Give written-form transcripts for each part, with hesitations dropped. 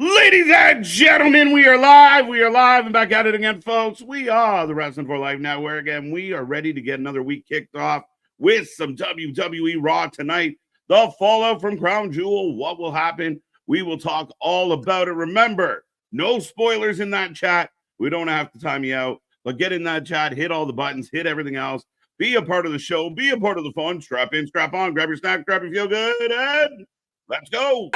Ladies and gentlemen, we are live. We are live and back at it again, folks. We are the Wrestling for Life Network, and we are ready to get another week kicked off with some WWE RAW tonight. The fallout from Crown Jewel, what will happen? We will talk all about it. Remember, no spoilers in that chat. We don't have to time you out, but get in that chat, hit all the buttons, hit everything else. Be a part of the show. Be a part of the fun. Strap in, strap on, grab your snack, grab your feel good, and let's go.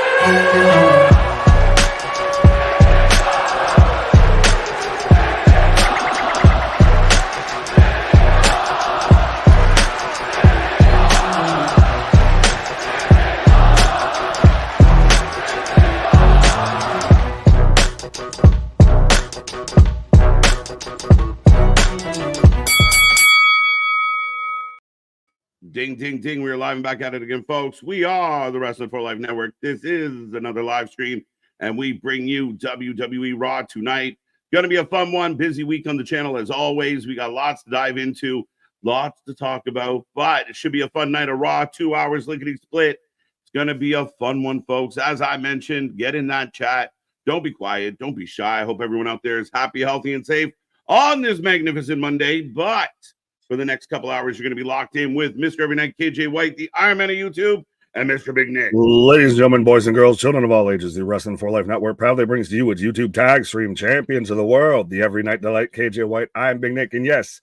Ding, ding, ding. We're live and back at it again, folks. We are the Wrestling for Life Network. This is another live stream, and we bring you WWE RAW tonight. Going to be a fun one. Busy week on the channel, as always. We got lots to dive into, lots to talk about, but it should be a fun night of RAW. 2 hours, lickety split. It's going to be a fun one, folks. As I mentioned, get in that chat. Don't be quiet. Don't be shy. I hope everyone out there is happy, healthy, and safe on this magnificent Monday, but for the next couple hours, you're going to be locked in with Mr. Every Night, KJ White, the Iron Man of YouTube, and Mr. Big Nick. Ladies and gentlemen, boys and girls, children of all ages, the Wrestling for Life Network proudly brings to you its YouTube tag stream champions of the world, the Every Night Delight, KJ White. I'm Big Nick, and yes,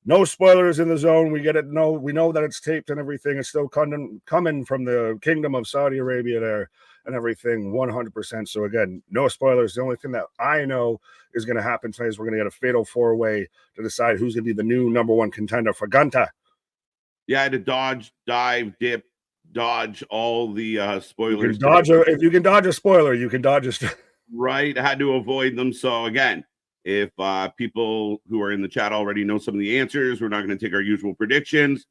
no spoilers in the zone. We get it. No, we know that it's taped and everything. It's still coming from the Kingdom of Saudi Arabia there and everything, 100%. So again, no spoilers. The only thing that I know is going to happen tonight is we're going to get a fatal four-way to decide who's going to be the new number one contender for Gunta. Yeah, I had to dodge, dive, dip, dodge all the spoilers. If you can dodge a spoiler, you can dodge a right. I had to avoid them. So again, if people who are in the chat already know some of the answers, we're not going to take our usual predictions,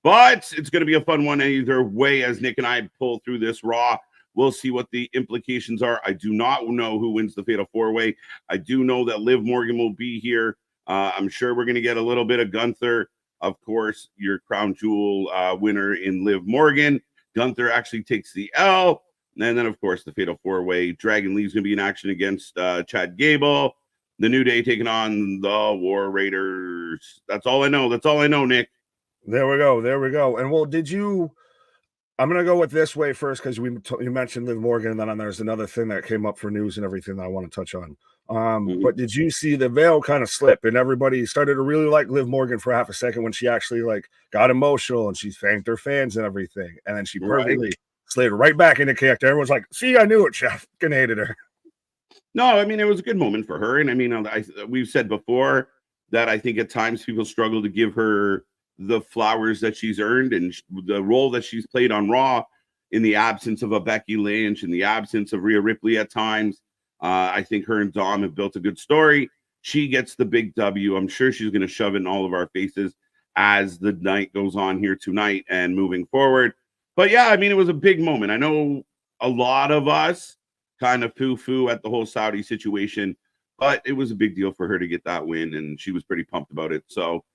but it's going to be a fun one either way. As Nick and I pull through this RAW, we'll see what the implications are. I do not know who wins the fatal four-way. I do know that Liv Morgan will be here. I'm sure we're going to get a little bit of Gunther. Of course, your Crown Jewel winner in Liv Morgan. Gunther actually takes the L. And then, of course, the fatal four-way. Dragon Lee's going to be in action against Chad Gable. The New Day taking on the War Raiders. That's all I know. That's all I know, Nick. There we go. There we go. And well, I'm going to go with this way first because you mentioned Liv Morgan, and then there's another thing that came up for news and everything that I want to touch on. But did you see the veil kind of slip, and everybody started to really like Liv Morgan for half a second when she actually got emotional and she thanked her fans and everything, and then she perfectly slid right back into character. Everyone's like, "See, I knew it, Chef." Fucking hated her. No, I mean, it was a good moment for her. And I mean, we've said before that I think at times people struggle to give her the flowers that she's earned and the role that she's played on Raw in the absence of a Becky Lynch, in the absence of Rhea Ripley at times. I think her and Dom have built a good story. She gets the big W. I'm sure she's going to shove it in all of our faces as the night goes on here tonight and moving forward. But yeah, I mean, it was a big moment. I know a lot of us kind of foo-foo at the whole Saudi situation, but it was a big deal for her to get that win, and she was pretty pumped about it. So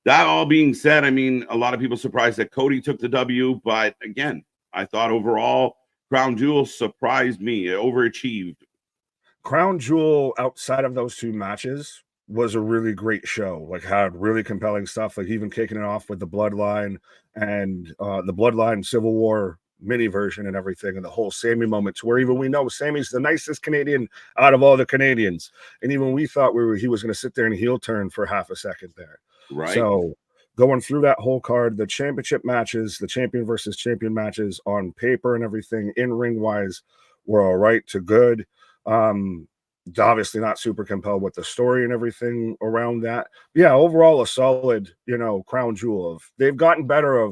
that all being said, I mean, a lot of people surprised that Cody took the W, but again, I thought overall Crown Jewel surprised me. It overachieved. Crown Jewel, outside of those two matches, was a really great show. Had really compelling stuff, even kicking it off with the Bloodline and the Bloodline Civil War mini version and everything, and the whole Sami moment, to where even we know Sami's the nicest Canadian out of all the Canadians, and even we thought he was going to sit there and heel turn for half a second there. Right. So going through that whole card, the championship matches, the champion versus champion matches on paper and everything, in ring wise, were all right to good. Obviously not super compelled with the story and everything around that. Yeah, overall a solid, Crown Jewel. They've gotten better.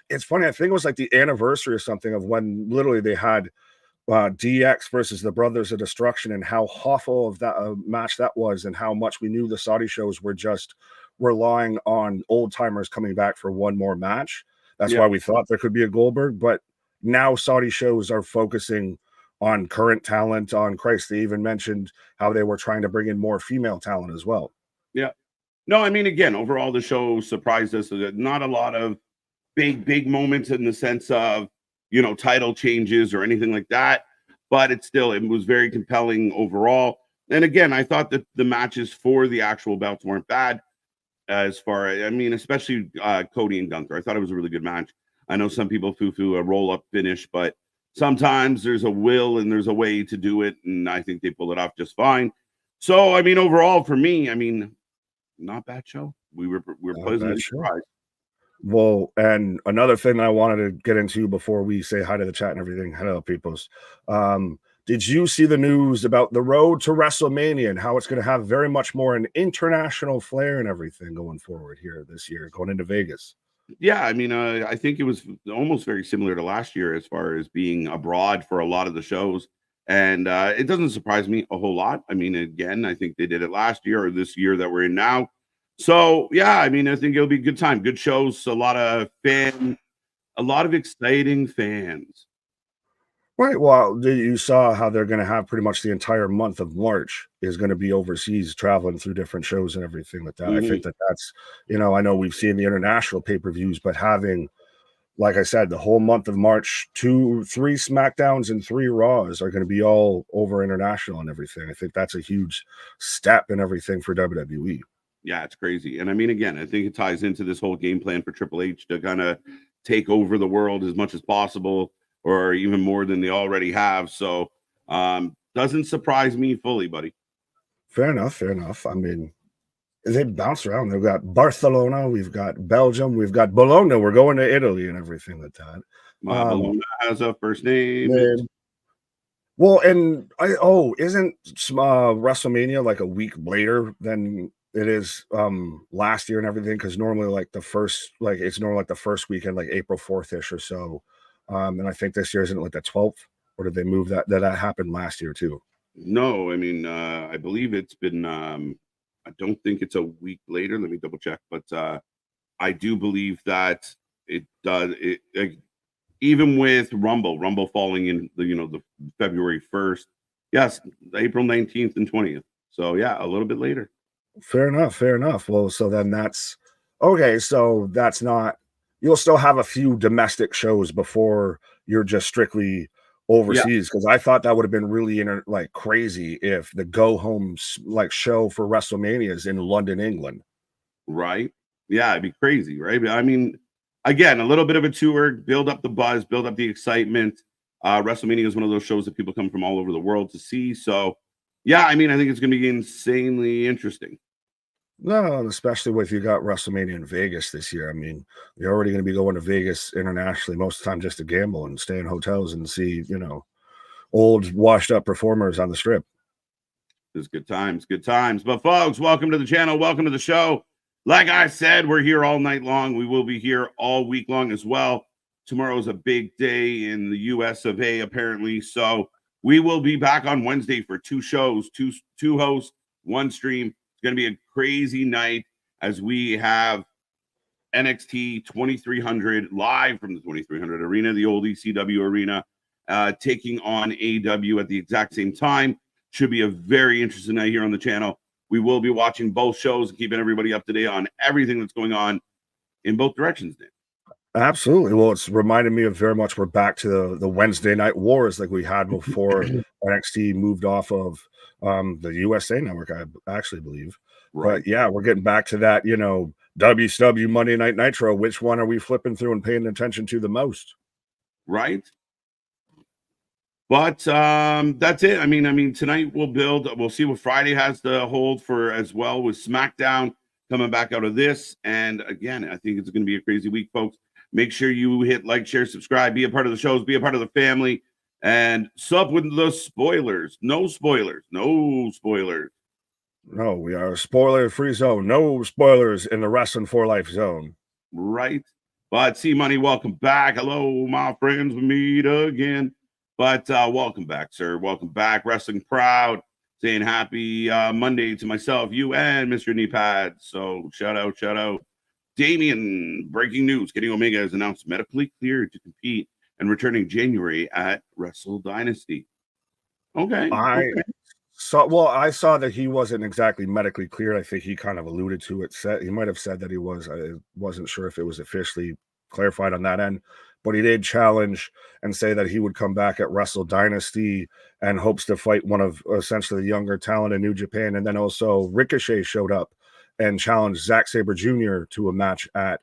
It's funny, I think it was the anniversary or something of when literally they had DX versus the Brothers of Destruction, and how awful of that match that was, and how much we knew the Saudi shows were just relying on old timers coming back for one more match. That's why we thought there could be a Goldberg, but now Saudi shows are focusing on current talent. On Christ, they even mentioned how they were trying to bring in more female talent as well. Yeah. No, I mean, again, overall the show surprised us. Not a lot of big moments in the sense of, title changes or anything like that. but it was very compelling overall. And again, I thought that the matches for the actual belts weren't bad. As far as, I mean, especially Cody and Gunther, I thought it was a really good match. I know some people foo-foo a roll-up finish, but sometimes there's a will and there's a way to do it, and I think they pull it off just fine. So, I mean, overall for me, I mean, not bad show. We were pleasantly surprised. Well, and another thing I wanted to get into before we say hi to the chat and everything. Hello, peoples. Did you see the news about the road to WrestleMania and how it's going to have very much more an international flair and everything going forward here this year, going into Vegas? Yeah, I mean, I think it was almost very similar to last year as far as being abroad for a lot of the shows. And it doesn't surprise me a whole lot. I mean, again, I think they did it last year or this year that we're in now. So yeah, I mean, I think it'll be a good time, good shows, a lot of exciting fans. Right. Well, you saw how they're going to have pretty much the entire month of March is going to be overseas, traveling through different shows and everything like that. I think that's, I know we've seen the international pay-per-views, but having, like I said, the whole month of March, 3 SmackDowns and 3 Raws are going to be all over international and everything. I think that's a huge step in everything for WWE. Yeah, it's crazy. And I mean, again, I think it ties into this whole game plan for Triple H to kind of take over the world as much as possible, or even more than they already have. So doesn't surprise me fully, buddy. Fair enough. I mean, they bounce around. They've got Barcelona, we've got Belgium, we've got Bologna. We're going to Italy and everything like that. Bologna has a first name. Well, and isn't WrestleMania like a week later than it is last year and everything? Because normally it's normally like the first weekend, like April 4th-ish or so. And I think this year isn't it like the 12th, or did they move that? That happened last year too? No, I mean, I believe it's been. I don't think it's a week later. Let me double check, but I do believe that it does. Even with Rumble falling in the February 1st. Yes, April 19th and 20th. So yeah, a little bit later. Fair enough. Well, so then that's okay. So that's not. You'll still have a few domestic shows before you're just strictly overseas, because I thought that would have been really crazy if the go home show for WrestleMania is in London, England. Right? Yeah, it'd be crazy, right? But I mean, again, a little bit of a tour, build up the buzz, build up the excitement. WrestleMania is one of those shows that people come from all over the world to see. So yeah, I mean, I think it's going to be insanely interesting. No, especially if you got WrestleMania in Vegas this year. I mean, you're already going to be going to Vegas internationally most of the time just to gamble and stay in hotels and see, old washed up performers on the strip. It's good times. But folks, welcome to the channel. Welcome to the show. Like I said, we're here all night long. We will be here all week long as well. Tomorrow is a big day in the US of A, apparently. So we will be back on Wednesday for 2 shows, two hosts, 1 stream. It's going to be a crazy night as we have NXT 2300 live from the 2300 Arena, the old ECW Arena, taking on AEW at the exact same time. Should be a very interesting night here on the channel. We will be watching both shows and keeping everybody up to date on everything that's going on in both directions, Nick. Absolutely. Well, it's reminded me of very much we're back to the Wednesday night wars like we had before NXT moved off of the USA Network, I actually believe. Right. But yeah, we're getting back to that, WCW Monday Night Nitro. Which one are we flipping through and paying attention to the most? Right. But that's it. I mean, tonight we'll see what Friday has to hold for as well, with SmackDown coming back out of this. And again, I think it's going to be a crazy week, folks. Make sure you hit like, share, subscribe, be a part of the shows, be a part of the family, and sub with the spoilers. No spoilers. No, we are a spoiler-free zone. No spoilers in the Wrestling for Life zone. Right. But C-Money, welcome back. Hello, my friends. We meet again. But welcome back, sir. Welcome back. Wrestling Proud. Saying happy Monday to myself, you, and Mr. Kneepad. So shout out. Damien, breaking news. Kenny Omega has announced medically cleared to compete and returning January at Wrestle Dynasty. Okay. I saw that he wasn't exactly medically cleared. I think he kind of alluded to it. He might have said that he was. I wasn't sure if it was officially clarified on that end. but he did challenge and say that he would come back at Wrestle Dynasty and hopes to fight one of essentially the younger talent in New Japan. And then also Ricochet showed up and challenged Zack Sabre Jr. to a match at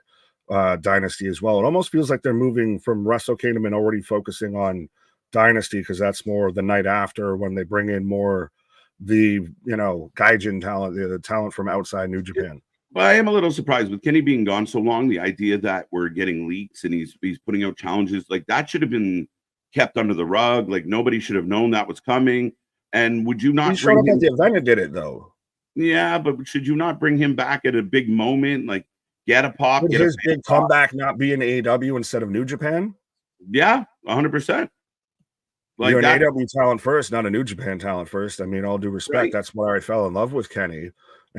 Dynasty as well. It almost feels like they're moving from Wrestle Kingdom and already focusing on Dynasty, because that's more the night after when they bring in more the gaijin talent, the talent from outside New Japan. Well, I am a little surprised with Kenny being gone so long. The idea that we're getting leaks and he's putting out challenges, like that should have been kept under the rug. Like nobody should have known that was coming. And would you not? He showed up at the event and did it though. Yeah, but should you not bring him back at a big moment? Like get a pop. Would his big comeback not be in AEW instead of New Japan? Yeah, 100%. Like you're an AEW talent first, not a New Japan talent first. I mean, all due respect, right. That's where I fell in love with Kenny.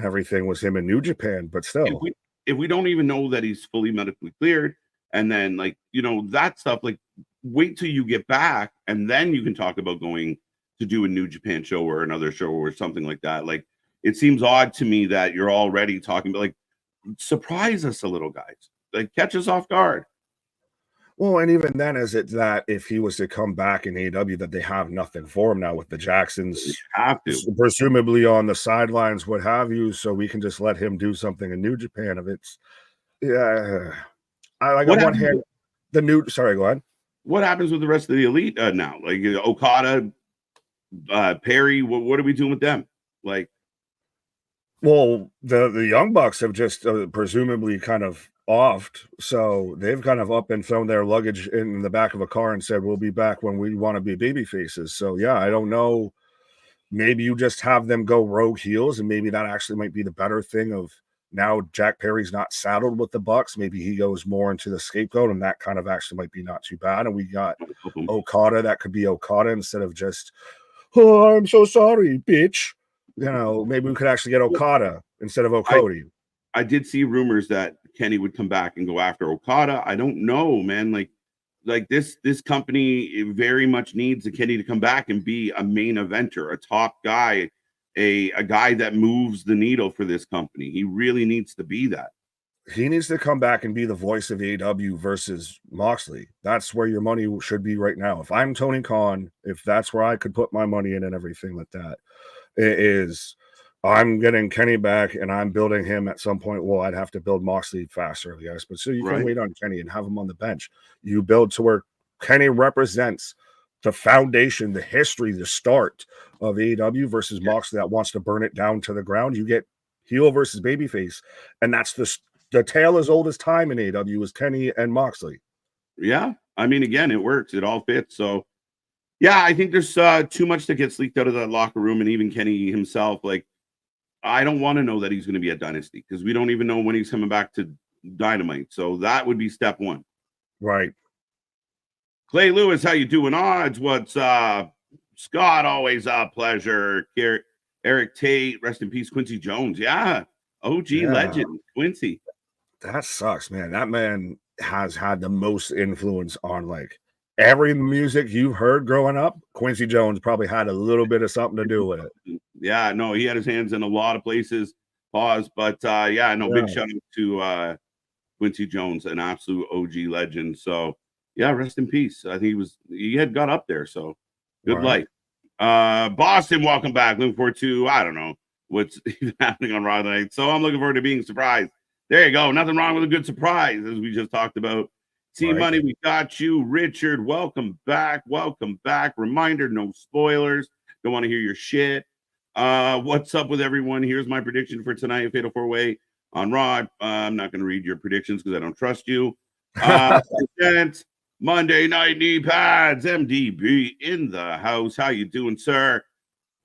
Everything was him in New Japan, but still, if we don't even know that he's fully medically cleared, and then that stuff, like wait till you get back, and then you can talk about going to do a New Japan show or another show or something like that. Like it seems odd to me that you're already talking about surprise us a little, guys. Like catch us off guard. Well, and even then, is it that if he was to come back in AEW, that they have nothing for him now with the Jacksons, you have to. Presumably on the sidelines, what have you, so we can just let him do something in New Japan. If it's, I like on one hand, sorry, go ahead. What happens with the rest of the elite now? Like Okada, Perry, what are we doing with them? Like, well, the Young Bucks have just presumably kind of offed, so they've kind of up and thrown their luggage in the back of a car and said we'll be back when we want to be baby faces. So yeah, I don't know, maybe you just have them go rogue heels, and maybe that actually might be the better thing. Of now Jack Perry's not saddled with the Bucks, maybe he goes more into the scapegoat, and that kind of actually might be not too bad. And we got Okada, that could be Okada instead of just, oh, I'm so sorry, bitch. Maybe we could actually get Okada instead of Okodi. I did see rumors that Kenny would come back and go after Okada. I don't know, man. Like this company very much needs a Kenny to come back and be a main eventer, a top guy, a guy that moves the needle for this company. He really needs to be that. He needs to come back and be the voice of AEW versus Moxley. That's where your money should be right now. If I'm Tony Khan, if that's where I could put my money in and everything like that, it is, I'm getting Kenny back and I'm building him at some point. Well, I'd have to build Moxley faster, I guess. But so you can wait on Kenny and have him on the bench. You build to where Kenny represents the foundation, the history, the start of AEW versus Moxley that wants to burn it down to the ground. You get heel versus babyface. And that's the tale as old as time in AEW is Kenny and Moxley. Yeah. I mean, again, it works. It all fits. So, yeah, I think there's too much that gets leaked out of that locker room. And even Kenny himself, like, I don't want to know that he's going to be at Dynasty because we don't even know when he's coming back to Dynamite. So that would be step one. Right. Clay Lewis, how you doing? Odds, what's up? Scott, always a pleasure. Eric Tate, rest in peace. Quincy Jones, yeah. OG legend, Quincy. That sucks, man. That man has had the most influence on like every music you've heard growing up. Quincy Jones probably had a little bit of something to do with it. Yeah, no, he had his hands in a lot of places. Pause, but big shout out to Quincy Jones, an absolute OG legend. So yeah, rest in peace. I think he had got up there. So good life. Boston, welcome back. Looking forward to, I don't know what's happening on Raw tonight. So I'm looking forward to being surprised. There you go. Nothing wrong with a good surprise, as we just talked about. Money, we got you. Richard, welcome back. Welcome back. Reminder, no spoilers. Don't want to hear your shit. What's up with everyone? Here's my prediction for tonight, Fatal 4-Way on Raw. I'm not going to read your predictions because I don't trust you. Monday Night Knee Pads, MDB in the house. How you doing, sir?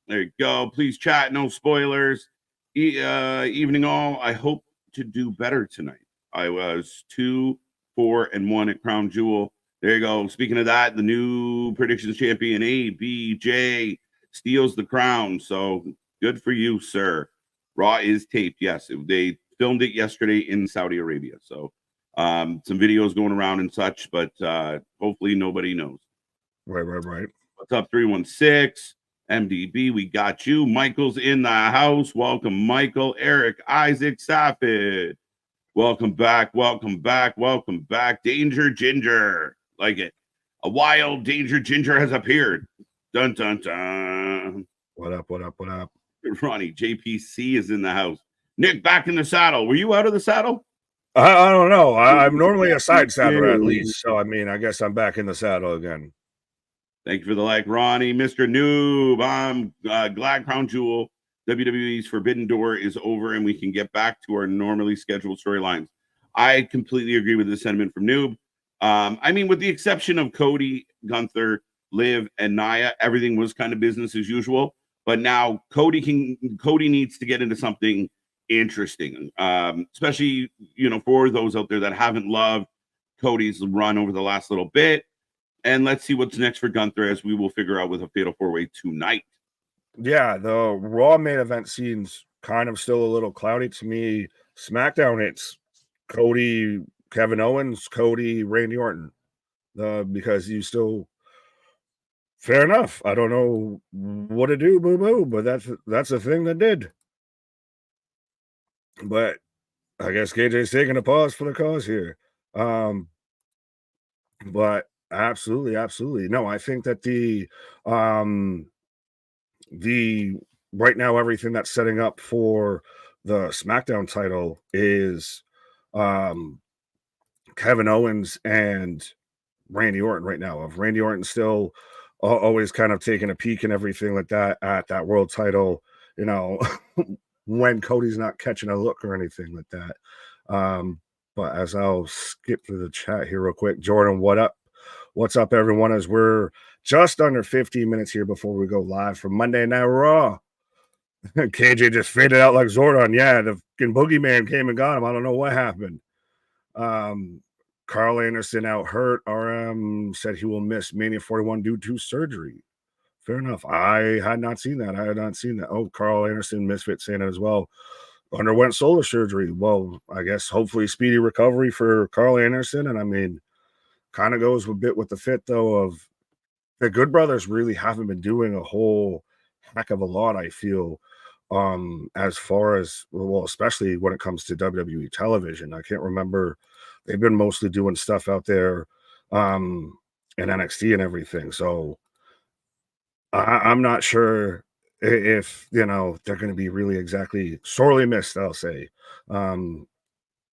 There you go. Please chat, no spoilers. Evening all. I hope to do better tonight. I was 2-4-1 at Crown Jewel. There you go. Speaking of that, the new predictions champion, ABJ, steals the crown. So good for you, sir. Raw is taped. Yes, they filmed it yesterday in Saudi Arabia. So some videos going around and such, but hopefully nobody knows. Right. What's up, 316? MDB, we got you. Michael's in the house. Welcome, Michael. Eric, Isaac, Safid. Welcome back. Danger Ginger. Like it. A wild danger ginger has appeared. Dun dun dun. What up? What up? What up? Ronnie, JPC is in the house. Nick, back in the saddle. Were you out of the saddle? I don't know. I'm normally a side saddler at least. So, I mean, I guess I'm back in the saddle again. Thank you for the like, Ronnie. Mr. Noob, I'm glad Crown Jewel, WWE's Forbidden Door is over and we can get back to our normally scheduled storylines. I completely agree with the sentiment from Noob. I mean, with the exception of Cody, Gunther, Liv, and Nia, everything was kind of business as usual. But now Cody needs to get into something interesting, especially, for those out there that haven't loved Cody's run over the last little bit. And let's see what's next for Gunther, as we will figure out with a Fatal 4-Way tonight. Yeah, the Raw main event seems kind of still a little cloudy to me. SmackDown, it's Cody, Kevin Owens, Cody, Randy Orton. Because you still, fair enough. I don't know what to do, boo-boo, but that's a thing that did. But I guess KJ's taking a pause for the cause here. But absolutely. No, I think that the right now everything that's setting up for the SmackDown title is Kevin Owens and Randy Orton right now. Of Randy Orton still always kind of taking a peek and everything like that at that world title, when Cody's not catching a look or anything like that. But as I'll skip through the chat here real quick, Jordan, what up? What's up, everyone? As we're just under 15 minutes here before we go live for Monday Night Raw. KJ just faded out like Zordon. Yeah, the fucking boogeyman came and got him. I don't know what happened. Carl Anderson out hurt. RM said he will miss Mania 41 due to surgery. Fair enough. I had not seen that. Oh, Carl Anderson, Misfit, saying it as well. Underwent shoulder surgery. Well, I guess hopefully speedy recovery for Carl Anderson. And I mean, kind of goes a bit with the fit, though, of the Good Brothers really haven't been doing a whole heck of a lot, I feel, as far as, well, especially when it comes to WWE television. I can't remember. They've been mostly doing stuff out there in NXT and everything. So I'm not sure if, they're going to be really exactly sorely missed, I'll say.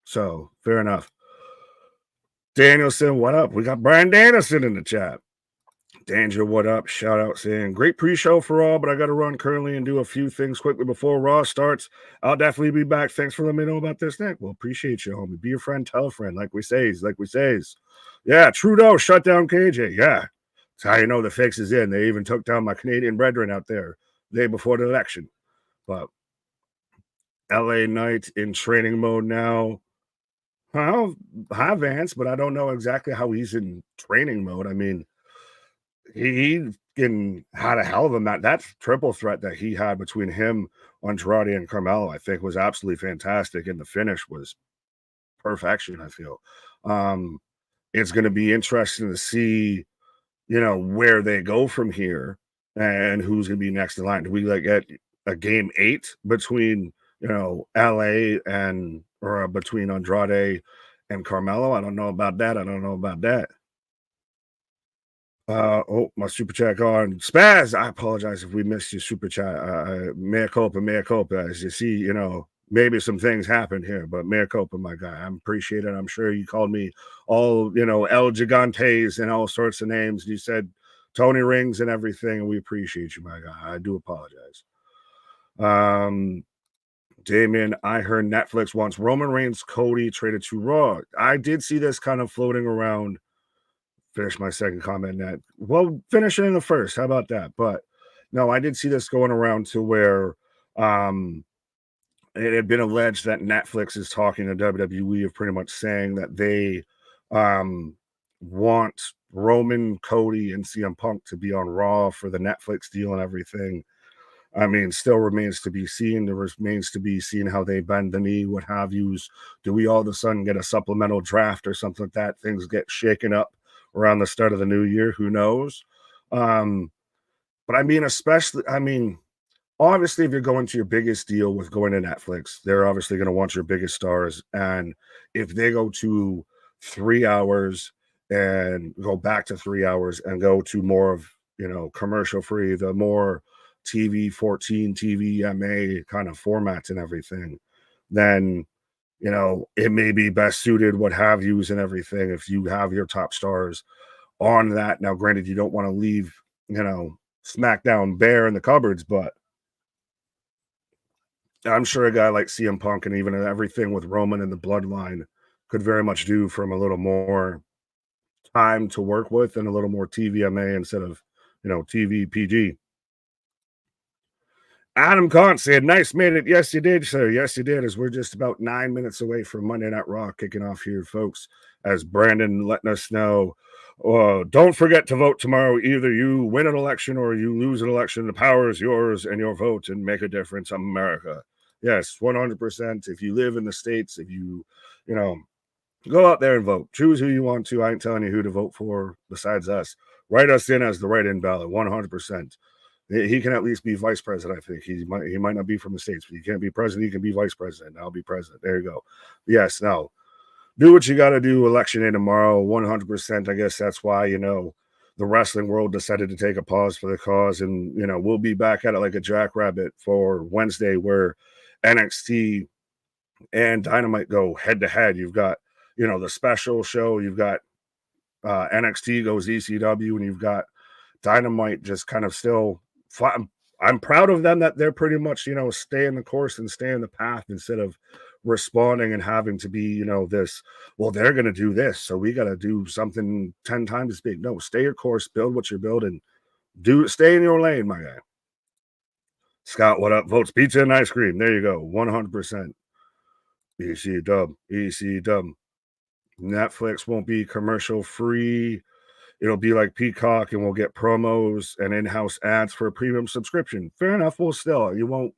So fair enough. Danielson, what up? We got Brian Danielson in the chat. Danger, what up? Shout out saying, great pre-show for Raw, but I got to run currently and do a few things quickly before Raw starts. I'll definitely be back. Thanks for letting me know about this, Nick. Well, appreciate you, homie. Be a friend, tell a friend, like we says. Yeah, Trudeau shut down KJ. Yeah, that's how you know the fix is in. They even took down my Canadian brethren out there the day before the election. But LA Knight in training mode now. Hi, Vance, but I don't know exactly how he's in training mode. I mean, he had a hell of a match. That triple threat that he had between him, Andrade, and Carmelo, I think, was absolutely fantastic, and the finish was perfection, I feel. It's going to be interesting to see, where they go from here and who's going to be next in line. Do we get a game 8 between, LA or between Andrade and Carmelo? I don't know about that. My super chat gone. Spaz, I apologize if we missed your super chat. Mea culpa. As you see, maybe some things happened here, but mea culpa, my guy. I appreciate it. I'm sure you called me all, El Gigantes and all sorts of names. You said Tony Rings and everything, and we appreciate you, my guy. I do apologize. Damien, I heard Netflix wants Roman Reigns, Cody traded to Raw. I did see this kind of floating around. Finish my second comment. That finish it in the first. How about that? But no, I did see this going around to where it had been alleged that Netflix is talking to WWE of pretty much saying that they want Roman, Cody, and CM Punk to be on Raw for the Netflix deal and everything. I mean, still remains to be seen. There remains to be seen how they bend the knee, what have yous. Do we all of a sudden get a supplemental draft or something like that? Things get shaken up around the start of the new year. Who knows? But I mean, obviously, if you're going to your biggest deal with going to Netflix, they're obviously going to want your biggest stars. And if they go to 3 hours and go back to 3 hours and go to more of, commercial free, the more TV 14, TV MA kind of formats and everything, then, it may be best suited, what have yous and everything, if you have your top stars on that. Now, granted, you don't want to leave, SmackDown bare in the cupboards, but I'm sure a guy like CM Punk and even everything with Roman and the Bloodline could very much do from a little more time to work with and a little more TVMA instead of, TV PG. Adam Kant said, nice minute. Yes, you did, sir. Yes, you did. As we're just about 9 minutes away from Monday Night Raw kicking off here, folks, as Brandon letting us know. Don't forget to vote tomorrow. Either you win an election or you lose an election. The power is yours and your vote, and make a difference, America. Yes, 100%. If you live in the States, if you, go out there and vote. Choose who you want to. I ain't telling you who to vote for besides us. Write us in as the write-in ballot, 100%. He can at least be vice president, I think. He might not be from the States, but he can't be president. He can be vice president. I'll be president. There you go. Yes, now, do what you got to do. Election day tomorrow, 100%. I guess that's why, the wrestling world decided to take a pause for the cause. And, we'll be back at it like a jackrabbit for Wednesday, where NXT and Dynamite go head-to-head. You've got, the special show. You've got NXT goes ECW, and you've got Dynamite just kind of still. I'm proud of them that they're pretty much, staying the course and staying the path instead of responding and having to be, this, well, they're going to do this, so we got to do something 10 times as big. No, stay your course, build what you're building, stay in your lane, my guy. Scott, what up? Votes pizza and ice cream. There you go. 100%. EC Netflix won't be commercial free. It'll be like Peacock, and we'll get promos and in-house ads for a premium subscription. Fair enough. We'll still, you won't.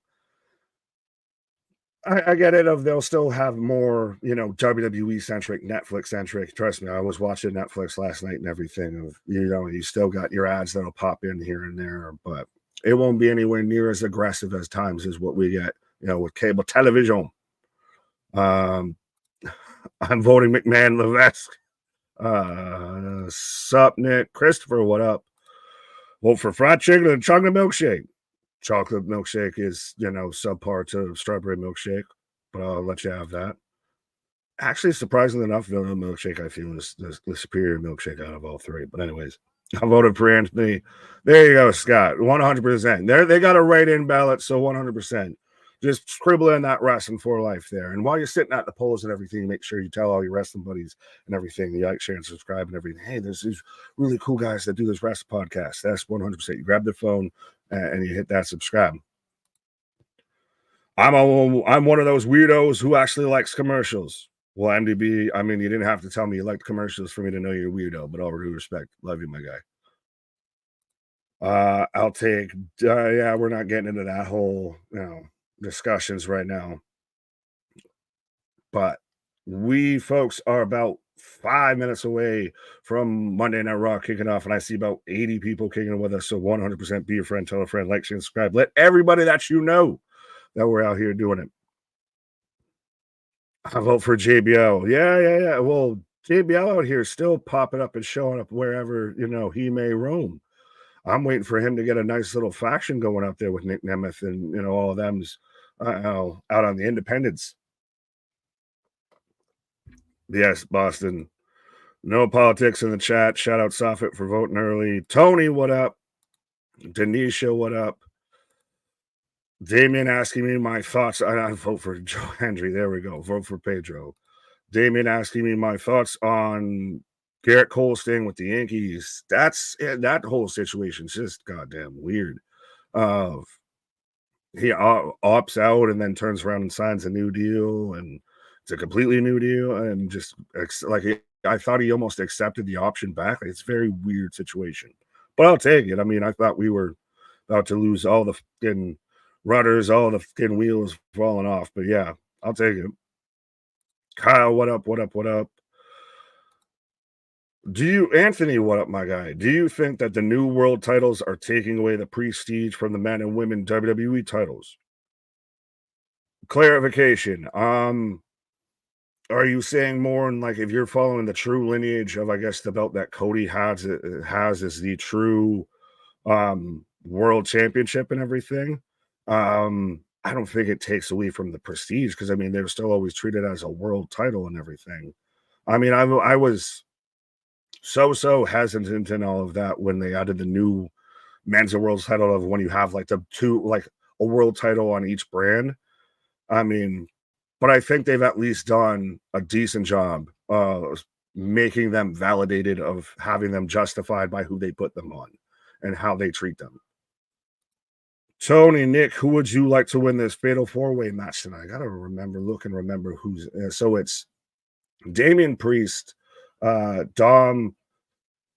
I get it. They'll still have more, WWE centric, Netflix centric. Trust me, I was watching Netflix last night and everything. Of you still got your ads that'll pop in here and there, but it won't be anywhere near as aggressive as times as what we get, with cable television. I'm voting McMahon Levesque. Sup, Nick? Christopher, what up? Vote for fried chicken and chocolate milkshake. Chocolate milkshake is, subpar to strawberry milkshake, but I'll let you have that. Actually, surprisingly enough, vanilla milkshake, I feel, is the superior milkshake out of all three. But anyways, I voted for Anthony. There you go, Scott. 100%. They got a write-in ballot, so 100%. Just scribble in that wrestling for life there. And while you're sitting at the polls and everything, make sure you tell all your wrestling buddies and everything, you like, share, and subscribe and everything. Hey, there's these really cool guys that do this wrestling podcast. That's 100%. You grab the phone and you hit that subscribe. I'm one of those weirdos who actually likes commercials. Well, MDB, I mean, you didn't have to tell me you liked commercials for me to know you're a weirdo, but all due respect. Love you, my guy. I'll take, yeah, we're not getting into that whole, discussions right now, but we folks are about 5 minutes away from Monday Night Raw kicking off, and I see about 80 people kicking with us. So 100% be a friend, tell a friend, like, share, and subscribe. Let everybody that you know that we're out here doing it. I vote for JBL. Yeah. Well, JBL out here still popping up and showing up wherever he may roam. I'm waiting for him to get a nice little faction going out there with Nick Nemeth and all of them's out on the independents. Yes, Boston. No politics in the chat. Shout out Soffit for voting early. Tony, what up? Denisha, what up? Damien asking me my thoughts. I vote for Joe Hendry. There we go. Vote for Pedro. Damien asking me my thoughts on Garrett Cole staying with the Yankees. That's that whole situation's just goddamn weird. He opts out and then turns around and signs a new deal, and it's a completely new deal, and just I thought he almost accepted the option back. It's a very weird situation, but I'll take it. I mean, I thought we were about to lose all the fucking rudders, all the fucking wheels falling off, but yeah, I'll take it. Kyle, what up? Anthony, what up, my guy? Do you think that the new world titles are taking away the prestige from the men and women WWE titles? Clarification. Are you saying more in like if you're following the true lineage of, I guess, the belt that Cody has is the true world championship and everything? I don't think it takes away from the prestige because I mean they're still always treated as a world title and everything. I mean, I was so hesitant in all of that when they added the new men's and world title of when you have like the two like a world title on each brand. I mean, but I think they've at least done a decent job making them validated of having them justified by who they put them on and how they treat them. Tony, Nick, who would you like to win this fatal four-way match tonight? I gotta remember who's so it's Damian Priest, Dom,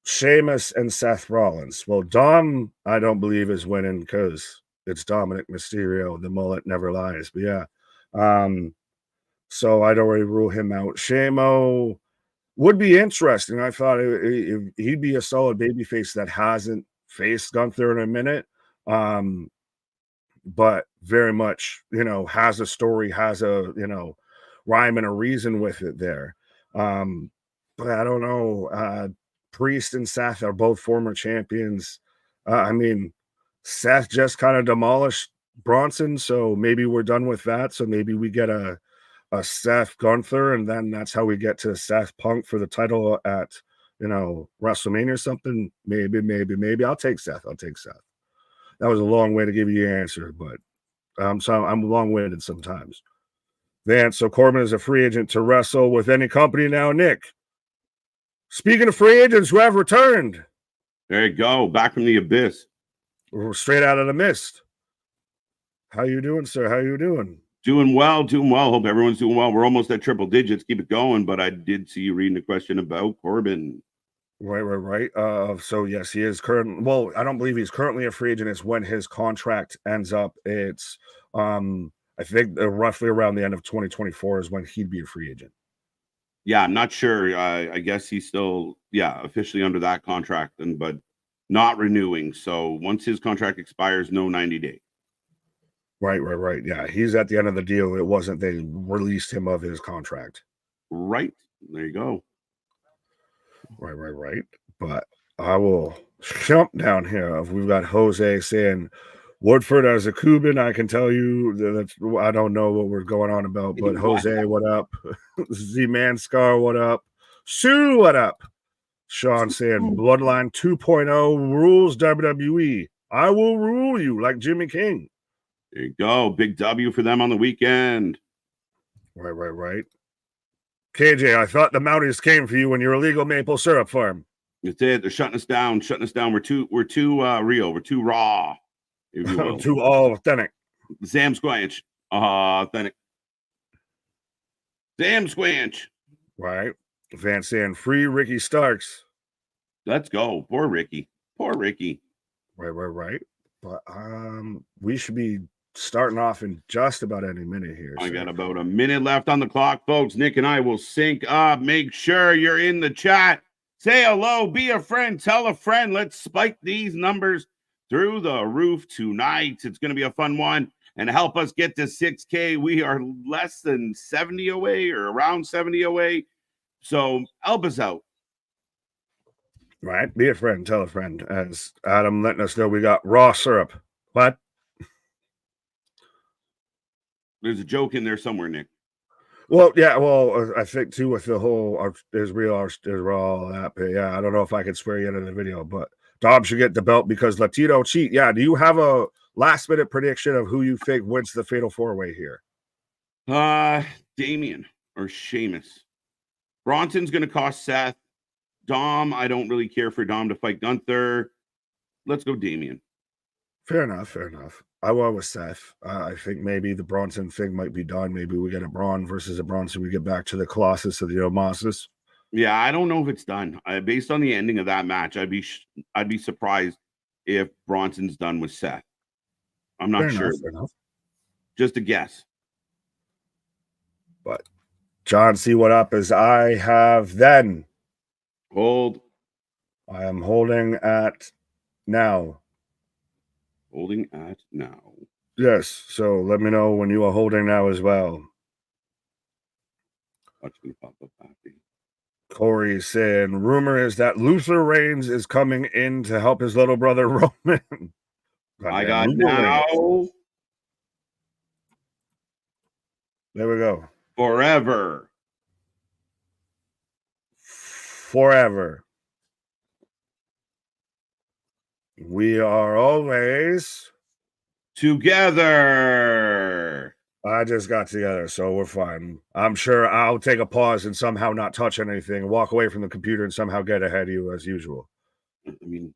Sheamus, and Seth Rollins. Well, Dom, I don't believe is winning because it's Dominic Mysterio. The mullet never lies. But yeah, so I'd already rule him out. Shamo would be interesting. I thought he'd be a solid babyface that hasn't faced Gunther in a minute. But very much, has a story, has a, rhyme and a reason with it there. But I don't know. Priest and Seth are both former champions. I mean, Seth just kind of demolished Bronson, so maybe we're done with that. So maybe we get a Seth Gunther, and then that's how we get to Seth Punk for the title at, WrestleMania or something. Maybe. I'll take Seth. That was a long way to give you your answer, but so I'm long-winded sometimes. Vance, so Corbin is a free agent to wrestle with any company now. Nick, speaking of free agents who have returned. There you go. Back from the abyss. We're straight out of the mist. How you doing, sir? How you doing? Doing well. Hope everyone's doing well. We're almost at triple digits. Keep it going. But I did see you reading a question about Corbin. Right. So yes, he is current. Well, I don't believe he's currently a free agent. It's when his contract ends up. It's I think roughly around the end of 2024 is when he'd be a free agent. Yeah, I'm not sure. I guess he's still officially under that contract, but not renewing. So once his contract expires, no 90-day. Right. Yeah, he's at the end of the deal. It wasn't they released him of his contract. Right. There you go. Right. But I will jump down here. We've got Jose saying Woodford as a Cuban. I can tell you that I don't know what we're going on about, but Jose, what up? Z-Man Scar, what up? Sue, what up? Sean saying Bloodline 2.0 rules WWE. I will rule you like Jimmy King. There you go. Big W for them on the weekend. Right. KJ, I thought the Mounties came for you when your illegal maple syrup farm. That's it. They're shutting us down. We're too real. We're too raw. If you will. Too all authentic. Sam Squanch. Authentic. Sam Squanch. Right. Van saying free Ricky Starks. Let's go. Poor Ricky. Right. But we should be starting off in just about any minute here. I got about a minute left on the clock, folks. Nick and I will sync up. Make sure you're in the chat. Say hello, be a friend, tell a friend. Let's spike these numbers through the roof tonight. It's going to be a fun one. And help us get to 6K. We are less than 70 away or around 70 away. So help us out. Right. Be a friend, tell a friend. As Adam letting us know, we got raw syrup. What? There's a joke in there somewhere, Nick. Well, yeah. Well, I think too with the whole there's raw, that. But yeah, I don't know if I could swear yet in the video, but Dom should get the belt because Latino cheat. Yeah. Do you have a last minute prediction of who you think wins the fatal four-way here? Damian or Sheamus. Bronson's going to cost Seth. Dom, I don't really care for Dom to fight Gunther. Let's go Damian. Fair enough. I went with Seth. I think maybe the Bronson thing might be done. Maybe we get a Braun versus a Bronson. We get back to the Colossus of the Omasis. Yeah, I don't know if it's done. Based on the ending of that match, I'd be surprised if Bronson's done with Seth. I'm not sure. Fair enough. Just a guess. But John, see what up as I have then. Hold. I am holding at now. Holding at now. Yes. So let me know when you are holding now as well. Watch me pop up happy. Corey saying, rumor is that Luther Reigns is coming in to help his little brother Roman. I got now. Reigns. There we go. Forever. We are always together. I just got together, so we're fine. I'm sure I'll take a pause and somehow not touch anything, walk away from the computer and somehow get ahead of you as usual. I mean,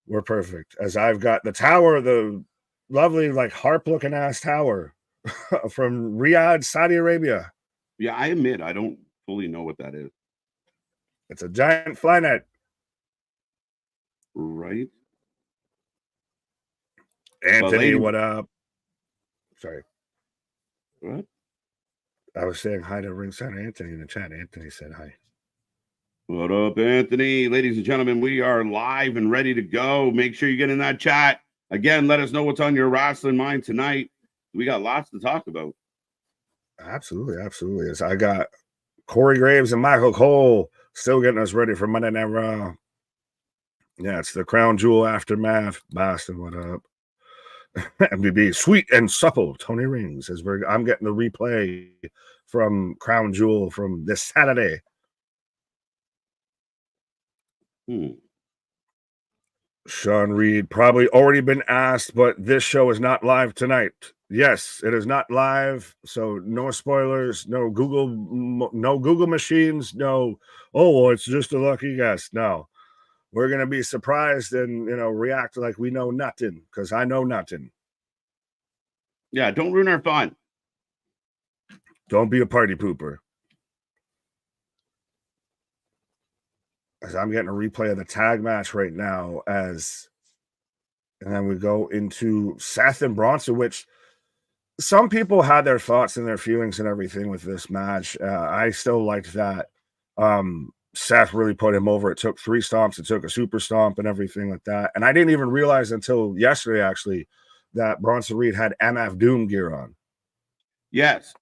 we're perfect. As I've got the tower, the lovely, like harp-looking ass tower from Riyadh, Saudi Arabia. Yeah, I admit I don't fully know what that is. It's a giant fly net. Right. Anthony, what up? Sorry. What? I was saying hi to Ringside Anthony in the chat. Anthony said hi. What up, Anthony? Ladies and gentlemen, we are live and ready to go. Make sure you get in that chat. Again, let us know what's on your wrestling mind tonight. We got lots to talk about. Absolutely. As I got Corey Graves and Michael Cole still getting us ready for Monday Night Raw. Yeah, it's the Crown Jewel aftermath. Boston, what up? MBB, sweet and supple. Tony Rings. I'm getting the replay from Crown Jewel from this Saturday. Sean Reed, probably already been asked, but this show is not live tonight. Yes, it is not live, so no spoilers, no Google machines, no, oh, well, it's just a lucky guess. No, we're going to be surprised and, react like we know nothing, because I know nothing. Yeah, don't ruin our fun. Don't be a party pooper. As I'm getting a replay of the tag match right now, and then we go into Seth and Bronson, which some people had their thoughts and their feelings and everything with this match. I still liked that. Seth really put him over. It took 3 stomps. It took a super stomp and everything like that. And I didn't even realize until yesterday, actually, that Bronson Reed had MF Doom gear on. Yes.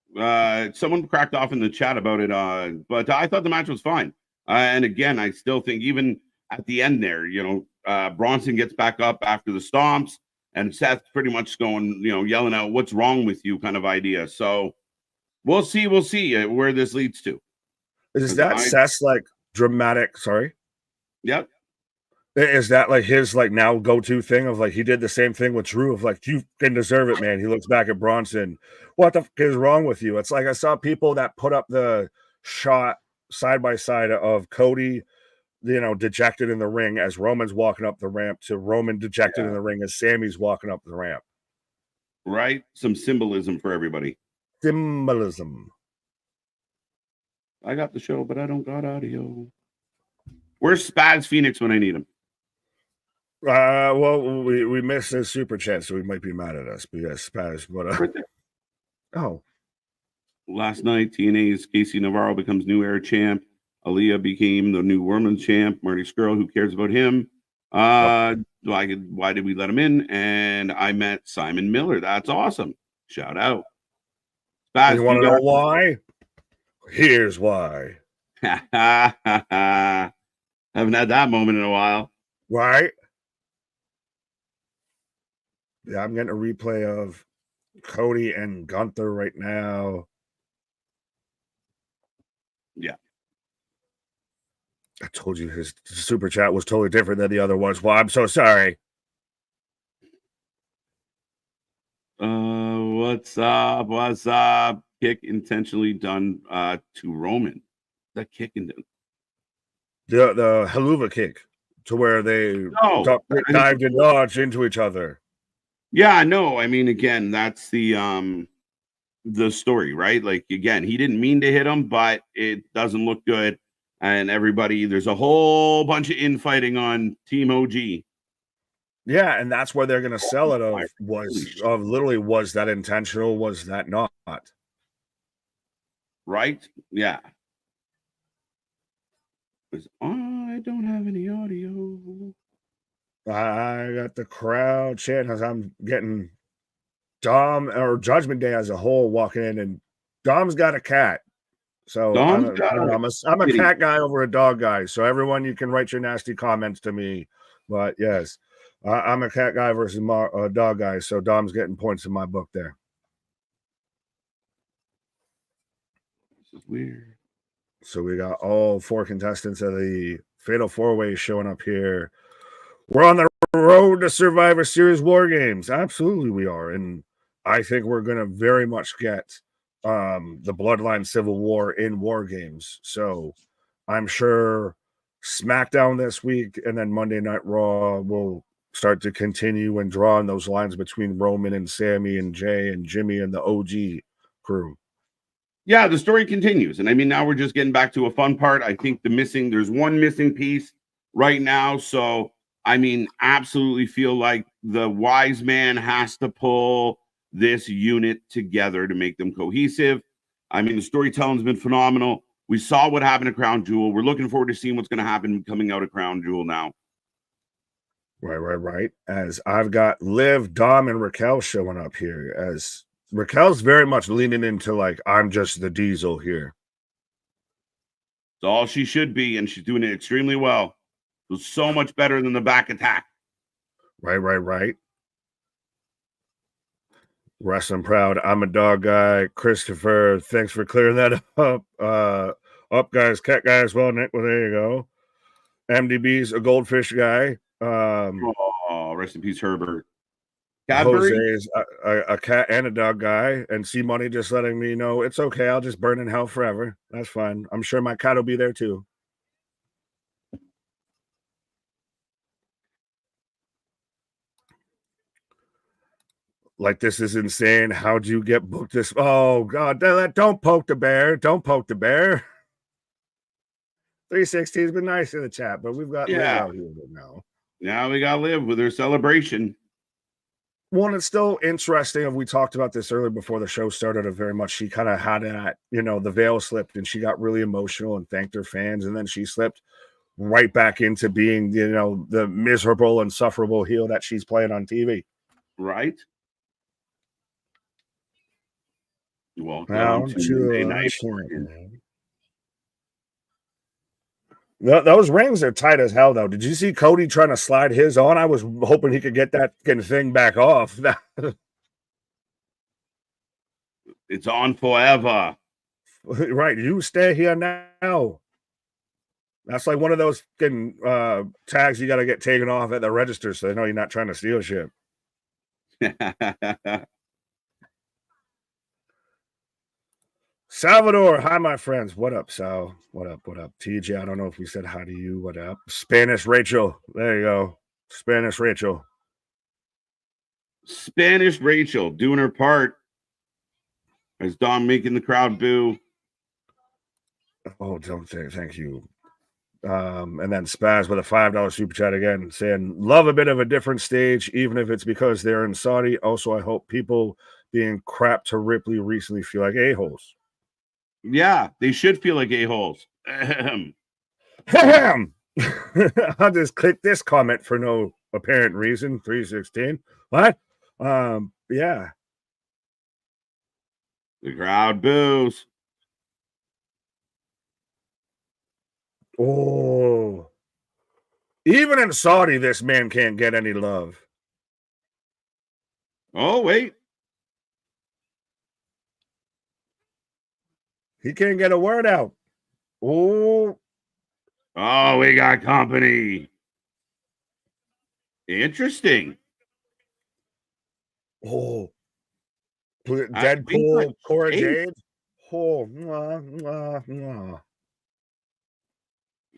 Someone cracked off in the chat about it, but I thought the match was fine. And again, I still think even at the end there, Bronson gets back up after the stomps, and Seth's pretty much going, yelling out, "What's wrong with you?" kind of idea. So we'll see where this leads to. Is that Seth's like dramatic? Sorry. Yep. Is that like his like now go-to thing of like he did the same thing with Drew of like, you can deserve it, man? He looks back at Bronson. What the fuck is wrong with you? It's like I saw people that put up the shot side by side of Cody, dejected in the ring as Roman's walking up the ramp to Roman dejected in the ring as Sammy's walking up the ramp. Right? Some symbolism for everybody. Symbolism. I got the show, but I don't got audio. Where's Spaz Phoenix when I need him? Well, we missed his super chat, so he might be mad at us. But yes, Spaz. But right there. Oh. Last night, TNA's Casey Navarro becomes new era champ. Aaliyah became the new women's champ. Marty Skrull, who cares about him? Why did we let him in? And I met Simon Miller. That's awesome. Shout out. Spaz, you want to know why? Here's why. Haven't had that moment in a while. Right? Yeah, I'm getting a replay of Cody and Gunther right now. Yeah. I told you his super chat was totally different than the other ones. Well, I'm so sorry. What's up? What's up? Kick intentionally done to Roman. That kick and the haluva kick to where they dived and dodged into each other. Yeah, no, I mean, again, that's the story, right? Like, again, he didn't mean to hit him, but it doesn't look good. And there's a whole bunch of infighting on Team OG. Yeah, and that's where they're going to sell it literally, was that intentional? Was that not? Right? Yeah. I don't have any audio. I got the crowd chanting as I'm getting Dom or Judgment Day as a whole walking in, and Dom's got a cat. So Dom's I'm, got you know, I'm a cat guy over a dog guy. So everyone, you can write your nasty comments to me. But yes, I'm a cat guy versus a dog guy. So Dom's getting points in my book there. This is weird. So we got all 4 contestants of the Fatal 4-Way showing up here. We're on the road to Survivor Series War Games. Absolutely, we are. And I think we're going to very much get the Bloodline Civil War in War Games. So I'm sure SmackDown this week and then Monday Night Raw will start to continue and draw on those lines between Roman and Sami and Jay and Jimmy and the OG crew. Yeah, the story continues. And I mean, now we're just getting back to a fun part. I think there's one missing piece right now. So, I mean, absolutely feel like the wise man has to pull this unit together to make them cohesive. I mean, the storytelling's been phenomenal. We saw what happened at Crown Jewel. We're looking forward to seeing what's going to happen coming out of Crown Jewel now. Right. As I've got Liv, Dom, and Raquel showing up here, as Raquel's very much leaning into like, I'm just the Diesel here. It's all she should be, and she's doing it extremely well. It was so much better than the back attack. Right. Wrestling Proud. I'm a dog guy. Christopher, thanks for clearing that up. Up guys, cat guy as well, Nick. Well, there you go. MDB's a goldfish guy. Rest in peace, Herbert. Jose is a cat and a dog guy, and C Money just letting me know it's okay. I'll just burn in hell forever. That's fine. I'm sure my cat will be there too. Like, this is insane. How'd you get booked this? Oh God, don't poke the bear. Don't poke the bear. 360 has been nice in the chat, but we've got Liv out here now. Now we got Liv with her celebration. One, it's still interesting. We talked about this earlier before the show started. Very much, she kind of had that, the veil slipped, and she got really emotional and thanked her fans, and then she slipped right back into being, the miserable, insufferable heel that she's playing on TV. Right. Welcome to those rings are tight as hell, though. Did you see Cody trying to slide his on? I was hoping he could get that thing back off. It's on forever. Right. You stay here now. That's like one of those tags you got to get taken off at the register so they know you're not trying to steal shit. Salvador, hi, my friends. What up, Sal? What up? TJ, I don't know if we said hi to you. What up? Spanish Rachel. There you go. Spanish Rachel doing her part. As Dom making the crowd boo. Oh, don't say thank you. And then Spaz with a $5 super chat again, saying, love a bit of a different stage, even if it's because they're in Saudi. Also, I hope people being crap to Ripley recently feel like a-holes. Yeah, they should feel like a-holes. I'll just click this comment for no apparent reason. 316. What? Yeah. The crowd boos. Oh. Even in Saudi, this man can't get any love. Oh, wait. He can't get a word out. Oh, we got company. Interesting. Oh, Deadpool, Cora Jade. Oh,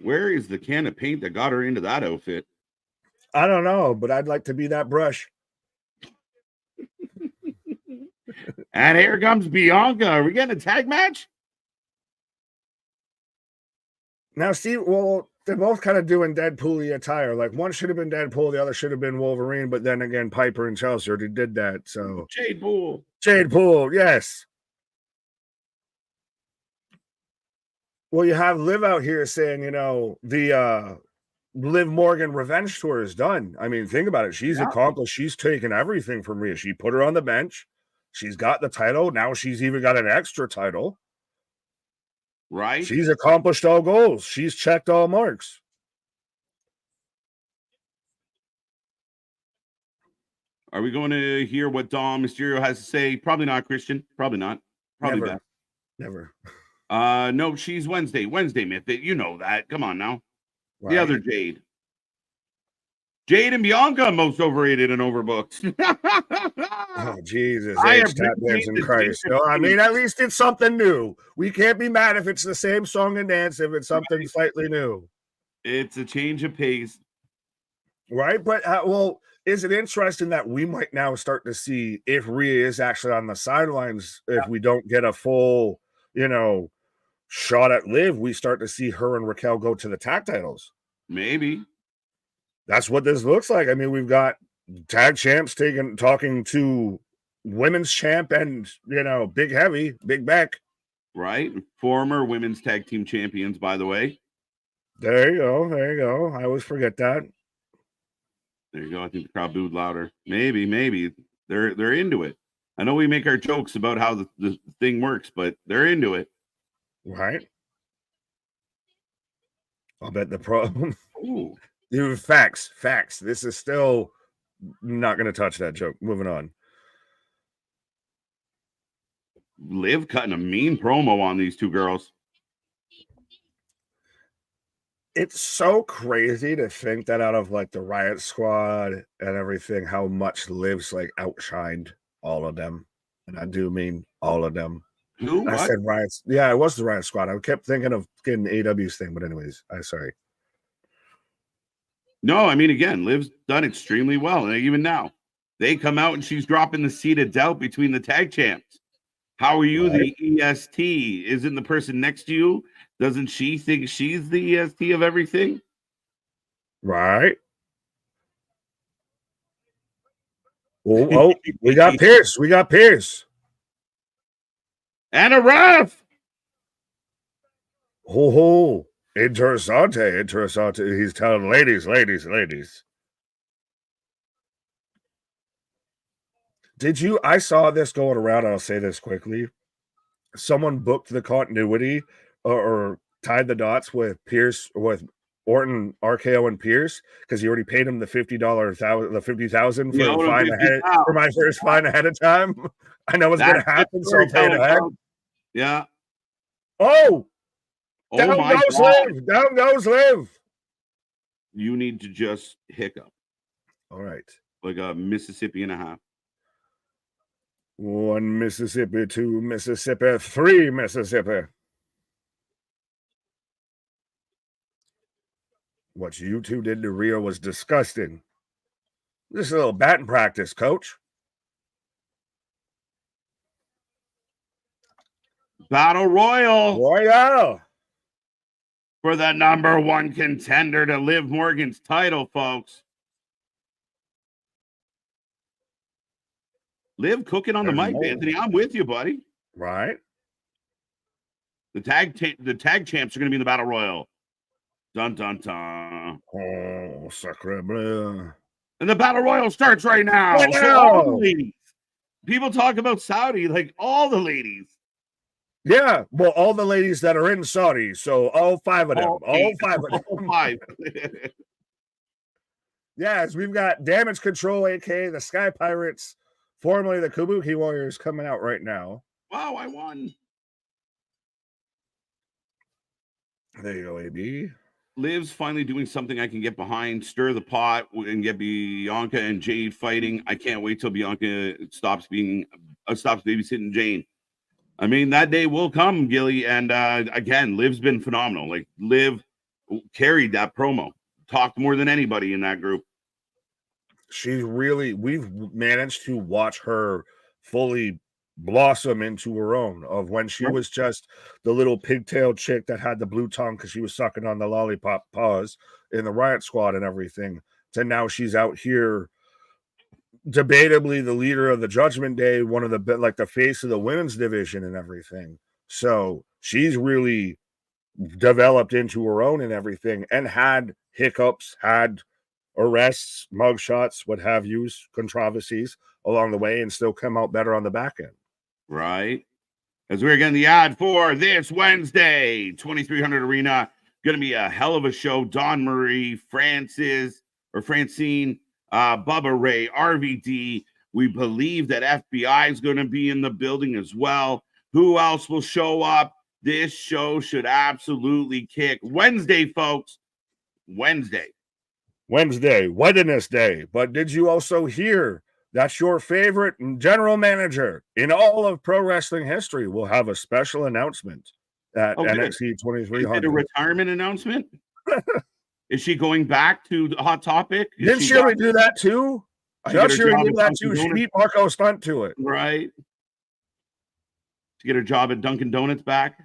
Where is the can of paint that got her into that outfit? I don't know, but I'd like to be that brush. And here comes Bianca. Are we getting a tag match? Now, see, well, they're both kind of doing Deadpool-y attire. Like, one should have been Deadpool, the other should have been Wolverine, but then again, Piper and Chelsea already did that, so... Jade Pool, yes. Well, you have Liv out here saying, the Liv Morgan revenge tour is done. I mean, think about it. She's accomplished. She's taken everything from Rhea. She put her on the bench. She's got the title. Now she's even got an extra title. Right? She's accomplished all goals. She's checked all marks. Are we going to hear what Dom Mysterio has to say? Probably not, Christian. Probably not. Probably Never. best. Never. No, she's Wednesday myth. You know that. Come on now. Right. The other Jade. Jade and Bianca most overrated and overbooked. Oh, Jesus. I H. Tap dancing Christ. No, I mean, at least it's something new. We can't be mad if it's the same song and dance if it's something slightly new. It's a change of pace. Right? But, well, is it interesting that we might now start to see if Rhea is actually on the sidelines if we don't get a full, shot at Liv, we start to see her and Raquel go to the tag titles. Maybe. That's what this looks like. I mean, we've got tag champs talking to women's champ and, Big Heavy, Big Beck. Right. Former women's tag team champions, by the way. There you go. There you go. I always forget that. There you go. I think the crowd booed louder. Maybe. They're into it. I know we make our jokes about how the thing works, but they're into it. Right. I'll bet the problem. Ooh. Facts. This is still not going to touch that joke. Moving on. Liv cutting a mean promo on these two girls. It's so crazy to think that out of like the Riot Squad and everything, how much Liv's like outshined all of them. And I do mean all of them. Who? I said Riots. Yeah, it was the Riot Squad. I kept thinking of getting AEW's thing, but anyways, I'm sorry. No, I mean, again, Liv's done extremely well. And even now, they come out and she's dropping the seed of doubt between the tag champs. How are you, right? The EST? Isn't the person next to you? Doesn't she think she's the EST of everything? Right. Oh, we got Pierce. And a ref. Oh, interessante. He's telling ladies. I saw this going around. I'll say this quickly. Someone booked the continuity or tied the dots with Pierce, with Orton, RKO, and Pierce because he already paid him the $50,000 for my first fine ahead of time. I know what's going to happen, so I'll pay it ahead. Yeah. Oh, down goes Liv. You need to just hiccup. All right. Like a Mississippi and a half. 1 Mississippi, 2 Mississippi, 3 Mississippi. What you two did to Rhea was disgusting. This is a little batting practice, coach. Battle Royal. For the number one contender to Liv Morgan's title, folks. Liv cooking on the mic, Anthony. I'm with you, buddy. Right. The tag champs are going to be in the Battle Royal. Dun, dun, dun. Oh, sacre bleu. And the Battle Royal starts right now. Wow. So all the ladies. People talk about Saudi, like all the ladies. Yeah, well, all the ladies that are in Saudi, so all 5 of them. All 5 of them. All 5. Yes, we've got Damage Control, aka the Sky Pirates, formerly the Kabuki Warriors, coming out right now. Wow, I won. There you go, AB. Liv's finally doing something I can get behind, stir the pot, and get Bianca and Jade fighting. I can't wait till Bianca stops babysitting Jane. I mean, that day will come, Gilly. And again, Liv's been phenomenal. Like, Liv carried that promo, talked more than anybody in that group. We've managed to watch her fully blossom into her own, of when she was just the little pigtail chick that had the blue tongue because she was sucking on the lollipop paws in the Riot Squad and everything, to now she's out here debatably the leader of the Judgment Day, one of the, like, the face of the women's division and everything. So she's really developed into her own and everything, and had hiccups, had arrests, mugshots, what have you, controversies along the way, and still come out better on the back end. Right. As we're getting the ad for this Wednesday, 2300 Arena, going to be a hell of a show. Don Marie, Francine, Bubba Ray, RVD. We believe that FBI is going to be in the building as well. Who else will show up? This show should absolutely kick. Wednesday, folks. Wednesday, Wednesday. But did you also hear that's your favorite general manager in all of pro wrestling history will have a special announcement at NXT 2300? Is it a retirement announcement? Is she going back to the Hot Topic? Didn't she already do that too? I thought she already did that too. She beat Marco Stunt to it. Right. To get her job at Dunkin' Donuts back.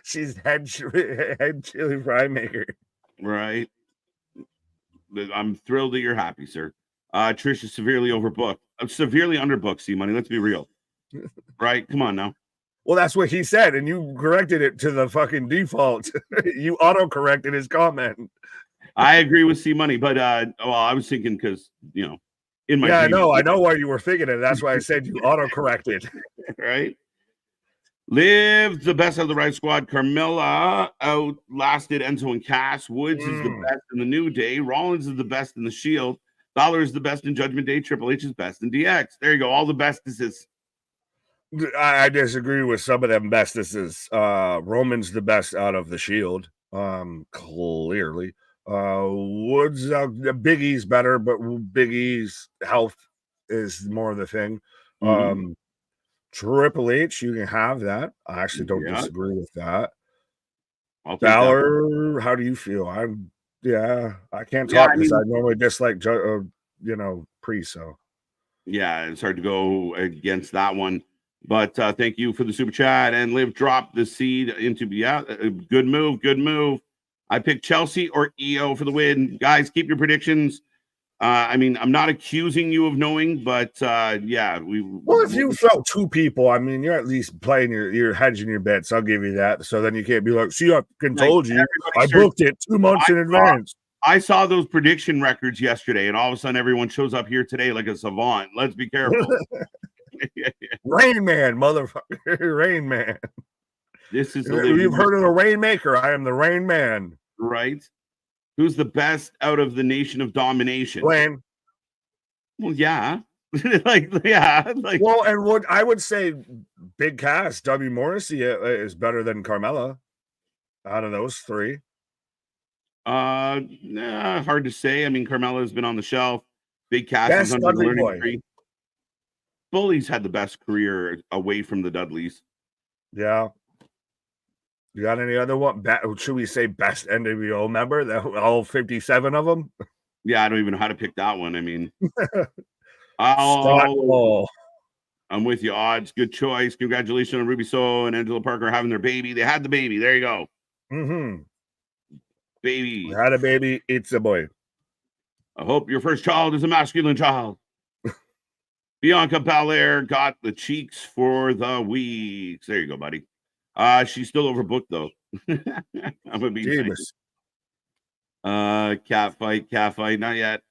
She's head chili fry maker. Right. I'm thrilled that you're happy, sir. Trish is severely overbooked. I'm severely underbooked, C-Money. Let's be real. Right? Come on now. Well, that's what he said, and you corrected it to the fucking default. You auto-corrected his comment. I agree with C-Money, but I was thinking because, in my I know why you were thinking it. That's why I said you auto-corrected. Right? Liv, the best of the right squad. Carmella outlasted Enzo and Cass. Woods is the best in the New Day. Rollins is the best in the Shield. Dollar is the best in Judgment Day. Triple H is best in DX. There you go. All the bestesses. I disagree with some of them bestesses. Roman's the best out of the Shield. Clearly. Woods, Big E's better, but Big E's health is more of the thing. Triple H, you can have that. I actually don't disagree with that. Balor, how do you feel? I can't talk because I normally dislike Priest. So it's hard to go against that one. But thank you for the super chat. And Liv dropped the seed into good move. I picked Chelsea or EO for the win. Guys, keep your predictions. I'm not accusing you of knowing, but if you throw two people, you're at least playing you're hedging your bets. I'll give you that. So then you can't be like, see, I told you, I booked it 2 months in advance. I saw those prediction records yesterday, and all of a sudden everyone shows up here today like a savant. Let's be careful. Rain Man, motherfucker, Rain Man. This is you've heard of the Rainmaker. I am the Rain Man. Right. Who's the best out of the Nation of Domination? Wayne. Well, yeah. Well, and what I would say, Big Cass, W. Morrissey is better than Carmella out of those three. Hard to say. Carmella has been on the shelf. Big Cass is under the learning tree. Bully's had the best career away from the Dudleys. Yeah. You got any other one? Should we say best NWO member? All 57 of them? Yeah, I don't even know how to pick that one. I'm with you, Odds. Good choice. Congratulations on Ruby Soho and Angela Parker having their baby. They had the baby. There you go. Baby. We had a baby. It's a boy. I hope your first child is a masculine child. Bianca Belair got the cheeks for the weeks. There you go, buddy. She's still overbooked though. I'm gonna be nice. Cat fight, not yet.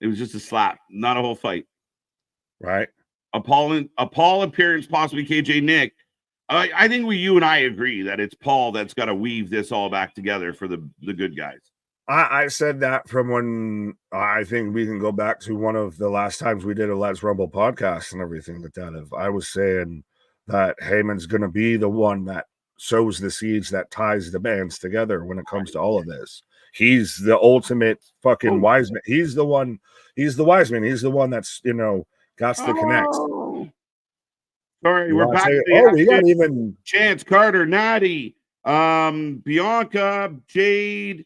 It was just a slap, not a whole fight. Right. A Paul appearance, possibly KJ Nick. I think you and I agree that it's Paul that's got to weave this all back together for the good guys. I said that from when I think we can go back to one of the last times we did a Let's Rumble podcast and everything like that. I was saying that Heyman's going to be the one that sows the seeds that ties the bands together when it comes to all of this. He's the ultimate fucking wise man. He's the one. He's the wise man. He's the one that's, got to connect. Sorry, we're back. We got even Chance, Carter, Natty, Bianca, Jade,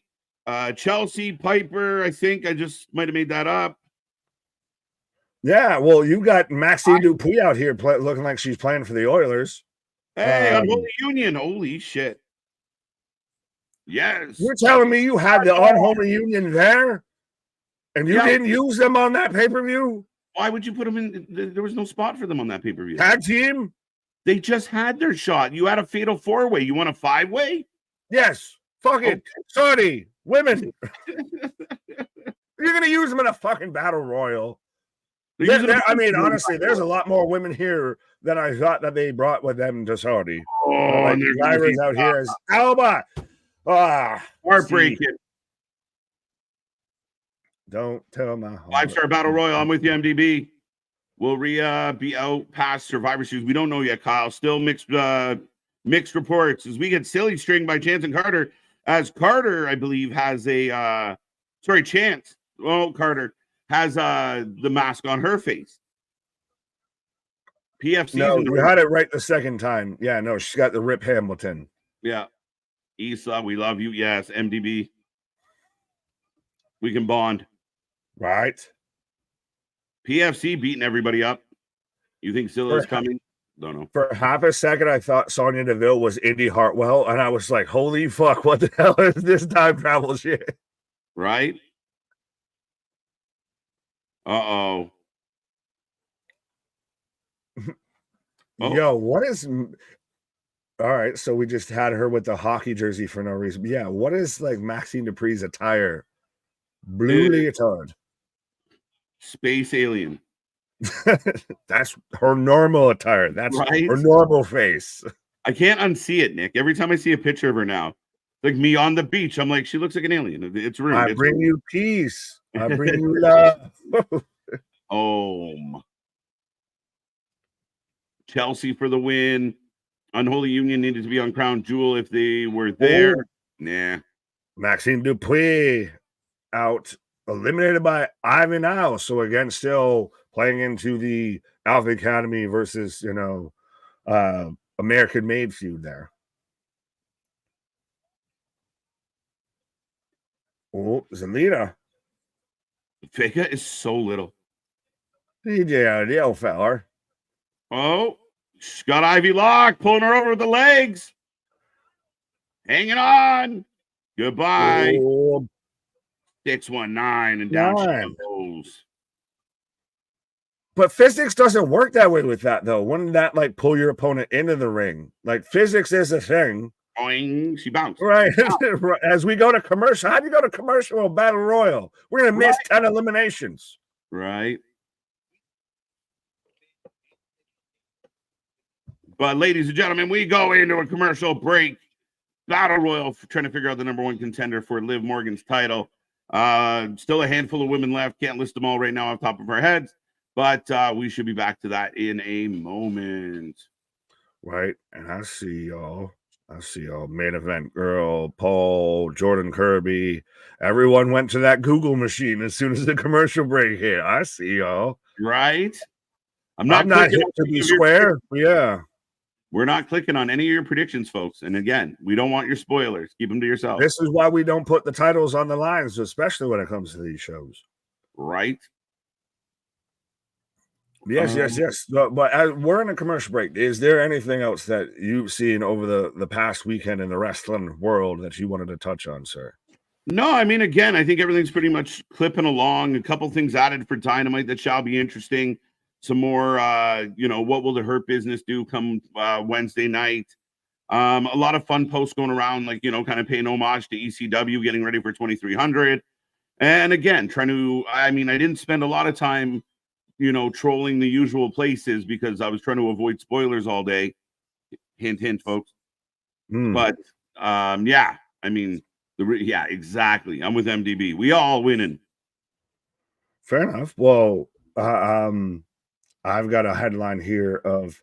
Chelsea, Piper. I think I just might have made that up. Yeah, well, you got Maxine Dupuy out here looking like she's playing for the Oilers. Hey, Unholy Union. Holy shit. Yes. You're telling me you had the Unholy Union there and you didn't use them on that pay-per-view? Why would you put them in? There was no spot for them on that pay-per-view. Tag team? They just had their shot. You had a fatal 4-way. You want a 5-way? Yes. Fuck it. Sorry. Women. You're going to use them in a fucking battle royal. I mean, honestly, there's a lot more women here than I thought that they brought with them to Saudi. Like Lyra's out here as Alba. Heartbreaking. Don't tell my heart. 5-star battle royal. I'm with you, MDB. Will Rhea be out past Survivor Series? We don't know yet, Kyle. Still mixed reports as we get silly string by Chance and Carter. As Carter, I believe, has a Chance. Oh, Carter has the mask on her face. PFC. No, you had it right the second time. Yeah, no, she's got the Rip Hamilton. Yeah. Issa, we love you. Yes, MDB. We can bond. Right. PFC beating everybody up. You think Zilla's coming? Don't know. For half a second, I thought Sonya Deville was Indy Hartwell, and I was like, holy fuck, what the hell is this time travel shit? Right? Uh-oh. Yo, what is... All right, so we just had her with the hockey jersey for no reason. Yeah, what is like Maxine Dupree's attire? Blue leotard. Space alien. That's her normal attire. That's right? Her normal face. I can't unsee it, Nick. Every time I see a picture of her now, like me on the beach, I'm like, she looks like an alien. It's rude. I bring you peace. I bring you love. Chelsea for the win. Unholy Union needed to be on Crown Jewel if they were there. Nah. Maxine Dupree out, eliminated by Ivy now. So again, still playing into the Alpha Academy versus, American Made feud there. Oh, Zelina. Vega is so little. DJ the old fella. Oh, she's got Ivy locked, pulling her over with the legs. Hanging on. Goodbye. 619 and down she goes. But physics doesn't work that way with that, though. Wouldn't that like pull your opponent into the ring? Like physics is a thing. Boing, she bounced. Right. As we go to commercial, how do you go to commercial or battle royal? We're gonna miss 10 eliminations. Right. But ladies and gentlemen, we go into a commercial break. Battle royal, trying to figure out the number one contender for Liv Morgan's title. Still a handful of women left. Can't list them all right now off the top of our heads. But we should be back to that in a moment. Right. And I see y'all. Main event girl, Paul, Jordan Kirby. Everyone went to that Google machine as soon as the commercial break hit. I see y'all. Right. I'm not hit to be square. Yeah. We're not clicking on any of your predictions, folks. And again, we don't want your spoilers. Keep them to yourself. This is why we don't put the titles on the lines, especially when it comes to these shows. Right. Yes. But as we're in a commercial break, is there anything else that you've seen over the past weekend in the wrestling world that you wanted to touch on, sir? No, I mean, again, I think everything's pretty much clipping along. A couple things added for Dynamite that shall be interesting. Some more, what will the Hurt Business do come Wednesday night? A lot of fun posts going around, like, kind of paying homage to ECW, getting ready for 2300. And again, I didn't spend a lot of time, trolling the usual places because I was trying to avoid spoilers all day. Hint, hint, folks. But, exactly. I'm with MDB. We all winning. Fair enough. Well, I've got a headline here of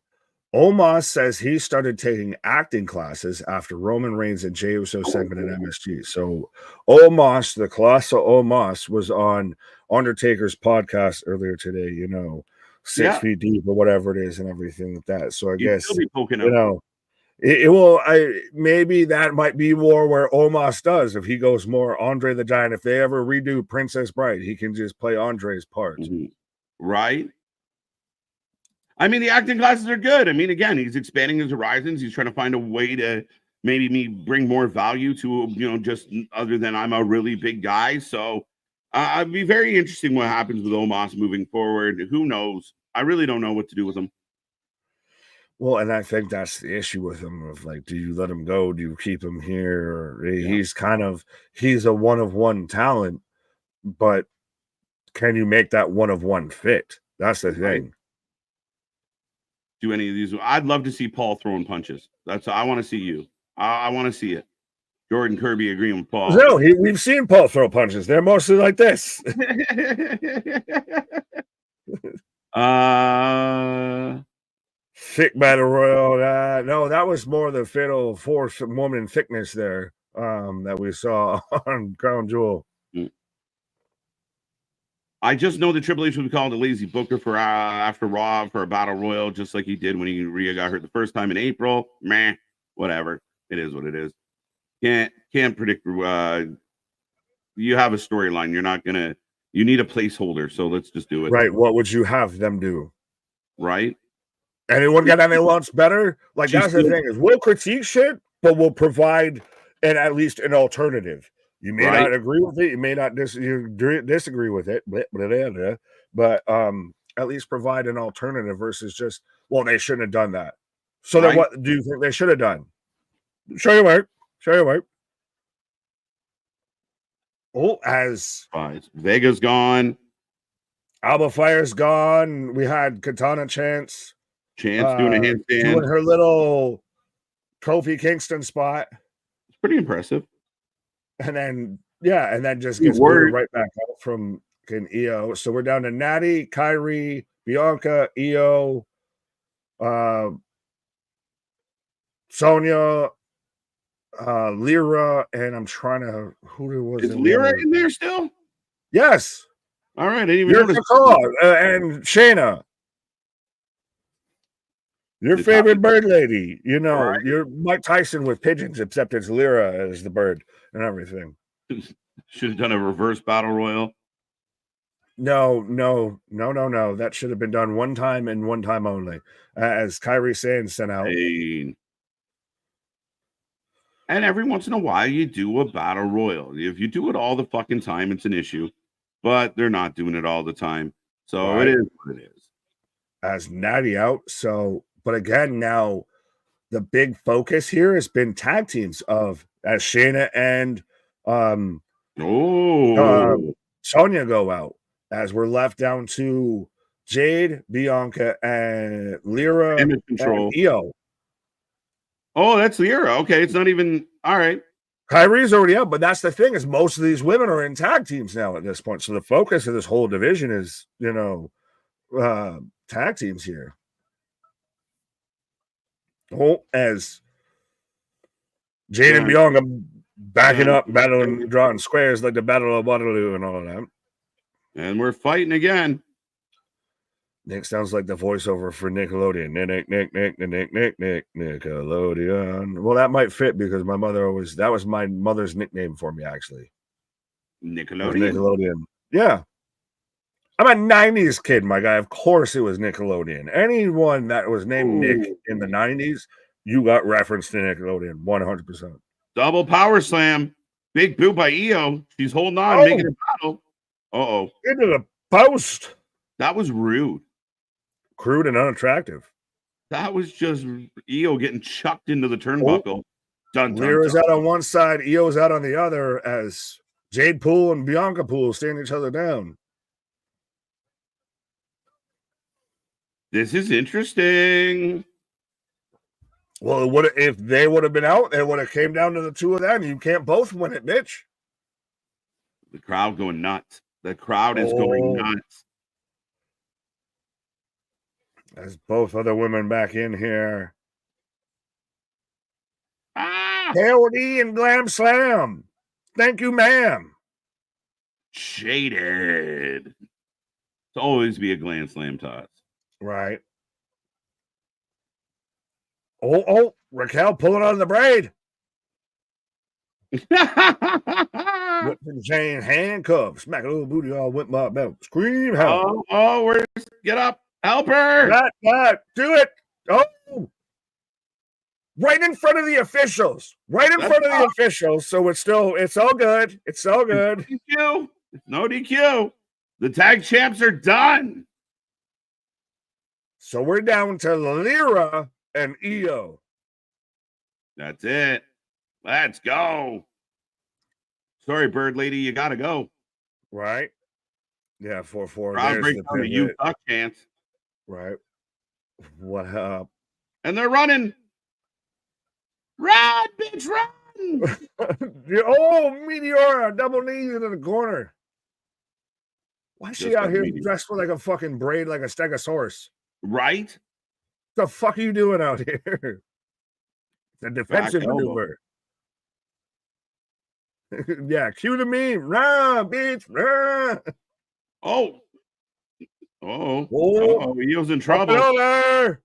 Omos says he started taking acting classes after Roman Reigns and Jey Uso segment at MSG. So Omos, the colossal Omos, was on Undertaker's podcast earlier today, 6 feet deep or whatever it is and everything like that. So I guess, it will, maybe that might be more where Omos does if he goes more Andre the Giant. If they ever redo Princess Bride, he can just play Andre's part. Mm-hmm. Right. I mean, the acting classes are good. I mean, again, he's expanding his horizons. He's trying to find a way to maybe bring more value to, just other than I'm a really big guy. So it'd be very interesting what happens with Omos moving forward. Who knows? I really don't know what to do with him. Well, and I think that's the issue with him of like, do you let him go? Do you keep him here? He's a one-of-one talent, but can you make that one-of-one fit? That's the Right. thing. Do any of these? I'd love to see Paul throwing punches. I want to see you. I want to see it. Jordan Kirby agreeing with Paul. No, we've seen Paul throw punches. They're mostly like this. Thick battle royal. No, that was more the fatal force woman thickness there that we saw on Crown Jewel. I just know that Triple H would be called a lazy booker for after Raw for a battle royal, just like he did when Rhea got hurt the first time in April. Meh, whatever. It is what it is. Can't predict. You have a storyline. You're not gonna. You need a placeholder, so let's just do it. Right. What would you have them do? Right. Anyone got anything else better? Like that's the thing is we'll critique shit, but we'll provide at least an alternative. You may not agree with it. You may not disagree with it, but at least provide an alternative versus just, well, they shouldn't have done that. So then what do you think they should have done? Show your work. Oh, as Vega's gone. Alba Fire's gone. We had Katana Chance doing a handstand. Doing her little Kofi Kingston spot. It's pretty impressive. And then just gets booted right back out from Io. So we're down to Natty, Kyrie, Bianca, Io, Sonya, Lyra, and I'm trying to Is Lyra in there still? Yes. All right, I didn't even notice. And Shayna. Your favorite bird lady, you're Mike Tyson with pigeons, except it's Lyra as the bird and everything. Should have done a reverse battle royal. No. That should have been done one time and one time only, as Kyrie Sane sent out. And every once in a while, you do a battle royal. If you do it all the fucking time, it's an issue. But they're not doing it all the time, so it is what it is. As Natty out, so. But again, now the big focus here has been tag teams as Shayna and Sonya go out, as we're left down to Jade, Bianca, and Lyra and Io. Oh, that's Lyra. Okay, it's not even all right. Kyrie's already out, but that's the thing is most of these women are in tag teams now at this point. So the focus of this whole division is, tag teams here. Oh, as Jade and Bianca backing up, battling, drawing squares like the Battle of Waterloo and all of that. And we're fighting again. Nick sounds like the voiceover for Nickelodeon. Nick, Nickelodeon. Well, that might fit because that was my mother's nickname for me, actually. Nickelodeon. Yeah. I'm a 90s kid, my guy. Of course it was Nickelodeon. Anyone that was named Nick in the 90s, you got referenced to Nickelodeon 100%. Double power slam. Big boot by Io. She's holding on, making a battle. Uh-oh. Into the post. That was rude. Crude and unattractive. That was just Io getting chucked into the turnbuckle. Lyra's out on one side, Io's out on the other, as Jade Poole and Bianca Poole staring each other down. This is interesting. Well, if they would have been out, it would have came down to the two of them. You can't both win it, bitch. The crowd going nuts. The crowd is going nuts. As both other women back in here. Howdy and Glam Slam. Thank you, ma'am. Shaded. To always be a Glam Slam toss. Right. Oh, Raquel pulling on the braid. Whipping Jane handcuffs. Smack a little booty all whip my belt. Scream help. Get up. Help her. Do it. Oh. Right in front of the officials. So it's all good. It's all good. No DQ. The tag champs are done. So we're down to Lyra and Io. That's it. Let's go. Sorry, bird lady, you gotta go. Right. Yeah, 4-4. Crowd There's breaks the on the "You pivot. suck" chance. Right. What up? And they're running. Run, bitch, run! Oh, Meteora, double knees into the corner. Why is she Just out like here Meteor. dressed with like a fucking braid, like a stegosaurus? Right? The fuck are you doing out here? It's a defensive Back elbow. maneuver. Yeah, cue the meme. Run, bitch, run. Oh. Oh. Oh, Oh, Io's in up and trouble. over.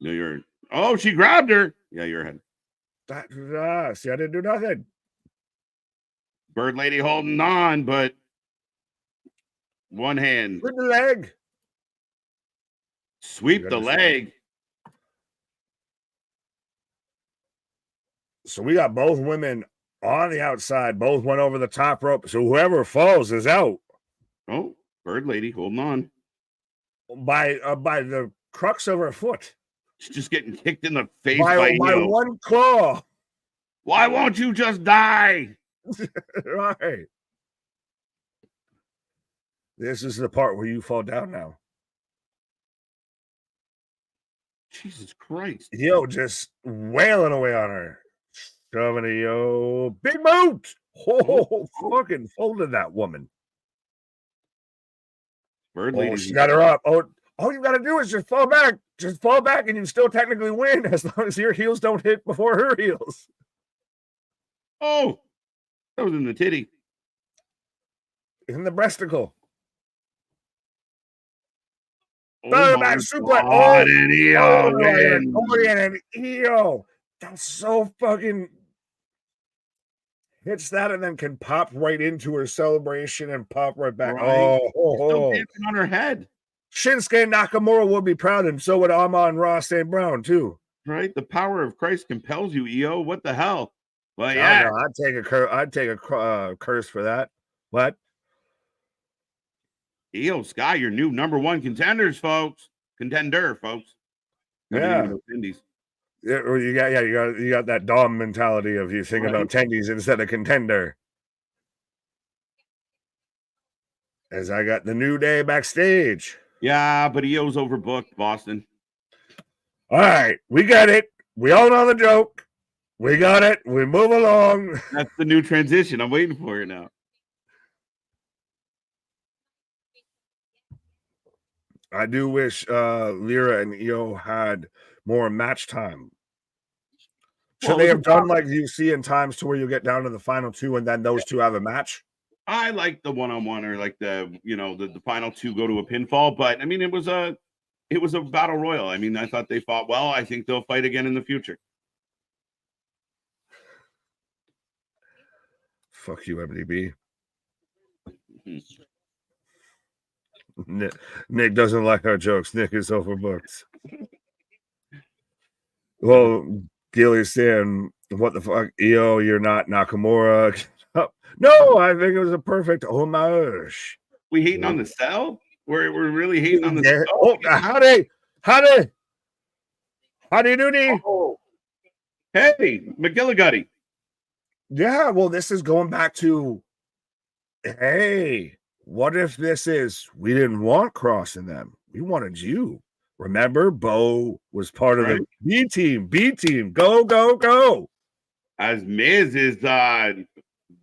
No, you're. Oh, she grabbed her. Yeah, you're ahead. See, I didn't do nothing. Bird Lady holding on, but one hand. With the leg. Sweep the leg. So we got both women on the outside. Both went over the top rope. So whoever falls is out. Oh, Bird Lady holding on. By the crux of her foot. She's just getting kicked in the face by Io. one claw. Why won't you just die? Right. This is the part where you fall down now. Jesus Christ. Io just wailing away on her. Shoving Io. Big boot. Oh, fucking folded that woman. Bird Lady. She got her up. Oh, all you got to do is just fall back. Just fall back and you still technically win as long as your heels don't hit before her heels. Oh, that was in the titty. In the breasticle. Throwback suplex. Oh, and Io wins. And Io. That's so fucking hits that and then can pop right into her celebration and pop right back. Right. Still dancing on her head. Shinsuke Nakamura would be proud, and so would Amon-Ra St. Brown too. Right, the power of Christ compels you, Io. What the hell? Well, yeah, no, I'd take a curse for that. What? Io Sky, your new #1 contender, folks. Yeah. Yeah, or you got that Dom mentality of you think about tendies instead of contender. As I got the New Day backstage. Yeah, but Io's overbooked, Boston. All right, we got it. We all know the joke. We got it. We move along. That's the new transition. I'm waiting for it now. I do wish Lyra and Io had more match time. Should they have done like you see in times to where you get down to the final two and then those two have a match? I like the one-on-one or like the final two go to a pinfall, but I mean it was a battle royal. I mean, I thought they fought well. I think they'll fight again in the future. Fuck you, MDB. Nick doesn't like our jokes. Nick is overbooked. Well, Gilly's saying, what the fuck? Io, you're not Nakamura. No, I think it was a perfect homage. We hating on the cell? We're really hating on the cell. Oh, howdy doody. Oh. Hey, McGilligutty. Yeah, well, this is going back to, hey, what if this is, we didn't want Cross in them. We wanted you. Remember, Bo was part of the B team. Go, go, go. As Miz is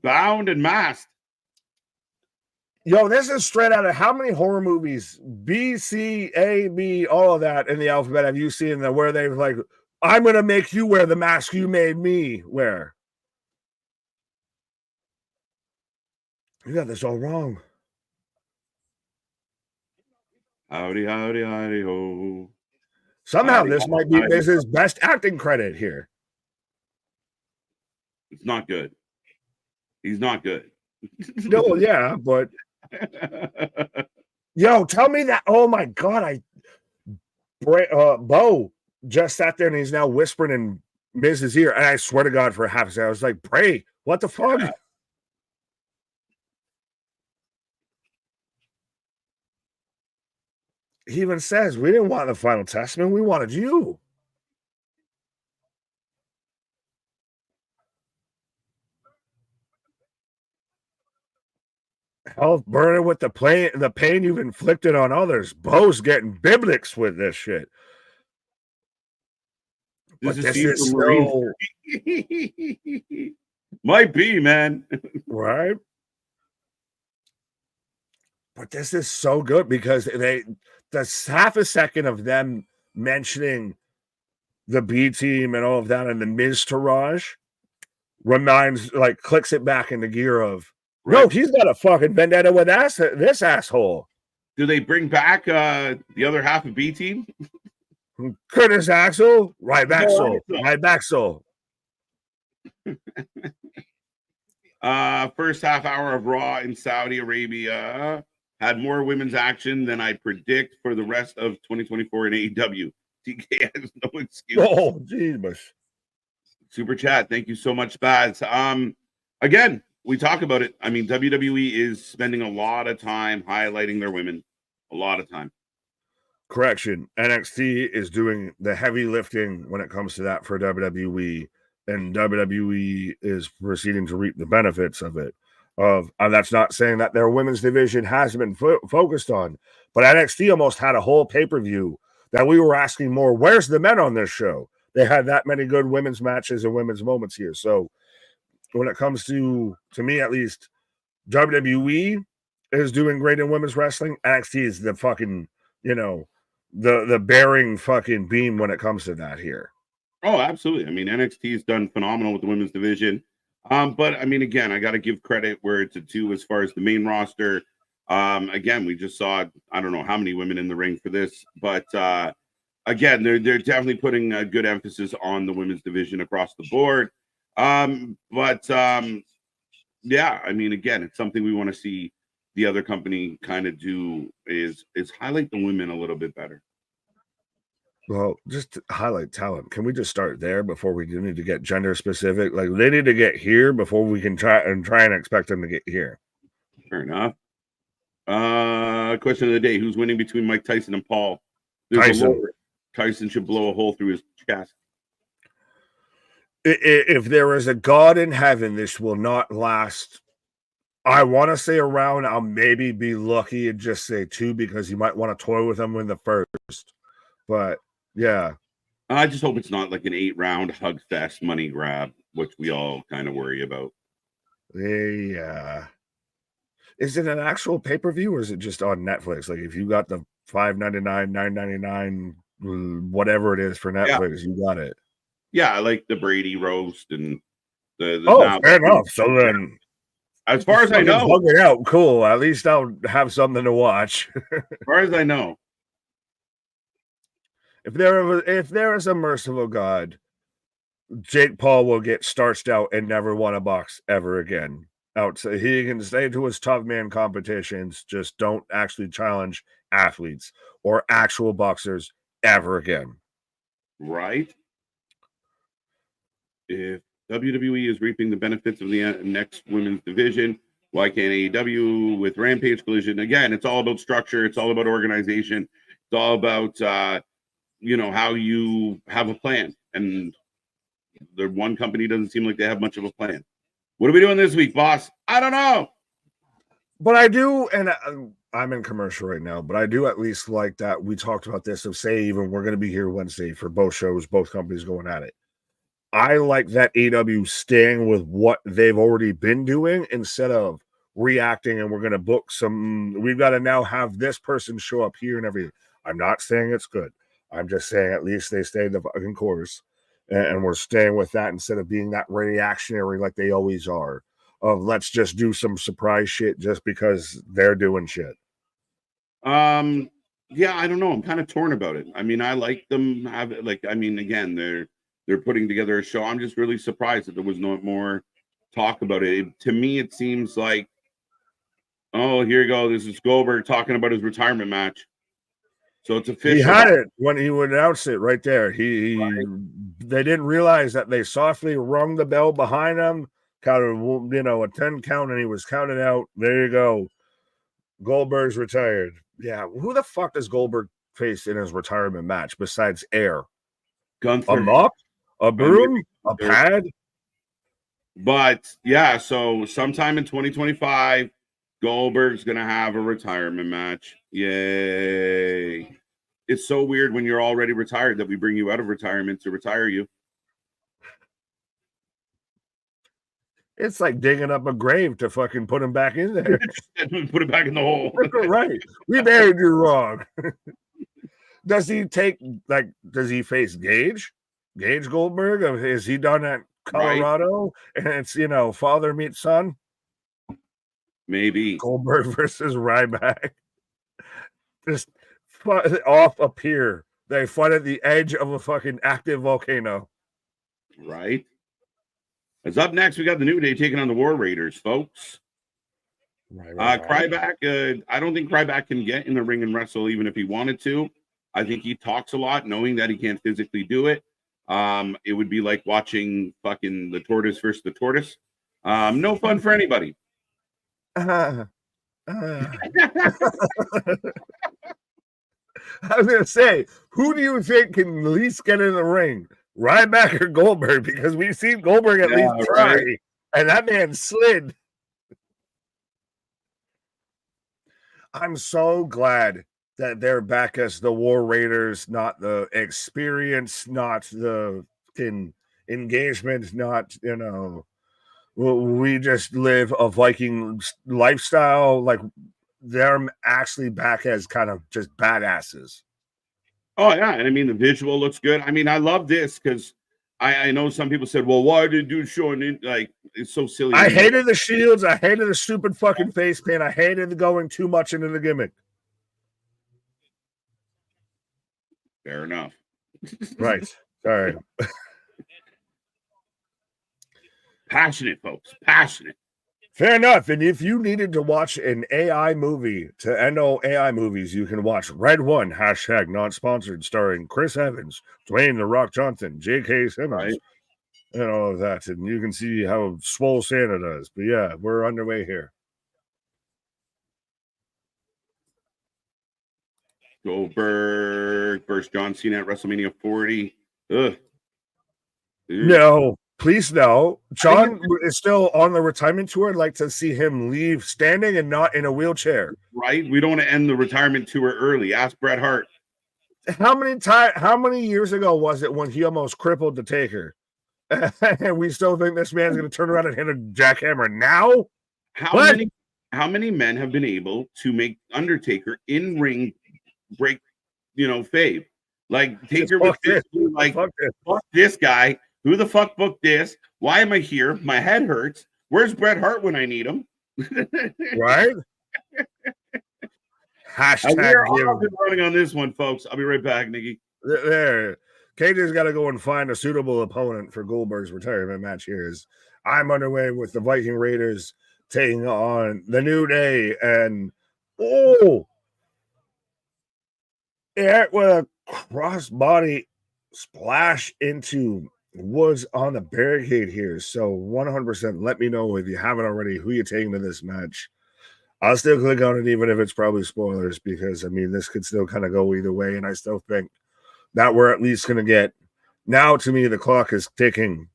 bound and masked. Yo, this is straight out of how many horror movies, B, C, A, B, all of that in the alphabet have you seen that where they're like, I'm going to make you wear the mask you made me wear? You got this all wrong. Howdy, howdy, howdy, ho. Somehow this might be Miz's best acting credit here. It's not good. He's not good. No, yeah, but yo, tell me that. Oh my god, Bo just sat there and he's now whispering in Miz's ear, and I swear to God, for a half a second, I was like, "Bray, what the fuck?" Yeah. He even says, "We didn't want the final testament. We wanted you." Health burning with the pain you've inflicted on others. Bo's getting biblics with this shit. This But is Steve from Marine. Might be, man. Right? But this is so good because there's half a second of them mentioning the B team and all of that and the Miz Taraj clicks it back into gear of, right. No, he's got a fucking vendetta with this asshole. Do they bring back the other half of B team? Curtis Axel, Ryback. First half hour of Raw in Saudi Arabia had more women's action than I predict for the rest of 2024 in AEW. TK has no excuse. Oh, Jesus. Super chat. Thank you so much, Spaz. Again, we talk about it. I mean, WWE is spending a lot of time highlighting their women. A lot of time. Correction. NXT is doing the heavy lifting when it comes to that for WWE, and WWE is proceeding to reap the benefits of it. And that's not saying that their women's division has been focused on, but NXT almost had a whole pay-per-view that we were asking more, where's the men on this show? They had that many good women's matches and women's moments here. So when it comes to me at least, WWE is doing great in women's wrestling. NXT is the fucking, the bearing fucking beam when it comes to that here. Oh, absolutely. I mean, NXT has done phenomenal with the women's division. But I mean, again, I got to give credit where it's due as far as the main roster. Again, we just saw, I don't know how many women in the ring for this, but again, they're definitely putting a good emphasis on the women's division across the board. Yeah, I mean, again, it's something we want to see the other company kind of do is highlight the women a little bit better. Well, just highlight talent. Can we just start there before we do need to get gender specific? Like they need to get here before we can try and expect them to get here. Fair enough. Question of the day: who's winning between Mike Tyson and Paul? Tyson. Tyson should blow a hole through his chest. If there is a God in heaven, this will not last. I want to say around. I'll maybe be lucky and just say 2 because you might want to toy with them in the first. But yeah, I just hope it's not like an 8-round hug fest money grab, which we all kind of worry about. Yeah. Is it an actual pay-per-view or is it just on Netflix? Like if you got the $5.99, $9.99, whatever it is for Netflix, you got it. Yeah, like the Brady roast and the fair enough. So then, as far as I know, hug it out. Cool. At least I'll have something to watch. As far as I know, if there is a merciful God, Jake Paul will get starched out and never won a box ever again. So he can stay to his tough man competitions. Just don't actually challenge athletes or actual boxers ever again. Right. If WWE is reaping the benefits of the next women's division, why can't AEW with Rampage Collision? Again, it's all about structure. It's all about organization. It's all about, how you have a plan. And the one company doesn't seem like they have much of a plan. What are we doing this week, boss? I don't know. But I do, and I'm in commercial right now, but I do at least like that we talked about this of say even we're going to be here Wednesday for both shows, both companies going at it. I like that AEW staying with what they've already been doing instead of reacting and we're going to book we've got to now have this person show up here and everything. I'm not saying it's good. I'm just saying at least they stayed the fucking course and we're staying with that instead of being that reactionary like they always are of let's just do some surprise shit just because they're doing shit. Yeah, I don't know. I'm kind of torn about it. I mean, I like them again, they're putting together a show. I'm just really surprised that there was no more talk about it. To me, it seems like, oh, here you go. This is Goldberg talking about his retirement match. So it's official. He had it when he would announce it right there. They didn't realize that they softly rung the bell behind him, counted, a 10 count, and he was counted out. There you go. Goldberg's retired. Yeah. Who the fuck does Goldberg face in his retirement match besides Air? Gunther. A mop? A broom? A pad? But yeah, so sometime in 2025, Goldberg's gonna have a retirement match. Yay! It's so weird when you're already retired that we bring you out of retirement to retire you. It's like digging up a grave to fucking put him back in there. Put it back in the hole. Right. We buried you wrong. Does he face Gage? Gage Goldberg? Is he done at Colorado? Right. And it's, father meets son? Maybe. Goldberg versus Ryback. Just off a pier. They fight at the edge of a fucking active volcano. Right. As up next, we got the New Day taking on the War Raiders, folks. Right. Ryback, I don't think Ryback can get in the ring and wrestle even if he wanted to. I think he talks a lot, knowing that he can't physically do it. It would be like watching fucking the tortoise versus the tortoise. No fun for anybody. I was going to say, who do you think can at least get in the ring? Ryback or Goldberg? Because we've seen Goldberg at least try, right. And that man slid. I'm so glad that they're back as the War Raiders, not the experience, not the engagement, not, we just live a Viking lifestyle. Like, they're actually back as kind of just badasses. Oh, yeah. And I mean, the visual looks good. I mean, I love this because I know some people said, well, why did dude showing it? Like, it's so silly. I hated the shields. I hated the stupid fucking face paint. I hated going too much into the gimmick. Fair enough. Right. Sorry. Passionate, folks. Passionate. Fair enough. And if you needed to watch an AI movie to end all AI movies, you can watch Red One, #not-sponsored, starring Chris Evans, Dwayne The Rock Johnson, J.K. Simmons, right. And all of that. And you can see how swole Santa does. But yeah, we're underway here. Goldberg versus John Cena at WrestleMania 40. Ugh. No. Please no. John is still on the retirement tour. I'd like to see him leave standing and not in a wheelchair. Right? We don't want to end the retirement tour early. Ask Bret Hart. How many years ago was it when he almost crippled the Taker? And we still think this man's going to turn around and hit a jackhammer now? How many men have been able to make Undertaker in ring break, fave? Like Taker was like, fuck this guy. Who the fuck booked this? Why am I here? My head hurts. Where's Bret Hart when I need him? Right? We're all been running on this one, folks. I'll be right back, Nikki. There. KJ's got to go and find a suitable opponent for Goldberg's retirement match here. I'm underway with the Viking Raiders taking on the New Day. And, with a crossbody splash into Woods on the barricade here. So 100% let me know if you haven't already who you're taking to this match. I'll still click on it even if it's probably spoilers, because I mean this could still kind of go either way, and I still think that we're at least going to get, now to me the clock is ticking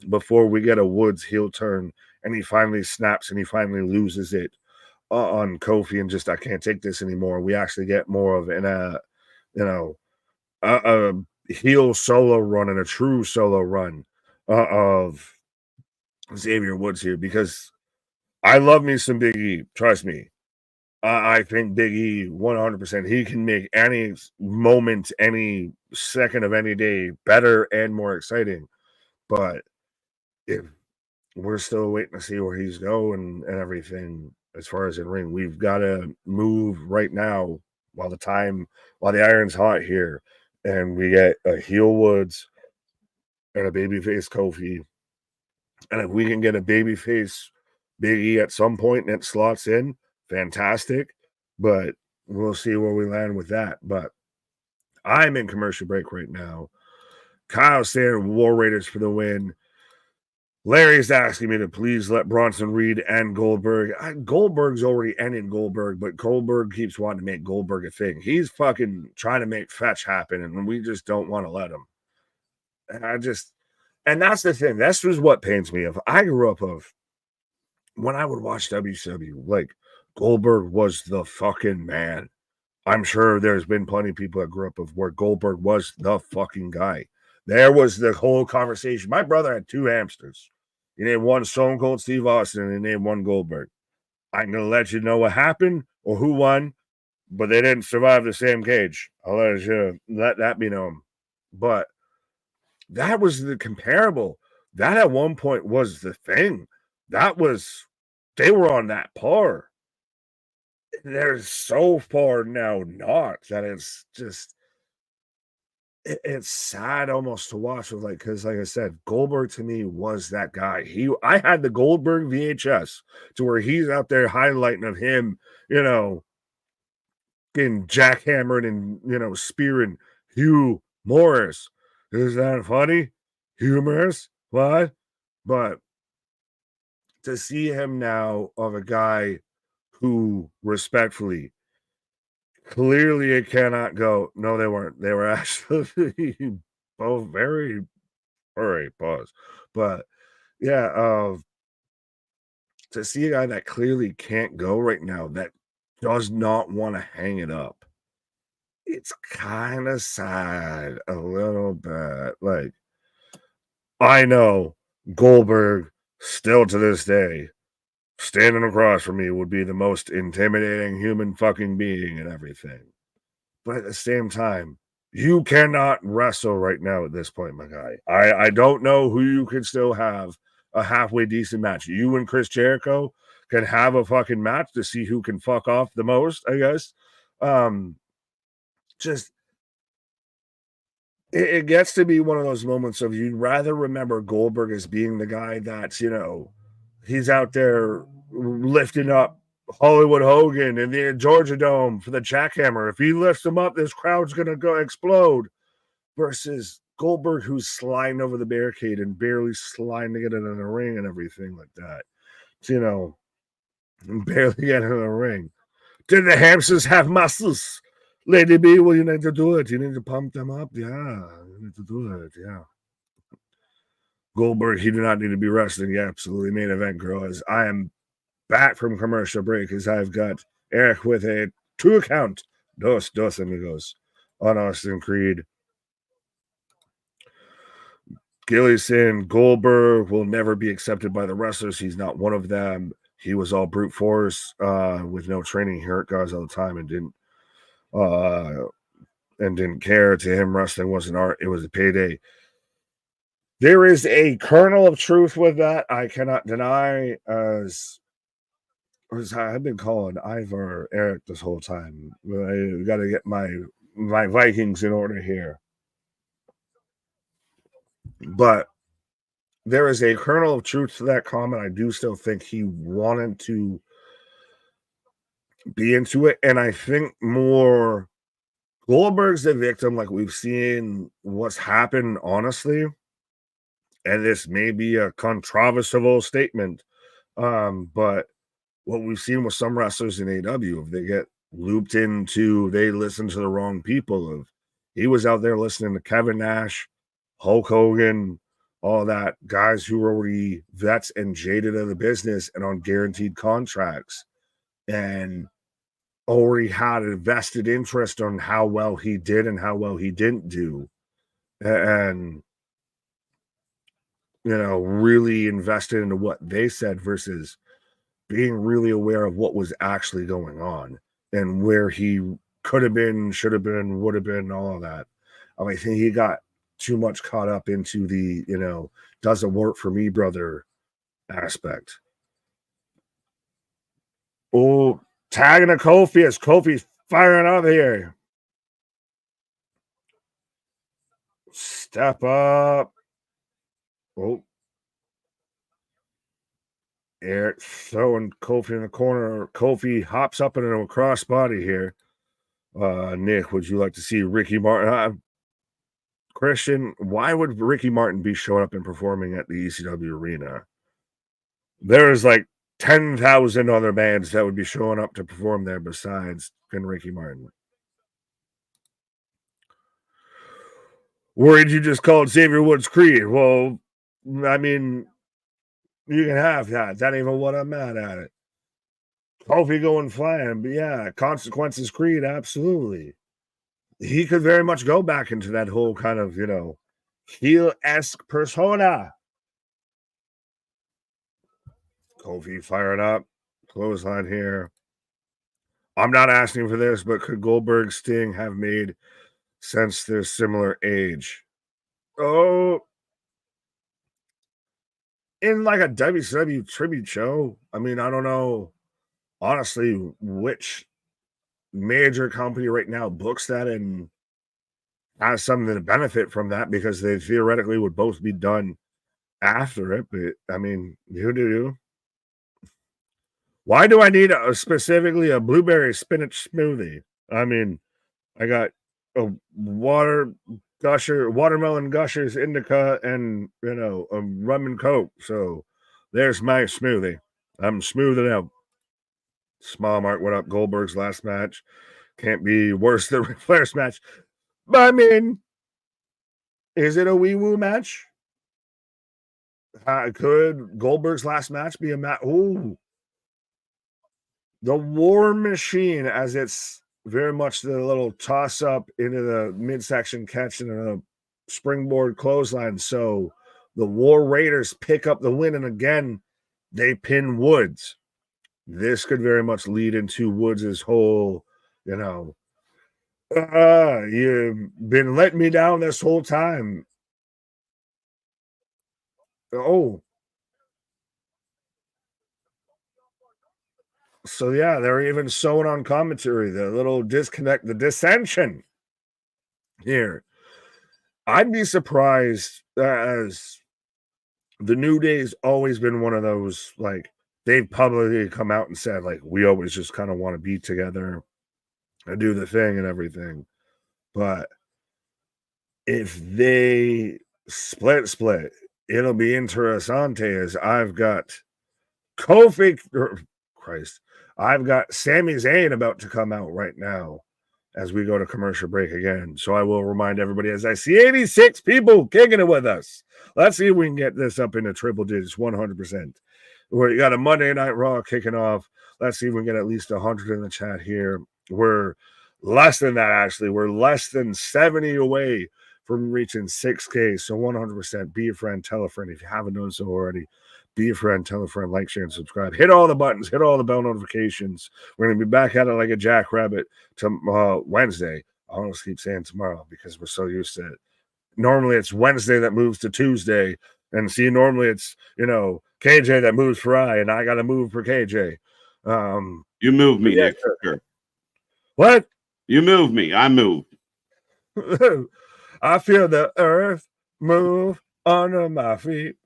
before we get a Woods heel turn and he finally snaps and he finally loses it on Kofi and just, I can't take this anymore. We actually get more of a heel solo run and a true solo run of Xavier Woods here, because I love me some Big E. Trust me. I think Big E 100%. He can make any moment, any second of any day better and more exciting. But if we're still waiting to see where he's going and everything as far as in ring, we've got to move right now while the iron's hot here. And we get a heel Woods and a babyface Kofi. And if we can get a babyface Big E at some point and it slots in, fantastic. But we'll see where we land with that. But I'm in commercial break right now. Kyle's saying War Raiders for the win. Larry's asking me to please let Bronson Reed end Goldberg. Goldberg's already ended Goldberg, but Goldberg keeps wanting to make Goldberg a thing. He's fucking trying to make fetch happen, and we just don't want to let him. And that's the thing. This was what pains me. If I grew up when I would watch WCW, like Goldberg was the fucking man. I'm sure there's been plenty of people that grew up of where Goldberg was the fucking guy. There was the whole conversation. My brother had 2 hamsters. He named one Stone Cold Steve Austin and he named one Goldberg. I'm going to let you know what happened or who won, but they didn't survive the same cage. I'll let that be known. But that was the comparable. That at one point was the thing. They were on that par. They're so far now not that it's just it's sad almost to watch with because like I said, Goldberg to me was that guy. I had the Goldberg VHS to where he's out there highlighting of him, getting jackhammered and spearing Hugh Morris. Is that funny? Humorous? What? But to see him now of a guy who respectfully, clearly it cannot go. No, they weren't. They were actually both very, all right, pause. But yeah, to see a guy that clearly can't go right now, that does not want to hang it up, it's kind of sad a little bit. Like, I know Goldberg still to this day, standing across from me would be the most intimidating human fucking being and everything. But at the same time, you cannot wrestle right now at this point, my guy. I don't know who you could still have a halfway decent match. You and Chris Jericho can have a fucking match to see who can fuck off the most, I guess. Just it gets to be one of those moments of you'd rather remember Goldberg as being the guy that's, he's out there lifting up Hollywood Hogan in the Georgia Dome for the jackhammer. If he lifts him up, this crowd's going to go explode. Versus Goldberg, who's sliding over the barricade and barely sliding to get into the ring and everything like that. So, barely get into the ring. Did the hamsters have muscles? Lady B, well, you need to do it. You need to pump them up. Yeah, you need to do it. Yeah. Goldberg, he did not need to be wrestling. Yeah, absolutely. Main event, girl. As I am back from commercial break, as I've got Eric with a 2 count. Dos amigos on Austin Creed. Gilly saying Goldberg will never be accepted by the wrestlers. He's not one of them. He was all brute force with no training. He hurt guys all the time and didn't care. To him, wrestling wasn't art. It was a payday. There is a kernel of truth with that. I cannot deny. As I've been calling Ivar Eric this whole time. I got to get my Vikings in order here. But there is a kernel of truth to that comment. I do still think he wanted to be into it. And I think more Goldberg's the victim, like we've seen what's happened, honestly. And this may be a controversial statement. But what we've seen with some wrestlers in AEW, if they get looped into, they listen to the wrong people. He was out there listening to Kevin Nash, Hulk Hogan, all that, guys who were already vets and jaded of the business and on guaranteed contracts and already had a vested interest on how well he did and how well he didn't do. And, really invested into what they said versus being really aware of what was actually going on and where he could have been, should have been, would have been, all of that. I think he got too much caught up into the, doesn't work for me, brother aspect. Oh, tagging a Kofi as Kofi's firing up here. Step up. Oh. Eric throwing Kofi in the corner. Kofi hops up into a crossbody here. Nick, would you like to see Ricky Martin? Christian, why would Ricky Martin be showing up and performing at the ECW Arena? There's like 10,000 other bands that would be showing up to perform there besides Ricky Martin. Worried you just called Xavier Woods Creed? Well, I mean, you can have that. That ain't even what I'm mad at it. Kofi going flying, but yeah, Consequences Creed, absolutely. He could very much go back into that whole kind of, heel-esque persona. Kofi firing up, clothesline here. I'm not asking for this, but could Goldberg Sting have made since their similar age? Oh, in like a WCW tribute show. I mean, I don't know, honestly, which major company right now books that and has something to benefit from that because they theoretically would both be done after it. But I mean, you. Why do I need specifically a blueberry spinach smoothie? I mean, I got a watermelon gushers indica, and a rum and coke. So there's my smoothie. I'm smoothing out. Small Mark, what up? Goldberg's last match can't be worse than Ric Flair's match. But I mean, is it a wee woo match? Could Goldberg's last match be a match? Ooh, the War Machine, as it's very much the little toss up into the midsection catch and a springboard clothesline. So the War Raiders pick up the win, and again, they pin Woods. This could very much lead into Woods' whole, you've been letting me down this whole time. Oh. So yeah, they're even showing on commentary the little disconnect, the dissension here. I'd be surprised, as the New Day's always been one of those, like, they've publicly come out and said, like, we always just kind of want to be together and do the thing and everything. But if they split, it'll be interessante, as I've got I've got Sami Zayn about to come out right now as we go to commercial break again. So I will remind everybody, as I see 86 people kicking it with us. Let's see if we can get this up into triple digits, 100%. We got a Monday Night Raw kicking off. Let's see if we can get at least 100 in the chat here. We're less than that, actually. We're less than 70 away from reaching 6K. So 100%, be a friend, tell a friend if you haven't done so already. Be a friend, tell a friend, like, share, and subscribe. Hit all the buttons, hit all the bell notifications. We're going to be back at it like a jackrabbit Wednesday. I almost keep saying tomorrow because we're so used to it. Normally it's Wednesday that moves to Tuesday. And see, normally it's, KJ that moves for I, and I got to move for KJ. You move me, Nick. Sure. What? You move me. I move. I feel the earth move under my feet.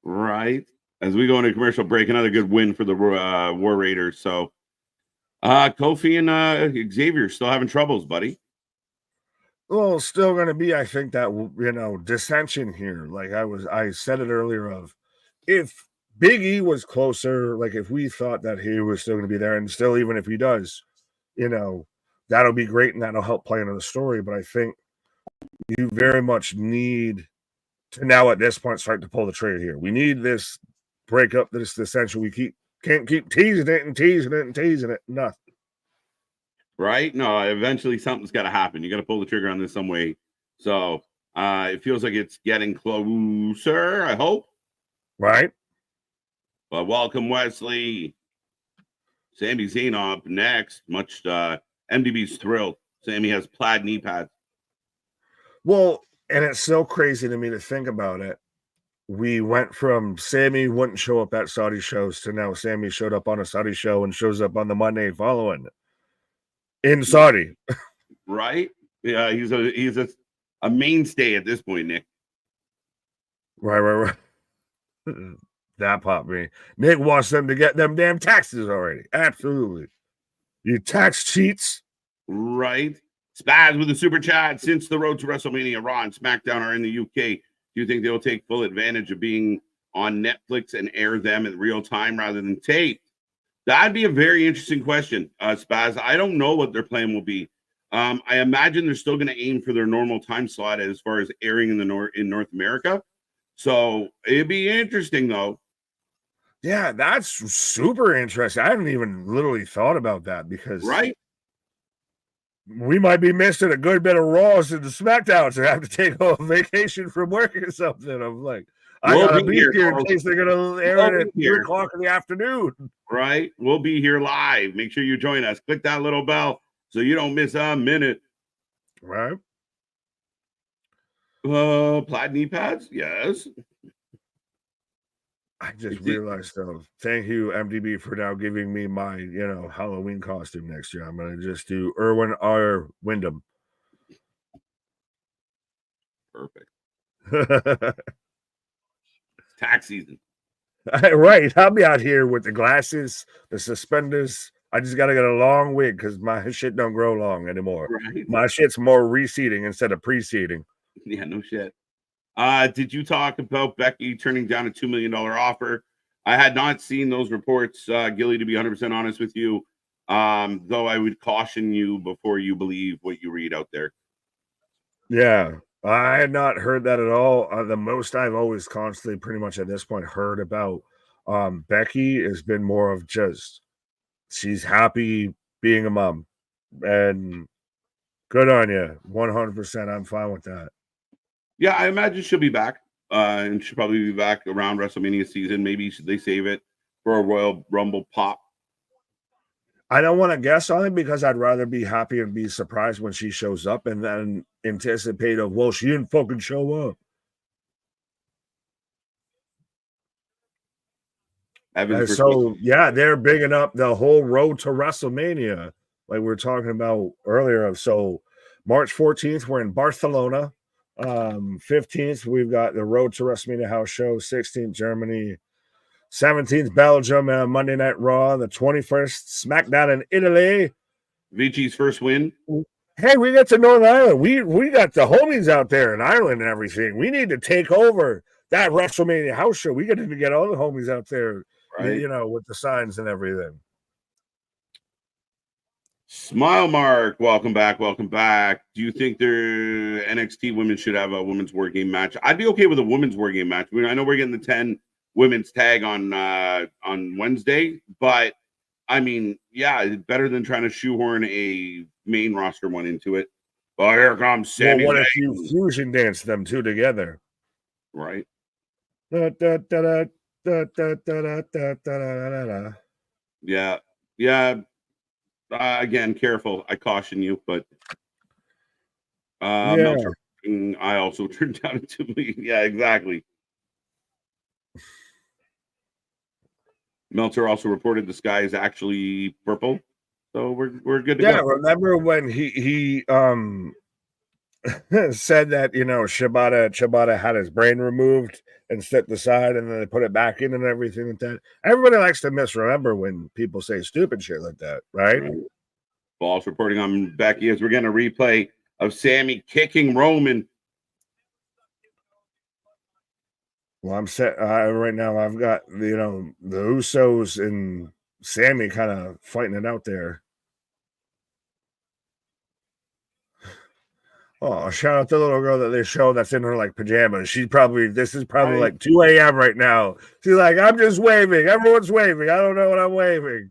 Right. As we go into commercial break, another good win for the War Raiders. So Kofi and Xavier still having troubles, buddy. Well, still going to be, I think, that, dissension here. Like I said it earlier, of if Big E was closer, like if we thought that he was still going to be there, and still, even if he does, that'll be great and that'll help play into the story. But I think you very much need to now at this point start to pull the trigger here. We need this breakup, this dissension. We can't keep teasing it and teasing it and teasing it. Nothing. Right? No, eventually something's got to happen. You got to pull the trigger on this some way. So it feels like it's getting closer, I hope. Right. But welcome, Wesley. Sami Zayn up next. Much MDB's thrilled. Sami has plaid knee pads. Well, and it's so crazy to me to think about it. We went from Sami wouldn't show up at Saudi shows to now Sami showed up on a Saudi show and shows up on the Monday following in Saudi. Right? Yeah, he's a mainstay at this point, Nick. Right. That popped me. Nick wants them to get them damn taxes already. Absolutely. You tax cheats. Right. Spaz with the super chat. Since the road to WrestleMania, Raw and SmackDown are in the UK, do you think they'll take full advantage of being on Netflix and air them in real time rather than tape? That'd be a very interesting question, Spaz. I don't know what their plan will be. I imagine they're still going to aim for their normal time slot as far as airing in North America. So it'd be interesting, though. Yeah, that's super interesting. I haven't even literally thought about that because we might be missing a good bit of Raws and the SmackDowns and have to take a vacation from work or something. I'm like, I gotta be here in case they're gonna air it at 3:00 in the afternoon. Right? We'll be here live. Make sure you join us. Click that little bell so you don't miss a minute. Right? Plaid knee pads? Yes. I just realized though, thank you, MDB, for now giving me my, Halloween costume next year. I'm gonna just do Irwin R. Wyndham. Perfect. Tax season. Right. I'll be out here with the glasses, the suspenders. I just gotta get a long wig because my shit don't grow long anymore. Right. My shit's more reseeding instead of preceding. Yeah, no shit. Did you talk about Becky turning down a $2 million offer? I had not seen those reports, Gilly, to be 100% honest with you. Though I would caution you before you believe what you read out there. Yeah, I had not heard that at all. The most I've always constantly pretty much at this point heard about Becky has been more of just she's happy being a mom. And good on you. 100%. I'm fine with that. Yeah, I imagine she'll be back. And she'll probably be back around WrestleMania season. Maybe they save it for a Royal Rumble pop. I don't want to guess on it because I'd rather be happy and be surprised when she shows up and then anticipate of, well, she didn't fucking show up. So, yeah, they're bigging up the whole road to WrestleMania, like we were talking about earlier. So, March 14th, we're in Barcelona. 15th, we've got the Road to WrestleMania house show. 16th, Germany. 17th, Belgium, Monday Night Raw. The 21st, SmackDown in Italy. Vinci's first win. Hey, we got to Northern Ireland. We got the homies out there in Ireland and everything. We need to take over that WrestleMania house show. We got to get all the homies out there, right? With the signs and everything. Smile Mark, welcome back. Do you think their NXT women should have a women's war game match? I'd be okay with a women's war game match. I know we're getting the 10 women's tag on Wednesday, but I mean, yeah, better than trying to shoehorn a main roster one into it. Oh, here comes Sami Zayn. What if you fusion dance them two together? Right. Yeah. Again, careful. I caution you, but Meltzer, I also turned down a $2 million. Yeah, exactly. Meltzer also reported the sky is actually purple, so we're good to go. Yeah, remember when he said that Shibata had his brain removed and stepped aside, and then they put it back in and everything like that. Everybody likes to misremember when people say stupid shit like that, right? False reporting on Becky as we're getting a replay of Sami kicking Roman. Well, I'm set right now. I've got the Usos and Sami kind of fighting it out there. Oh, shout out to the little girl that they show that's in her pajamas. This is probably like 2 a.m. right now. She's like, I'm just waving. Everyone's waving. I don't know what I'm waving.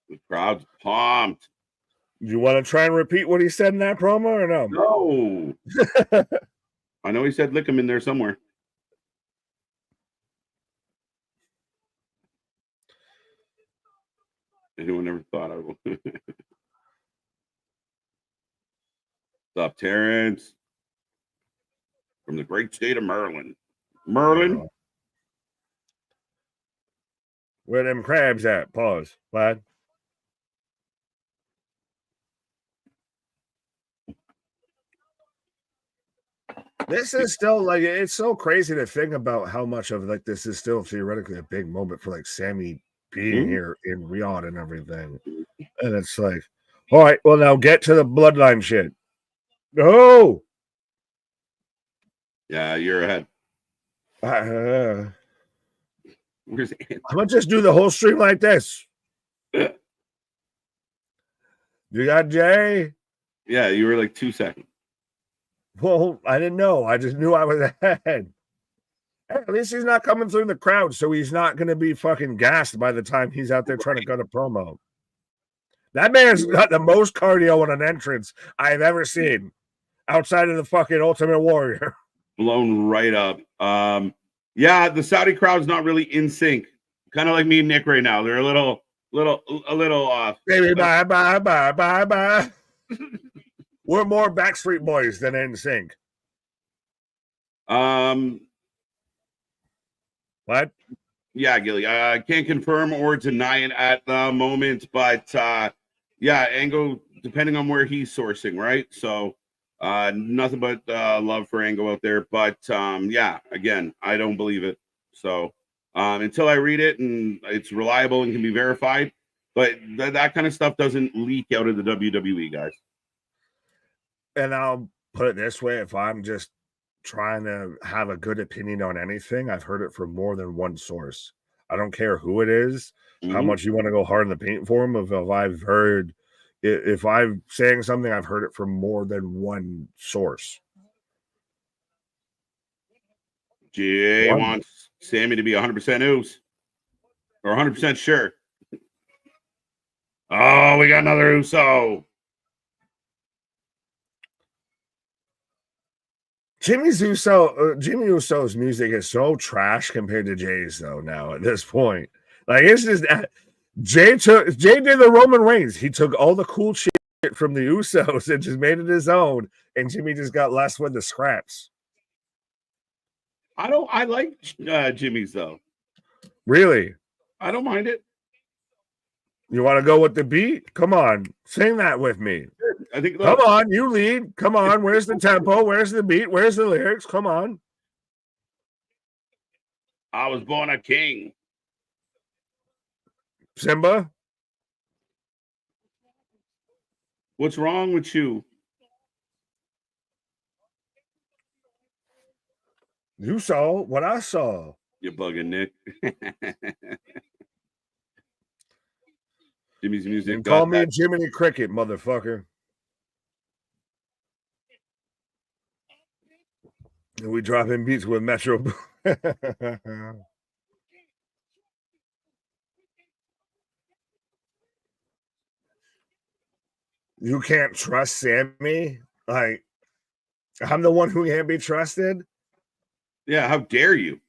The crowd's pumped. You want to try and repeat what he said in that promo or no? No. I know he said lick him in there somewhere. Anyone ever thought I would? What's up, Terrence? From the great state of Maryland. Merlin? Where them crabs at? Pause, lad. This is still it's so crazy to think about how much of this is still theoretically a big moment for Sami being here in Riyadh and everything. And it's like, all right, well, now get to the bloodline shit. No. Yeah, you're ahead. I'm gonna just do the whole stream like this. You got Jay? Yeah, you were 2 seconds. Well, I didn't know. I just knew I was ahead. At least he's not coming through the crowd, so he's not going to be fucking gassed by the time he's out there trying to cut a promo. That man's got the most cardio on an entrance I've ever seen outside of the fucking Ultimate Warrior. Blown right up. Yeah, the Saudi crowd's not really in sync. Kind of like me and Nick right now. They're a little off. Baby, bye, bye, bye, bye, bye. We're more Backstreet Boys than NSYNC. What? Yeah, Gilly. I can't confirm or deny it at the moment, but yeah, Angle, depending on where he's sourcing, right? So nothing but love for Angle out there. But yeah, again, I don't believe it. So until I read it and it's reliable and can be verified, but that kind of stuff doesn't leak out of the WWE, guys. And I'll put it this way, if I'm just trying to have a good opinion on anything, I've heard it from more than one source. I don't care who it is, how much you want to go hard in the paint for them. If I'm saying something, I've heard it from more than one source. Jay wants Sami to be 100% ooze or 100% sure. Oh, we got another Uso. Jimmy Uso's music is so trash compared to Jay's, though, now at this point. Like, it's just Jay did the Roman Reigns. He took all the cool shit from the Usos and just made it his own, and Jimmy just got less with the scraps. I like Jimmy's though. Really? I don't mind it. You want to go with the beat? Come on, sing that with me. I think. Come on, you lead. Come on, where's the tempo? Where's the beat? Where's the lyrics? Come on. I was born a king. Simba? What's wrong with you? You saw what I saw. You're bugging, Nick. Jimmy's music. Call me Jiminy Cricket, motherfucker. And we drop in beats with Metro. You can't trust Sami? Like, I'm the one who can't be trusted? Yeah, how dare you?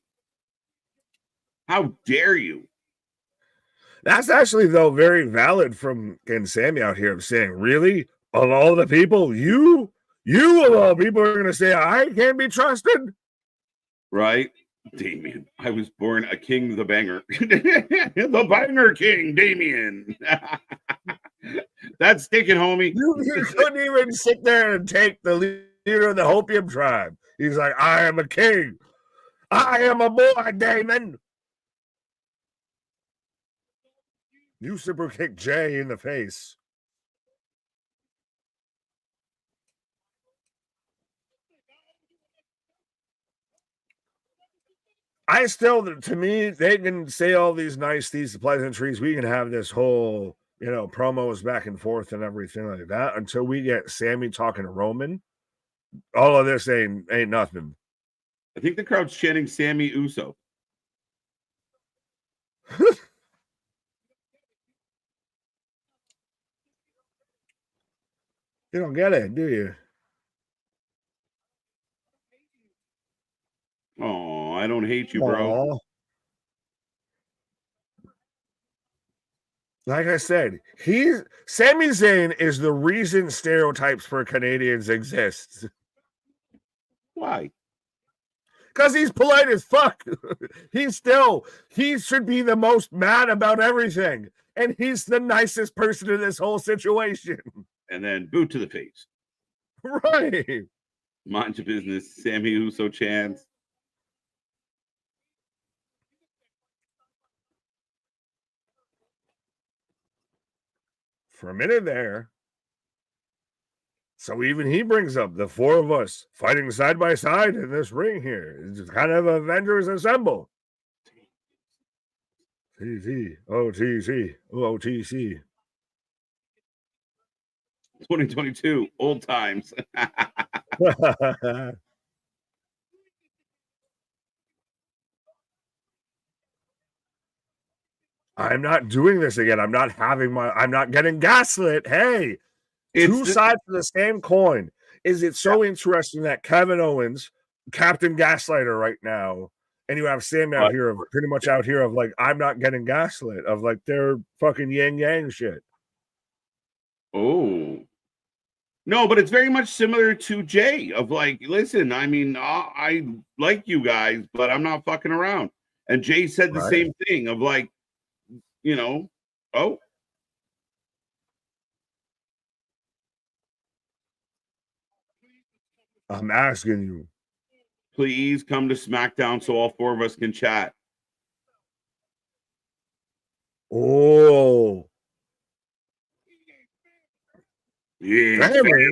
How dare you? That's actually, though, very valid from Sami out here of saying, really? Of all the people, you of all people are going to say, I can't be trusted? Right? Damien. I was born a king, the banger. The banger king, Damien. That's sticking, homie. You couldn't even sit there and take the leader of the Hopium tribe. He's like, I am a king. I am a boy, Damon. You super kick Jay in the face. To me, they can say all these pleasantries. We can have this whole, promos back and forth and everything like that until we get Sami talking to Roman. All of this ain't nothing. I think the crowd's chanting Sami Uso. You don't get it, do you? Oh, I don't hate you, bro. Aww. Like I said, Sami Zayn is the reason stereotypes for Canadians exist. Why? Because he's polite as fuck. He should be the most mad about everything. And he's the nicest person in this whole situation. And then boot to the face. Right. Mind your business. Sami Uso chants. For a minute there. So even he brings up the four of us fighting side by side in this ring here. It's kind of Avengers Assemble. TC, OTC, OTC. 2022, old times. I'm not doing this again. I'm not getting gaslit. Hey, two sides of the same coin. Is it so interesting that Kevin Owens, Captain Gaslighter right now, and you have Sam out here of pretty much out here of like, I'm not getting gaslit, of like they're fucking yin yang shit. Oh. No, but it's very much similar to Jay of like, listen, I mean, I like you guys, but I'm not fucking around. And Jay said the same thing of like, you know, oh. I'm asking you. Please come to SmackDown so all four of us can chat. Oh. Yeah. Family.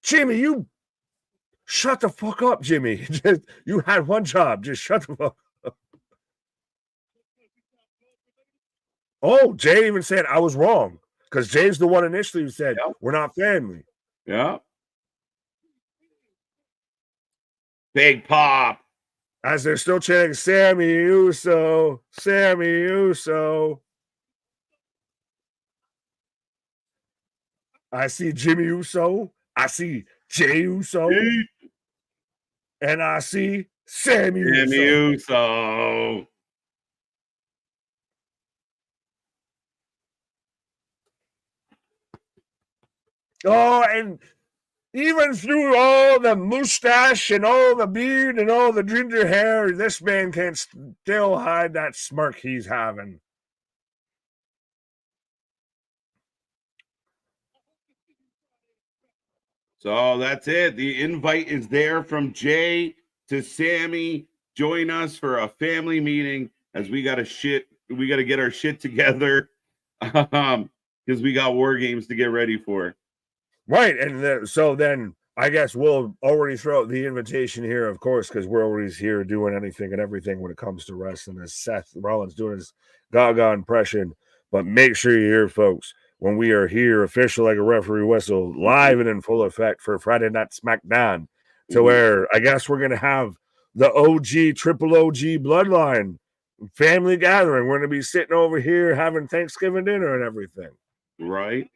Jimmy, you shut the fuck up, Jimmy. You had one job. Just shut the fuck up. Oh, Jay even said I was wrong. Because Jay's the one initially who said, we're not family. Yeah. Big Pop. As they're still chanting, Sami Uso, Sami Uso. I see Jimmy Uso. I see Jay Uso. And I see Sami Uso. Oh, and even through all the mustache and all the beard and all the ginger hair, this man can still hide that smirk he's having. So that's it. The invite is there from Jay to Sami. Join us for a family meeting as we got to get our shit together because we got War Games to get ready for. Right. And so then I guess we'll already throw out the invitation here, of course, because we're always here doing anything and everything when it comes to wrestling, as Seth Rollins doing his Gaga impression. But make sure you're here, folks, when we are here, official like a referee whistle, live and in full effect for Friday Night SmackDown, to where I guess we're going to have the OG, triple OG bloodline family gathering. We're going to be sitting over here having Thanksgiving dinner and everything. Right.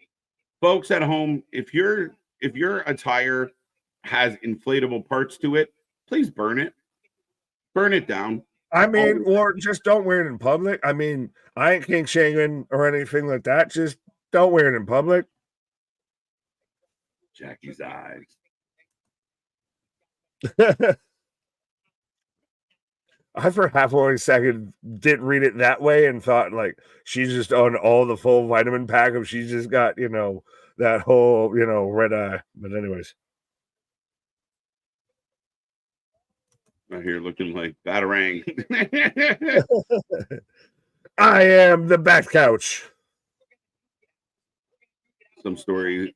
Folks at home, if your attire has inflatable parts to it, please burn it down. I mean, or just don't wear it in public. I mean, I ain't kink shaming or anything like that. Just don't wear it in public. Jackie's eyes. I for half a second didn't read it that way and thought like she's just on all the full vitamin pack of she's just got, that whole, red eye. But anyways. Out here looking like Batarang. I am the back couch. Same story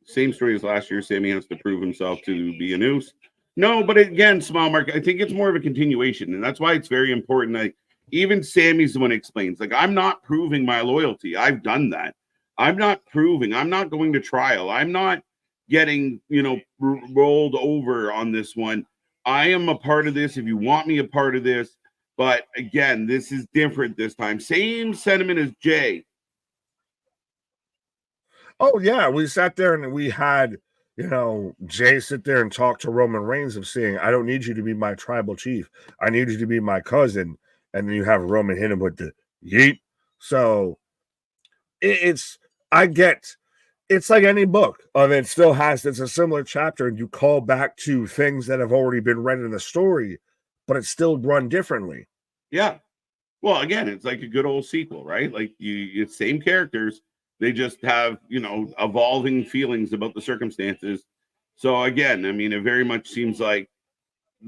as last year. Sami has to prove himself to be a noose. No, but again, small mark, I think it's more of a continuation, and that's why it's very important. Like even Sami's the one who explains, like, I'm not proving my loyalty. I've done that. I'm not proving. I'm not going to trial. I'm not getting, rolled over on this one. I am a part of this if you want me a part of this. But again, this is different this time. Same sentiment as Jay. Oh, yeah. We sat there and we had, Jay sit there and talk to Roman Reigns of saying, I don't need you to be my tribal chief. I need you to be my cousin. And then you have Roman hit him with the yeet. So it's like any book of it still has, it's a similar chapter and you call back to things that have already been read in the story, but it's still run differently. Yeah. Well, again, it's like a good old sequel, right? Like it's same characters. They just have, evolving feelings about the circumstances. So again, I mean, it very much seems like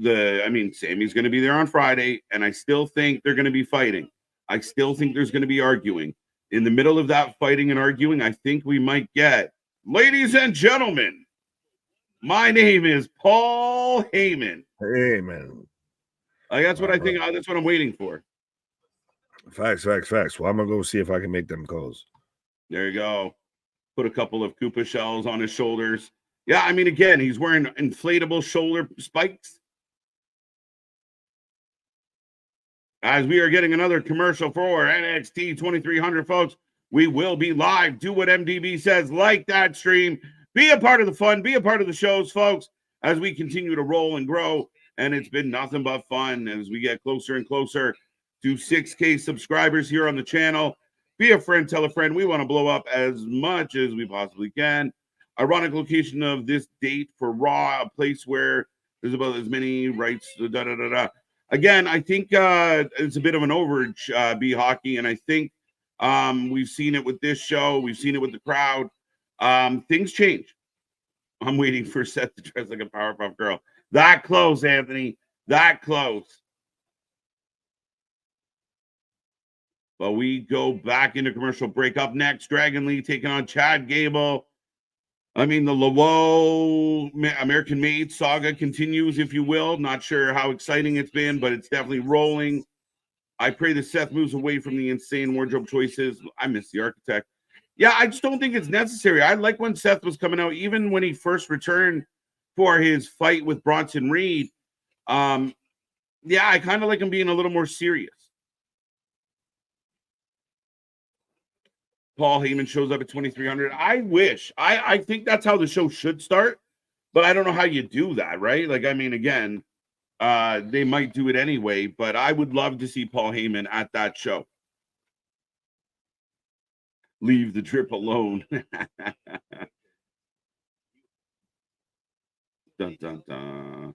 Sami's going to be there on Friday, and I still think they're going to be fighting. I still think there's going to be arguing. In the middle of that fighting and arguing, I think we might get, ladies and gentlemen, my name is Paul Heyman. Heyman. That's what I think. That's what I'm waiting for. Facts. Well, I'm going to go see if I can make them calls. There you go. Put a couple of Koopa shells on his shoulders. Yeah, I mean, again, he's wearing inflatable shoulder spikes. As we are getting another commercial for NXT 2300, folks, we will be live. Do what MDB says, like that stream, be a part of the fun, be a part of the shows, folks, as we continue to roll and grow. And it's been nothing but fun as we get closer and closer to 6K subscribers here on the channel. Be a friend, tell a friend. We want to blow up as much as we possibly can. Ironic location of this date for Raw, a place where there's about as many rights, Again, I think it's a bit of an overage, B Hockey, and I think we've seen it with this show. We've seen it with the crowd. Things change. I'm waiting for Seth to dress like a Powerpuff Girl. That close, Anthony. That close. But we go back into commercial break. Up next, Dragon Lee taking on Chad Gable. I mean, the Lawo American Made saga continues, if you will. Not sure how exciting it's been, but it's definitely rolling. I pray that Seth moves away from the insane wardrobe choices. I miss the architect. Yeah, I just don't think it's necessary. I like when Seth was coming out, even when he first returned for his fight with Bronson Reed. Yeah, I kind of like him being a little more serious. Paul Heyman shows up at 2300. I wish. I think that's how the show should start, but I don't know how you do that, right? Like, I mean, again, they might do it anyway, but I would love to see Paul Heyman at that show. Leave the drip alone. Dun, dun, dun.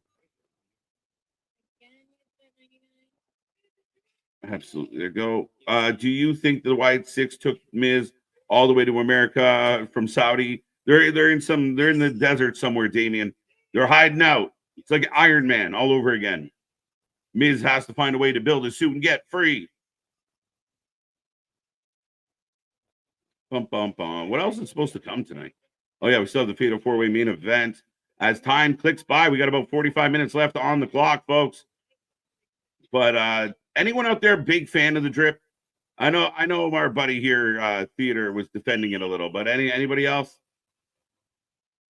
Absolutely. There you go. Do you think the Wyatt Six took Miz all the way to America from Saudi? They're in the desert somewhere, Damien. They're hiding out. It's like Iron Man all over again. Miz has to find a way to build a suit and get free. Bum, bum, bum. What else is supposed to come tonight? Oh, yeah, we still have the Fatal 4-Way main event. As time clicks by, we got about 45 minutes left on the clock, folks. But anyone out there big fan of the drip? I know our buddy here, Theater, was defending it a little, but anybody else?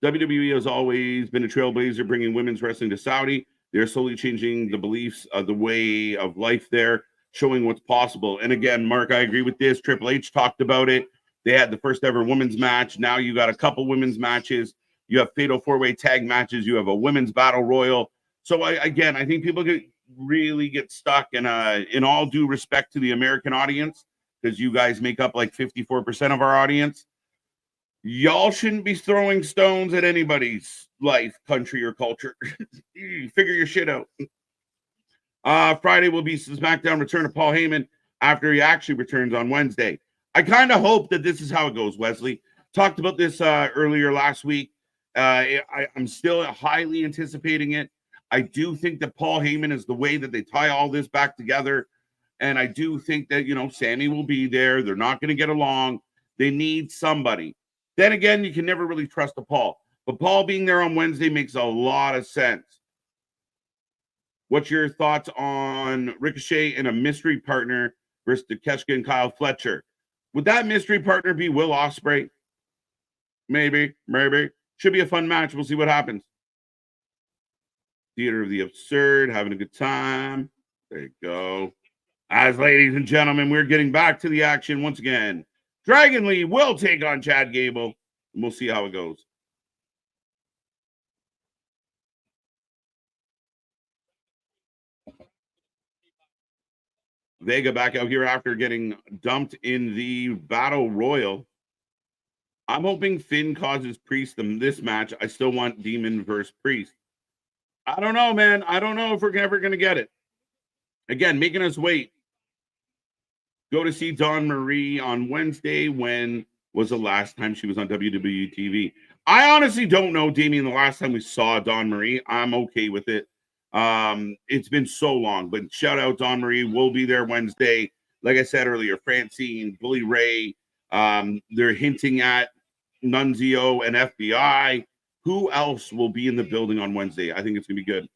WWE has always been a trailblazer, bringing women's wrestling to Saudi. They're slowly changing the beliefs of the way of life there, showing what's possible. And again, Mark, I agree with this. Triple H talked about it. They had the first ever women's match. Now you got a couple women's matches. You have Fatal 4-Way tag matches. You have a women's battle royal. So I think people really get stuck. And in all due respect to the American audience, because you guys make up like 54% of our audience, y'all shouldn't be throwing stones at anybody's life, country, or culture. Figure your shit out. Friday will be SmackDown return of Paul Heyman after he actually returns on Wednesday. I kind of hope that this is how it goes, Wesley. Talked about this earlier last week. I'm still highly anticipating it. I do think that Paul Heyman is the way that they tie all this back together. And I do think that, Sami will be there. They're not going to get along. They need somebody. Then again, you can never really trust a Paul. But Paul being there on Wednesday makes a lot of sense. What's your thoughts on Ricochet and a mystery partner versus Takeshita and Kyle Fletcher? Would that mystery partner be Will Ospreay? Maybe. Should be a fun match. We'll see what happens. Theater of the Absurd, having a good time. There you go. As ladies and gentlemen, we're getting back to the action once again. Dragon Lee will take on Chad Gable, and we'll see how it goes. Vega back out here after getting dumped in the Battle Royal. I'm hoping Finn causes Priest in this match. I still want Demon versus Priest. I don't know, man. I don't know if we're ever going to get it. Again, making us wait. Go to see Dawn Marie on Wednesday. When was the last time she was on WWE TV? I honestly don't know, Damien, the last time we saw Dawn Marie. I'm okay with it. It's been so long, but shout out Dawn Marie. We'll be there Wednesday. Like I said earlier, Francine, Bully Ray. They're hinting at Nunzio and FBI. Who else will be in the building on Wednesday? I think it's going to be good.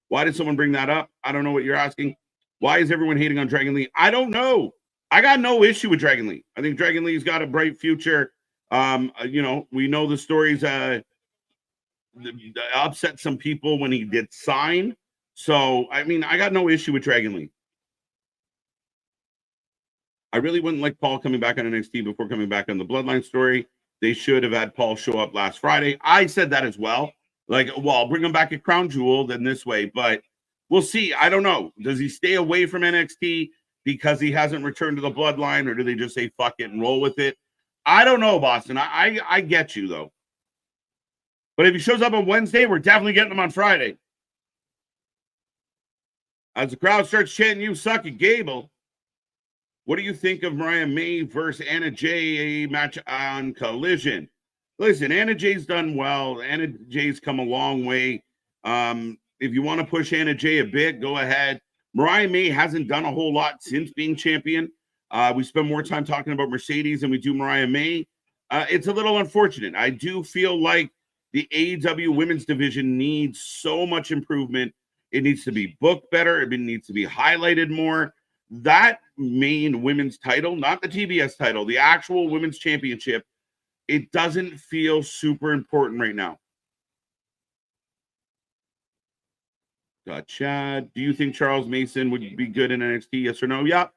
Why did someone bring that up? I don't know what you're asking. Why is everyone hating on Dragon Lee? I don't know. I got no issue with Dragon Lee. I think Dragon Lee's got a bright future. We know the stories upset some people when he did sign. So, I mean, I got no issue with Dragon Lee. I really wouldn't like Paul coming back on NXT before coming back on the Bloodline story. They should have had Paul show up last Friday. I said that as well. Like, well, I'll bring him back at Crown Jewel then this way, but we'll see. I don't know. Does he stay away from NXT because he hasn't returned to the Bloodline, or do they just say fuck it and roll with it? I don't know, Boston. I get you, though. But if he shows up on Wednesday, we're definitely getting him on Friday. As the crowd starts chanting, "You suck at Gable." What do you think of Mariah May versus Anna Jay match on Collision? Listen, Anna Jay's done well. Anna Jay's come a long way. If you want to push Anna Jay a bit, go ahead. Mariah May hasn't done a whole lot since being champion. We spend more time talking about Mercedes than we do Mariah May. It's a little unfortunate. I do feel like the AEW women's division needs so much improvement. It needs to be booked better. It needs to be highlighted more. That main women's title, not the TBS title, the actual women's championship, it doesn't feel super important right now. Chad, do you think Charles Mason would be good in NXT? Yes or no? Yeah.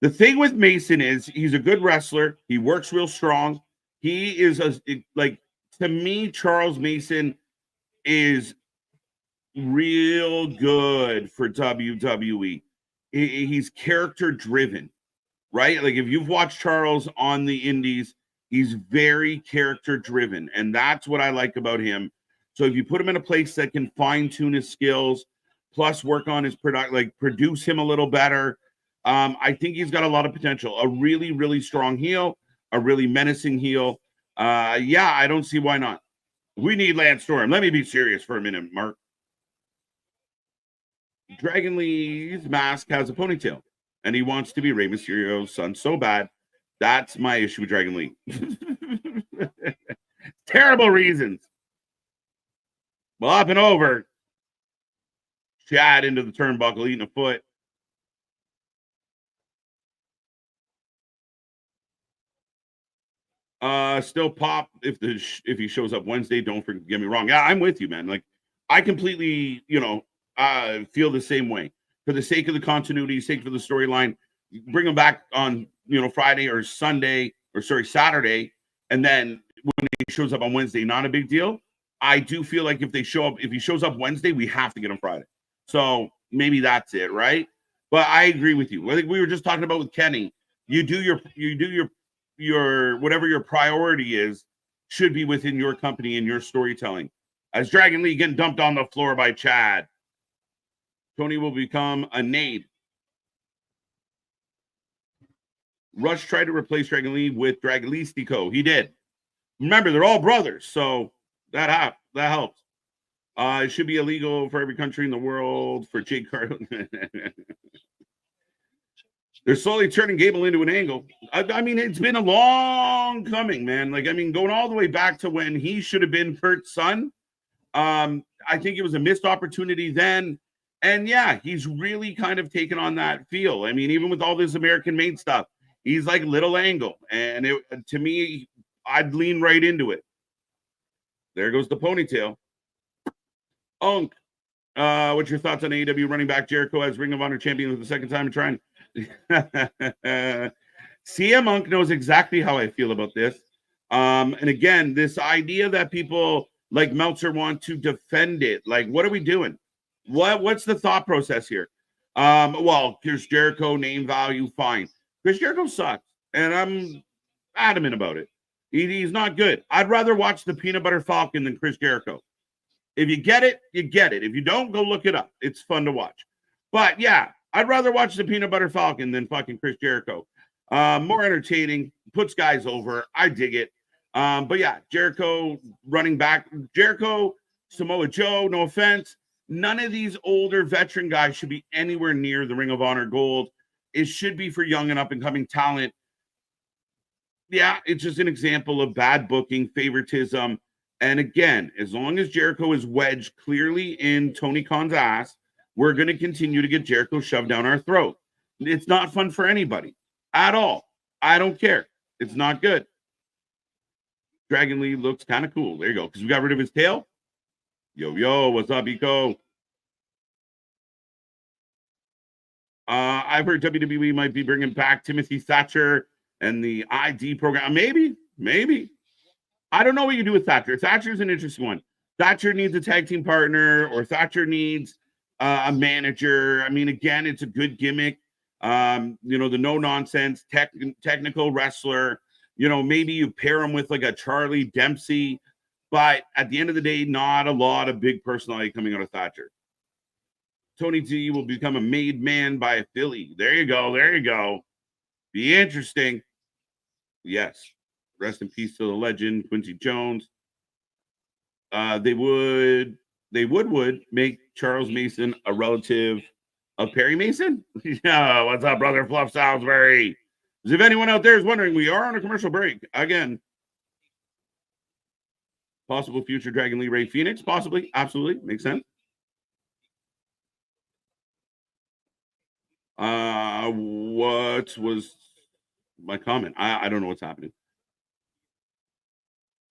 The thing with Mason is he's a good wrestler. He works real strong. He is to me, Charles Mason is real good for WWE. He's character driven, right? Like if you've watched Charles on the indies, he's very character driven. And that's what I like about him. So if you put him in a place that can fine tune his skills, plus work on his product, like produce him a little better, I think he's got a lot of potential. A really, really strong heel, a really menacing heel. Yeah, I don't see why not. We need Lance Storm. Let me be serious for a minute, Mark. Dragon Lee's mask has a ponytail, and he wants to be Rey Mysterio's son so bad. That's my issue with Dragon Lee. Terrible reasons. Well, up and over. Chad into the turnbuckle, eating a foot. Still pop if he shows up Wednesday. Don't get me wrong. Yeah, I'm with you, man. Like, I completely, feel the same way. For the sake of the continuity, sake for the storyline, bring him back on, Friday or Saturday, and then when he shows up on Wednesday, not a big deal. I do feel like if he shows up Wednesday, we have to get him Friday. So maybe that's it, right? But I agree with you. I think we were just talking about with Kenny. You do your whatever your priority is should be within your company and your storytelling. As Dragon Lee getting dumped on the floor by Chad, Tony will become a nade. Rush tried to replace Dragon Lee with Dragalistico. He did. Remember, they're all brothers, so that helps. It should be illegal for every country in the world for Jake Cargill. They're slowly turning Gable into an angle. I mean, it's been a long coming, man. Like, I mean, going all the way back to when he should have been Kurt's son. I think it was a missed opportunity then. And yeah, he's really kind of taken on that feel. I mean, even with all this American-made stuff, he's like Little Angle. And to me, I'd lean right into it. There goes the ponytail. Unk. What's your thoughts on AEW running back Jericho as Ring of Honor champion for the second time and trying? CM Punk knows exactly how I feel about this. And again, this idea that people like Meltzer want to defend it. Like, what are we doing? What's the thought process here? Well, Chris Jericho, name value, fine. Chris Jericho sucks, and I'm adamant about it. He's not good. I'd rather watch the Peanut Butter Falcon than Chris Jericho. If you get it, you get it. If you don't, go look it up. It's fun to watch. But yeah, I'd rather watch the Peanut Butter Falcon than fucking Chris Jericho. More entertaining, puts guys over. I dig it. But yeah, Jericho running back. Jericho, Samoa Joe, no offense. None of these older veteran guys should be anywhere near the Ring of Honor gold. It should be for young and up-and-coming talent. Yeah, it's just an example of bad booking, favoritism. And again, as long as Jericho is wedged clearly in Tony Khan's ass, we're going to continue to get Jericho shoved down our throat. It's not fun for anybody at all. I don't care. It's not good. Dragon Lee looks kind of cool. There you go. Because we got rid of his tail. Yo, what's up, Eco? I've heard WWE might be bringing back Timothy Thatcher and the ID program. Maybe. I don't know what you do with Thatcher. Thatcher's an interesting one. Thatcher needs a tag team partner, or Thatcher needs a manager. I mean, again, it's a good gimmick. The no nonsense technical wrestler. Maybe you pair him with like a Charlie Dempsey, but at the end of the day, not a lot of big personality coming out of Thatcher. Tony T will become a made man by a Philly. There you go. Be interesting. Yes. Rest in peace to the legend, Quincy Jones. They would make Charles Mason a relative of Perry Mason. Yeah, what's up, brother Fluff Salisbury? As if anyone out there is wondering, we are on a commercial break again. Possible future Dragon Lee Ray Phoenix, possibly, absolutely, makes sense. What was my comment? I don't know what's happening.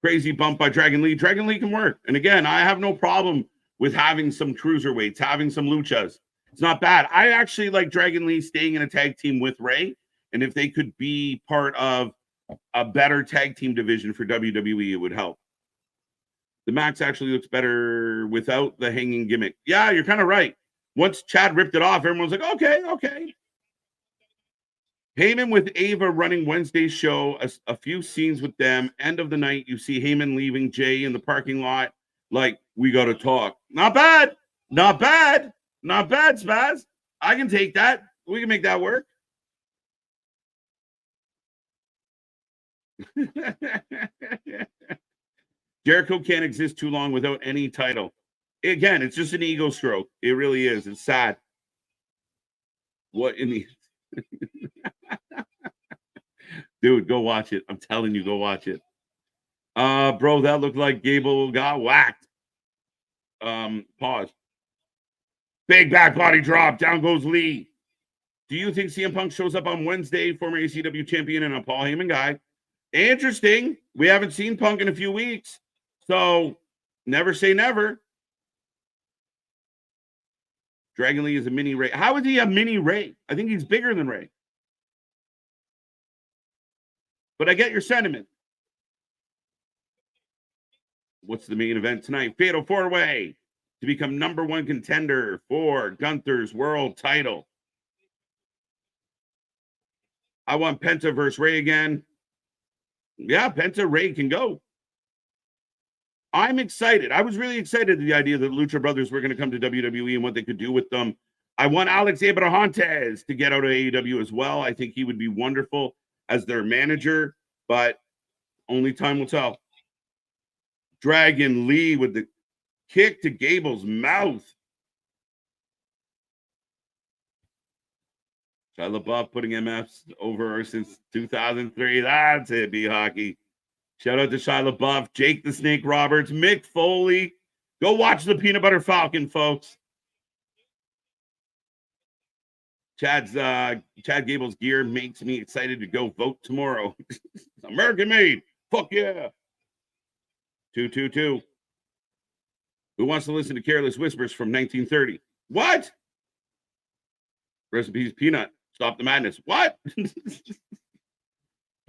Crazy bump by Dragon Lee. Dragon Lee can work. And again, I have no problem with having some cruiserweights, having some luchas. It's not bad. I actually like Dragon Lee staying in a tag team with Ray. And if they could be part of a better tag team division for WWE, it would help. The Max actually looks better without the hanging gimmick. Yeah, you're kind of right. Once Chad ripped it off, everyone's like, okay. Heyman with Ava running Wednesday's show, a few scenes with them. End of the night, you see Heyman leaving Jay in the parking lot. Like, we got to talk. Not bad, Spaz. I can take that. We can make that work. Jericho can't exist too long without any title. Again, it's just an ego stroke. It really is. It's sad. What in the... Dude, go watch it. I'm telling you, go watch it. Bro, that looked like Gable got whacked. Pause. Big back body drop. Down goes Lee. Do you think CM Punk shows up on Wednesday? Former ACW champion and a Paul Heyman guy. Interesting. We haven't seen Punk in a few weeks. So, never say never. Dragon Lee is a mini Ray. How is he a mini Ray? I think he's bigger than Ray. But I get your sentiment. What's the main event tonight? Fatal 4-way to become #1 contender for Gunther's world title. I want Penta versus Ray again. Yeah, Penta Ray can go. I'm excited. I was really excited at the idea that Lucha Brothers were going to come to WWE and what they could do with them. I want Alex Abrahantes to get out of AEW as well. I think he would be wonderful as their manager, but only time will tell. Dragon Lee with the kick to Gable's mouth. Shia LaBeouf putting MFs over since 2003. That's it, B-Hockey. Shout out to Shia LaBeouf, Jake the Snake Roberts, Mick Foley. Go watch the Peanut Butter Falcon, folks. Chad Gable's gear makes me excited to go vote tomorrow. American made. Fuck yeah. 222. Who wants to listen to Careless Whispers from 1930? What? Recipes Peanut. Stop the madness. What?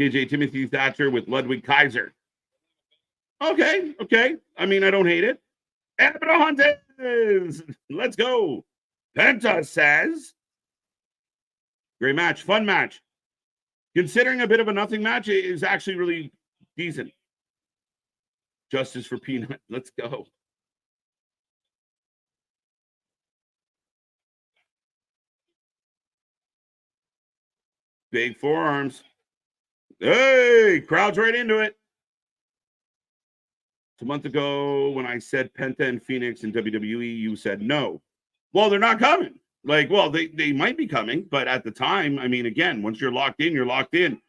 KJ Timothy Thatcher with Ludwig Kaiser. Okay. I mean, I don't hate it. Abrahantes. Let's go. Penta says. Great match. Fun match. Considering a bit of a nothing match, it is actually really decent. Justice for Peanut. Let's go. Big forearms. Hey, crowd's right into it. A month ago, when I said Penta and Phoenix in WWE, you said no. Well, they're not coming. Like, well, they might be coming, but at the time, I mean, again, once you're locked in, you're locked in.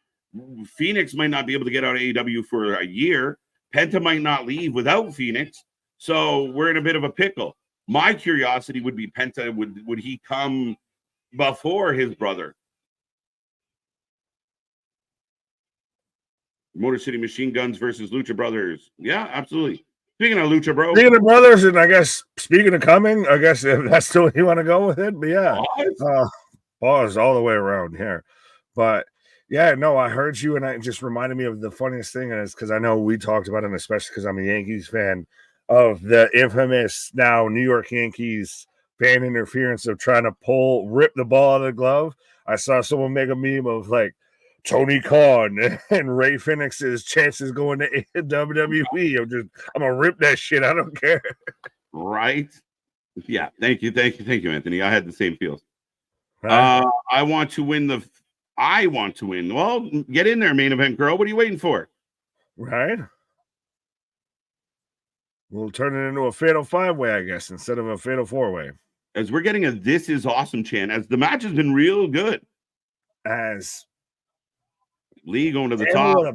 Phoenix might not be able to get out of AEW for a year. Penta might not leave without Phoenix. So we're in a bit of a pickle. My curiosity would be Penta, would he come before his brother? Motor City Machine Guns versus Lucha Brothers. Yeah, absolutely. Speaking of Lucha, bro. Speaking of brothers, and I guess speaking of coming, I guess if that's the way you want to go with it. But yeah, pause all the way around here. But yeah, no, I heard you, and it just reminded me of the funniest thing is because I know we talked about it, especially because I'm a Yankees fan, of the infamous now New York Yankees fan interference of trying to rip the ball out of the glove. I saw someone make a meme of like Tony Khan and Ray Phoenix's chances going to WWE. I'm gonna rip that shit. I don't care. Right? Yeah. Thank you, Anthony. I had the same feels. Right. I want to win. Well, get in there, main event girl. What are you waiting for? Right. We'll turn it into a fatal 5-way, I guess, instead of a fatal 4-way. As we're getting a "This is awesome" chant, as the match has been real good. As Lee going to the top.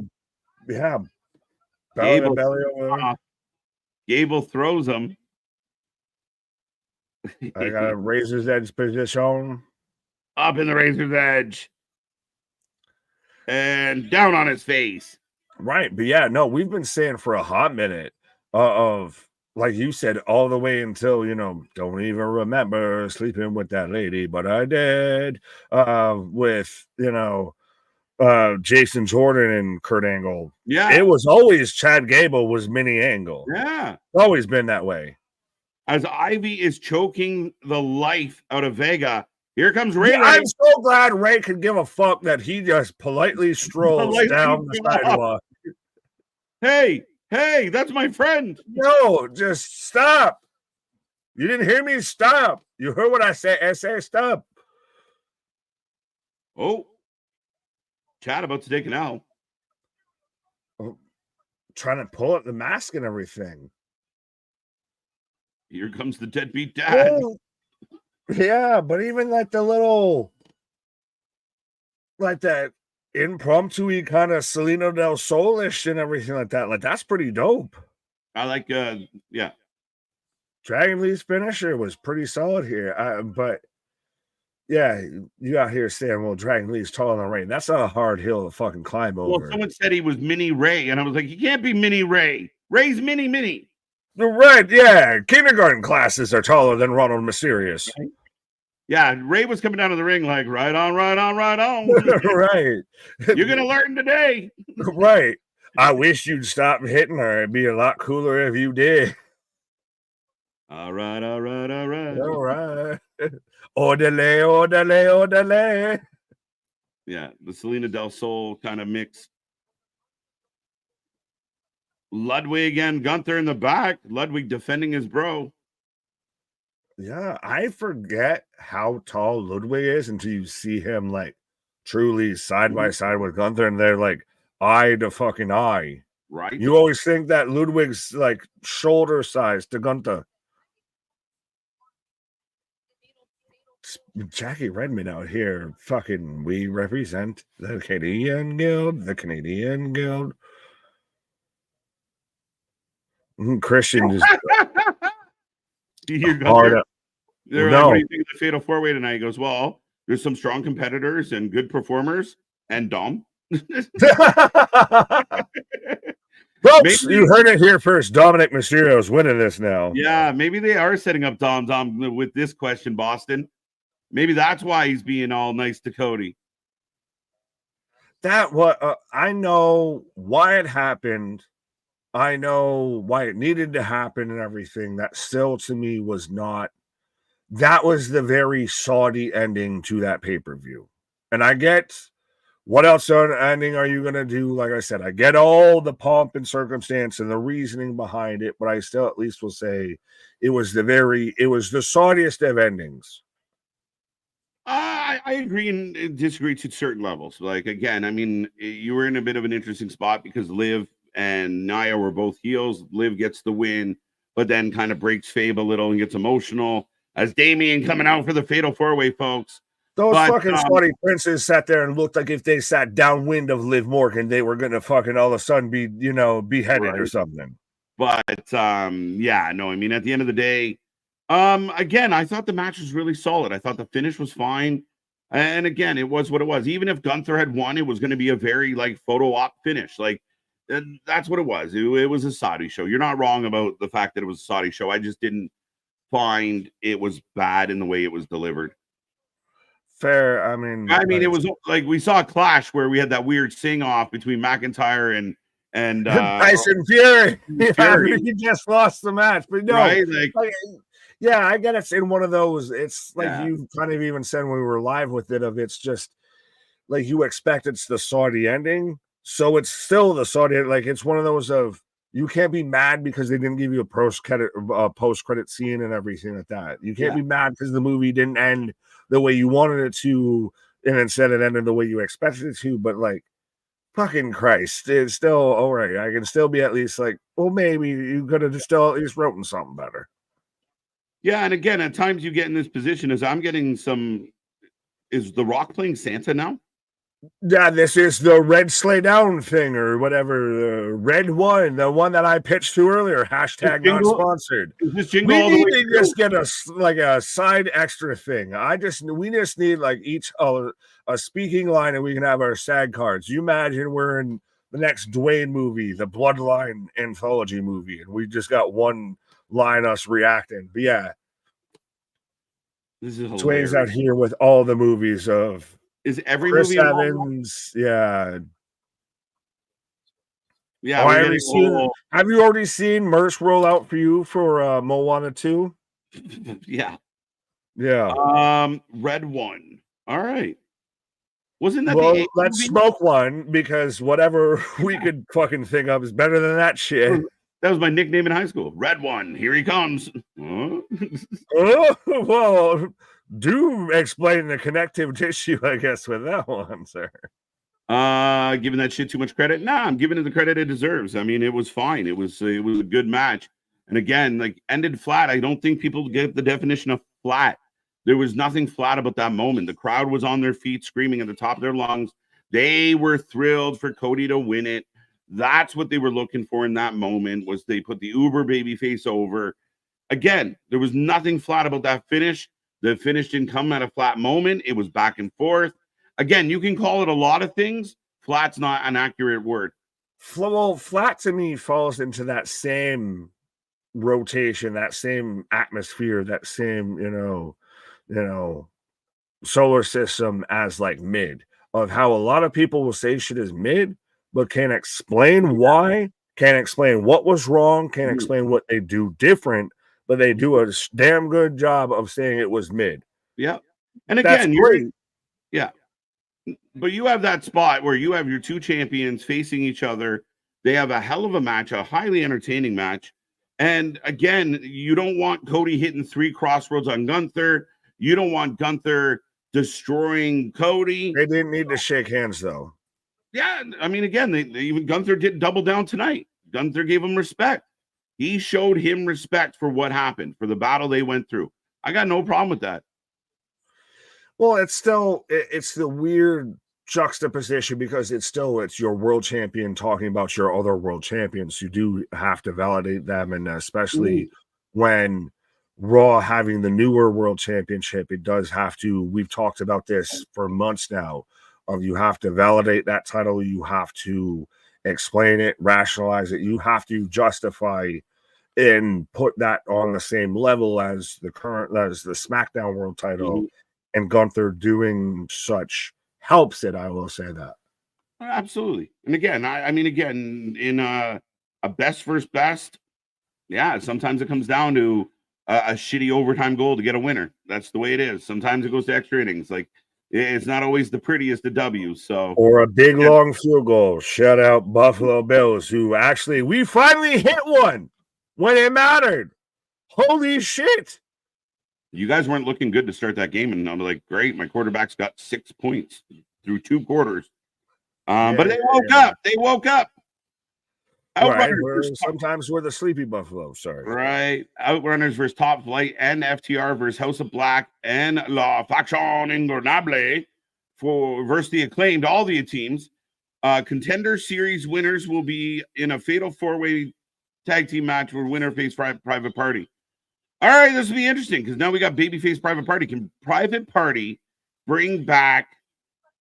Gable throws him. I got a Razor's Edge position. Up in the Razor's Edge. And down on his face. Right. But yeah, no, we've been saying for a hot minute of, like you said, all the way until, don't even remember sleeping with that lady, but I did. With, Jason Jordan and Kurt Angle. Yeah. It was always Chad Gable was mini Angle. Yeah. Always been that way. As Ivy is choking the life out of Vega, here comes Ray. Yeah, I'm so glad Ray could give a fuck that he just politely strolls down the sidewalk. Hey, that's my friend. No, just stop. You didn't hear me? Stop. You heard what I said. I said stop. Oh. Chad about to take an L. Trying to pull up the mask and everything. Here comes the deadbeat dad. Oh, yeah, but even like the little, like that impromptu kind of Selena Del Sol-ish and everything like that. Like that's pretty dope. I like, yeah. Dragon Lee's finisher was pretty solid here. But yeah, you out here saying, well, Dragon Lee's taller than Ray. That's not a hard hill to fucking climb over. Well, someone said he was mini Ray, and I was like, he can't be mini Ray. Ray's mini. You're right, yeah. Kindergarten classes are taller than Ronald Mysterious. Right. Yeah, Ray was coming down to the ring like, right on. Right. You're going to learn today. Right. I wish you'd stop hitting her. It'd be a lot cooler if you did. All right. Orderly. Yeah, the Selena Del Sol kind of mix. Ludwig and Gunther in the back. Ludwig defending his bro. Yeah, I forget how tall Ludwig is until you see him like truly side by side with Gunther, and they're like eye to fucking eye. Right. You always think that Ludwig's like shoulder size to Gunther. Jackie Redmond out here, fucking, we represent the Canadian Guild. Christian is hard up. They're like, what do you think of the Fatal 4-Way tonight? He goes, well, there's some strong competitors and good performers, and Dom. Folks, you heard it here first. Dominic Mysterio's winning this now. Yeah, maybe they are setting up Dom with this question, Boston. Maybe that's why he's being all nice to Cody. I know why it happened. I know why it needed to happen and everything. That still to me was not. That was the very Saudi ending to that pay-per-view. And I get what else ending are you going to do? Like I said, I get all the pomp and circumstance and the reasoning behind it, but I still at least will say it was the Saudiest of endings. I agree and disagree to certain levels. Like, again, I mean, you were in a bit of an interesting spot because Liv and Nia were both heels. Liv gets the win, but then kind of breaks Fabe a little and gets emotional as Damien coming out for the Fatal 4-Way, folks. Those fucking Saudi princes sat there and looked like if they sat downwind of Liv Morgan, they were going to fucking all of a sudden be, beheaded or something. But, yeah, no, I mean, at the end of the day, again, I thought the match was really solid. I thought the finish was fine. And again, it was what it was. Even if Gunther had won, it was going to be a very like photo op finish. Like And that's what it was. It was a Saudi show. You're not wrong about the fact that it was a Saudi show. I just didn't find it was bad in the way it was delivered. Fair. I mean, it was like we saw a clash where we had that weird sing off between McIntyre and Tyson Fury. Fury. He just lost the match, but no, right? Yeah, I get it's in one of those. It's like you kind of even said when we were live with it. Of it's just like you expect it's the Saudi ending, so it's still the Saudi. Like it's one of those of you can't be mad because they didn't give you a post credit scene and everything like that. You can't be mad because the movie didn't end the way you wanted it to, and instead it ended the way you expected it to. But like, fucking Christ, it's still all right. I can still be at least like, well, maybe you could have still at least written something better. Yeah, and again, at times you get in this position as I'm getting some. Is The Rock playing Santa now? Yeah, this is the red sleigh down thing or whatever. The red one, the one that I pitched to earlier. Hashtag non-sponsored. We need to just get a side extra thing. We just need like each a speaking line, and we can have our SAG cards. You imagine we're in the next Dwayne movie, the Bloodline anthology movie, and we just got one line us reacting. But yeah, this is Dwayne's out here with all the movies of. Is every Chris movie Evans? Yeah. Yeah. Have you already seen Merce roll out for you for Moana 2? Yeah. Red one. All right. Wasn't that let's smoke one because whatever we could fucking think of is better than that shit. That was my nickname in high school. Red one. Here he comes. Oh, well. Do explain the connective tissue, I guess, with that one, sir. Giving that shit too much credit? Nah, I'm giving it the credit it deserves. I mean, it was fine. It was a good match. And again, like ended flat. I don't think people get the definition of flat. There was nothing flat about that moment. The crowd was on their feet, screaming at the top of their lungs. They were thrilled for Cody to win it. That's what they were looking for in that moment. Was they put the Uber babyface over? Again, there was nothing flat about that finish. The finish didn't come at a flat moment. It was back and forth. Again, you can call it a lot of things. Flat's not an accurate word. Well, flat to me falls into that same rotation, that same atmosphere, that same, solar system as like mid, of how a lot of people will say shit is mid, but can't explain why, can't explain what was wrong, can't explain what they do different. But they do a damn good job of saying it was mid. Yeah. And again, but you have that spot where you have your two champions facing each other. They have a hell of a match, a highly entertaining match. And again, you don't want Cody hitting 3 crossroads on Gunther. You don't want Gunther destroying Cody. They didn't need to shake hands, though. Yeah. I mean, again, even Gunther did double down tonight. Gunther gave him respect. He showed him respect for what happened, for the battle they went through. I got no problem with that. Well, it's the weird juxtaposition because it's your world champion talking about your other world champions. You do have to validate them, and especially when Raw having the newer world championship, it does have to. We've talked about this for months now. You have to validate that title. You have to explain it, rationalize it. You have to justify and put that on the same level as the SmackDown World title, and Gunther doing such helps it. I will say that absolutely. And again, I mean, in a best versus best, yeah, sometimes it comes down to a shitty overtime goal to get a winner. That's the way it is. Sometimes it goes to extra innings. Like it's not always the prettiest of W's. So or a big long field goal. Shout out Buffalo Bills, who actually we finally hit one when it mattered. Holy shit! You guys weren't looking good to start that game, and I'm like, great, my quarterback's got 6 points through 2 quarters. But they woke up. They woke up. Right. Sometimes we're the sleepy buffalo. Sorry. Right. Outrunners versus Top Flight and FTR versus House of Black and La Faction Ingornable versus the Acclaimed, all the teams. Contender series winners will be in a fatal 4-way tag team match where winner face Private Party. All right, this will be interesting because now we got babyface Private Party. Can Private Party bring back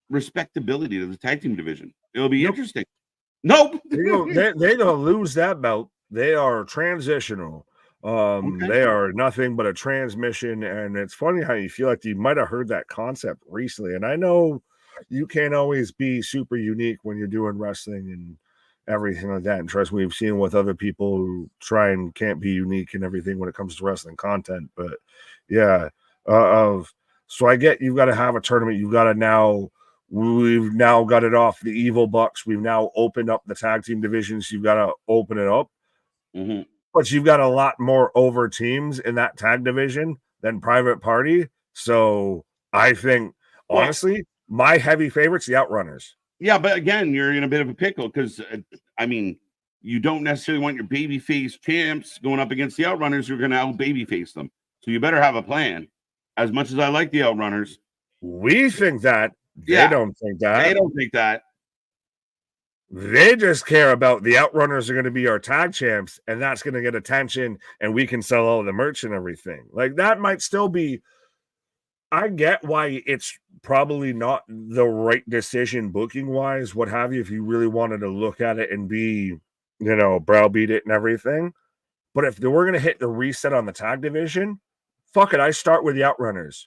respectability to the tag team division? It'll be interesting. Nope. They don't lose that belt. They are transitional. Okay. They are nothing but a transmission. And it's funny how you feel like you might have heard that concept recently. And I know you can't always be super unique when you're doing wrestling and everything like that. And trust me, we've seen with other people who try and can't be unique and everything when it comes to wrestling content. But yeah, so I get you've got to have a tournament. You've got to now. We've now got it off the Evil Bucks. We've now opened up the tag team divisions. You've got to open it up. Mm-hmm. But you've got a lot more over teams in that tag division than Private Party. So I think, honestly, my heavy favorite's the Outrunners. Yeah, but again, you're in a bit of a pickle because, I mean, you don't necessarily want your babyface champs going up against the Outrunners. You're going to out babyface them. So you better have a plan. As much as I like the Outrunners. We think that. They don't think that. They don't think that. They just care about the Outrunners are going to be our tag champs, and that's going to get attention, and we can sell all the merch and everything. Like, that might still be. I get why it's probably not the right decision booking wise, what have you, if you really wanted to look at it and be, browbeat it and everything. But if they were going to hit the reset on the tag division, fuck it, I start with the Outrunners.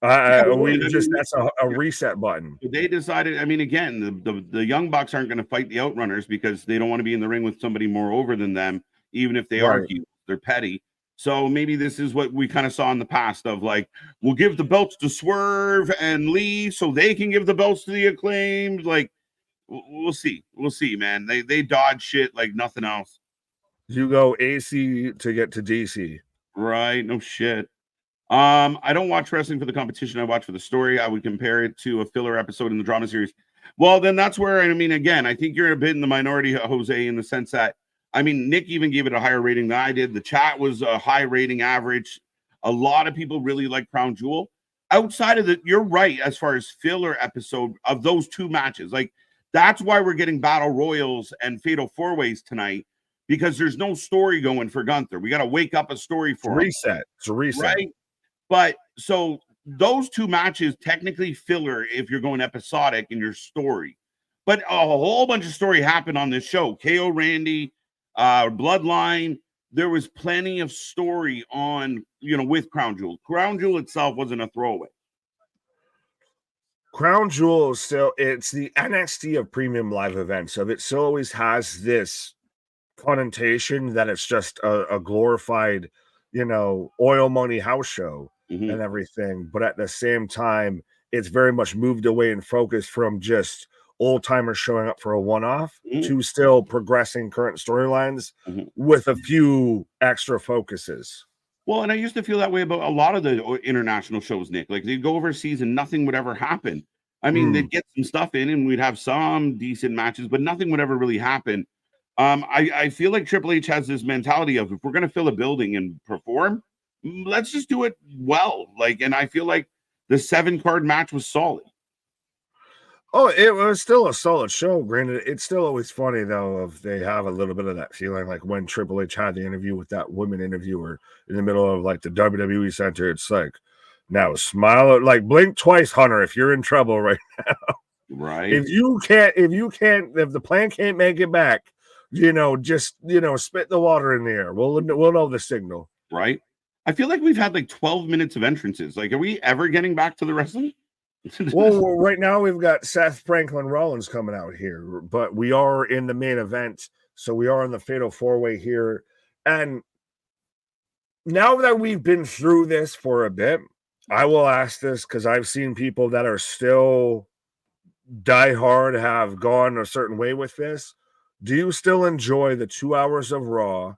That's a reset button. They decided, I mean, again, the Young Bucks aren't going to fight the Outrunners because they don't want to be in the ring with somebody more over than them, even if they are heels. They're petty. So maybe this is what we kind of saw in the past of like, we'll give the belts to Swerve and Lee so they can give the belts to the Acclaimed. Like, we'll see. We'll see, man. They dodge shit like nothing else. You go AC to get to DC. Right. No shit. I don't watch wrestling for the competition. I watch for the story. I would compare it to a filler episode in the drama series. Well, then that's where, I mean, again, I think you're a bit in the minority, Jose, in the sense that, I mean, Nick even gave it a higher rating than I did. The chat was a high rating average. A lot of people really like Crown Jewel. Outside of you're right, as far as filler episode of those two matches. Like, that's why we're getting Battle Royals and Fatal 4-Ways tonight, because there's no story going for Gunther. We got to wake up a story for him. It's a reset. Right? But so those two matches technically filler if you're going episodic in your story. But a whole bunch of story happened on this show. KO Randy, Bloodline. There was plenty of story on, with Crown Jewel. Crown Jewel itself wasn't a throwaway. Crown Jewel is still, it's the NXT of premium live events. So it still always has this connotation that it's just a glorified, oil money house show. Mm-hmm. And everything, but at the same time, it's very much moved away and focused from just old timers showing up for a one-off to still progressing current storylines with a few extra focuses. Well, and I used to feel that way about a lot of the international shows, Nick. Like, they'd go overseas and nothing would ever happen. I mean, they'd get some stuff in and we'd have some decent matches, but nothing would ever really happen. I feel like Triple H has this mentality of, if we're going to fill a building and perform, let's just do it well. Like, and I feel like the 7-card match was solid. Oh, it was still a solid show. Granted, it's still always funny though if they have a little bit of that feeling, like when Triple H had the interview with that woman interviewer in the middle of like the WWE Center. It's like, now smile, like blink twice, Hunter, if you're in trouble right now. Right. If the plane can't make it back, just spit the water in the air. We'll know the signal. Right. I feel like we've had like 12 minutes of entrances. Like, are we ever getting back to the wrestling? Well, right now we've got Seth Franklin Rollins coming out here, but we are in the main event. So we are in the Fatal 4-Way here. And now that we've been through this for a bit, I will ask this because I've seen people that are still diehard have gone a certain way with this. Do you still enjoy the 2 hours of Raw,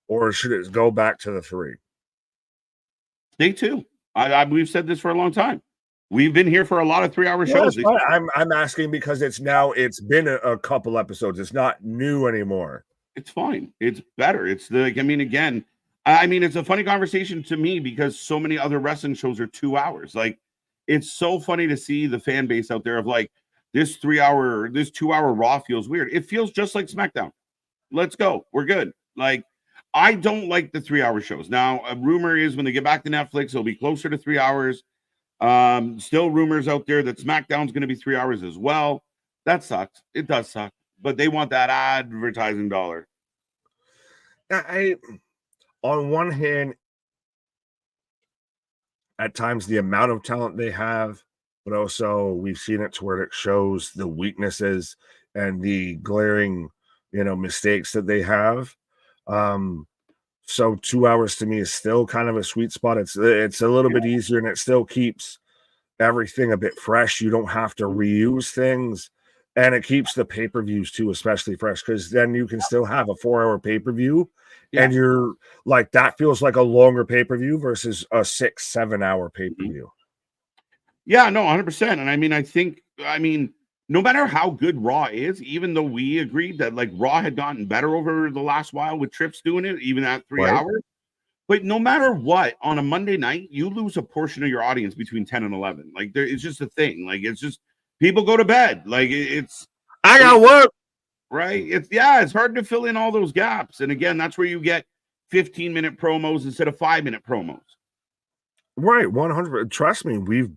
or should it go back to the 3? Day 2. We've said this for a long time. We've been here for a lot of 3-hour shows. I'm asking because it's been a couple episodes. It's not new anymore. It's fine. It's better. It's like, I mean, again, it's a funny conversation to me because so many other wrestling shows are 2 hours. Like, it's so funny to see the fan base out there of like, this 2-hour Raw feels weird. It feels just like SmackDown. Let's go. We're good. Like, I don't like the 3-hour shows. Now, a rumor is when they get back to Netflix, it'll be closer to 3 hours. Still rumors out there that SmackDown's going to be 3 hours as well. That sucks. It does suck. but they want that advertising dollar. On one hand, at times the amount of talent they have, but also we've seen it to where it shows the weaknesses and the glaring, mistakes that they have. So 2 hours to me is still kind of a sweet spot. It's a little bit easier, and it still keeps everything a bit fresh. You don't have to reuse things, and it keeps the pay-per-views too, especially fresh, because then you can still have a 4-hour pay-per-view, and you're like, that feels like a longer pay-per-view versus a 6-7 hour pay-per-view. Yeah, no, 100%. And I mean, no matter how good Raw is, even though we agreed that like Raw had gotten better over the last while with Trips doing it, even at 3 hours. But no matter what, on a Monday night, you lose a portion of your audience between 10 and 11. Like, it's just a thing. Like, it's just people go to bed. Like, I got work. Right? It's hard to fill in all those gaps. And again, that's where you get 15-minute promos instead of 5-minute promos. Right, 100%. Trust me, we've